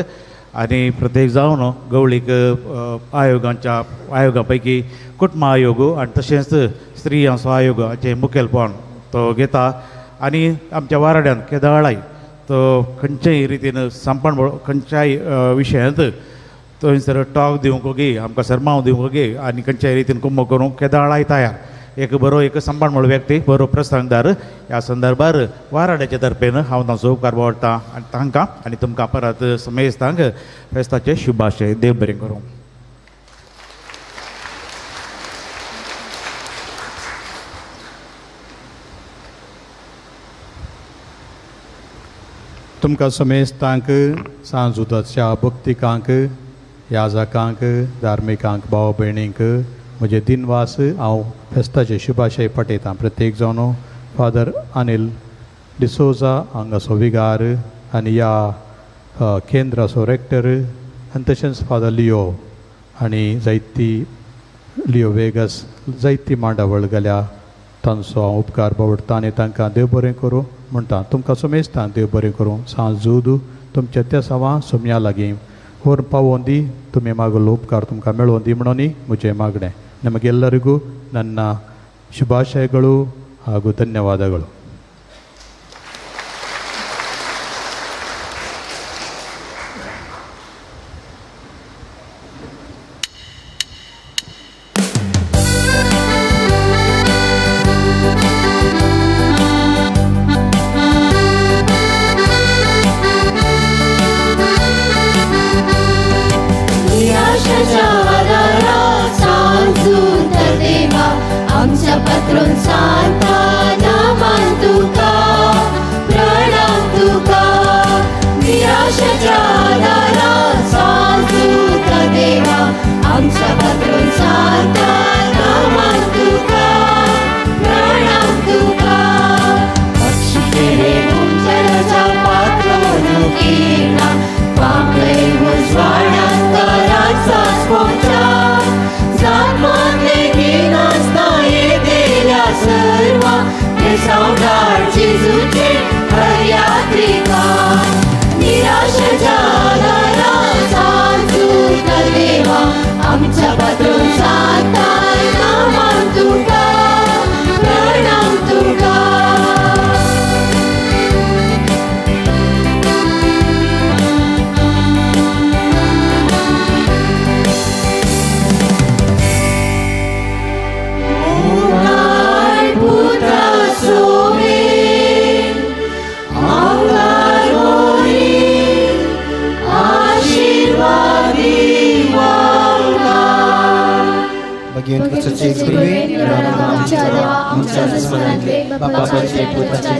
आनी प्रत्येक जावन गवळीक आयोगा पैकी कुटुंब आयोग आनी तशेंच स्त्रियांचो आयोग हाचें मुखेलपण तो घेता आनी आमच्या वारड्यांत केदाळाय तो खंयच्याय रितीन सांपण खंयच्याय विशयांत थंयसर टॉक दिवंक गे आमकां सरमाव दिवंक गे आनी खंयच्याय रितीन कुंभ करूंक केदाळाय तयार. एक सांबाळ व्यक्ती बरो प्रसंगदार ह्या संदर्भार वाराड्याच्या तर्फेन हांव तांचो उपकार वावरतां आनी तांकां आनी तुमकां परत समेस्तांक फेस्ताचे शुभाशय. देव बरें करूं. तुमकां समेस्तांक सांज उदच्या भक्तिकांक याजकांक धार्मिकांक भाव भयणींक म्हजे दिनवास हांव फेस्ताचे शुभाशय पाठयतां. प्रत्येक जावन फादर अनिल डिसोजा हांगाचो विगार आनी ह्या केंद्राचो रेक्टर आनी तशेंच फादर लिओ आनी जायती लिओ वेगस जायती मांडावळ गेल्या तांचो हांव उपकार बावडटा आनी तांकां देव बरें करूं म्हणटा. तुमकां समेस्तां देव बरें करूं. सांज जूद तुमच्या त्या सवा सोम्या लागीं व्हर पावोवन दी तुमी मागलो उपकार तुमकां मेळोवन दी म्हणून म्हजें मागणें. ನಿಮಗೆಲ್ಲರಿಗೂ ನನ್ನ ಶುಭಾಶಯಗಳು ಹಾಗೂ ಧನ್ಯವಾದಗಳು. आमच्या स्मरणातले बापाचे पुत्राचे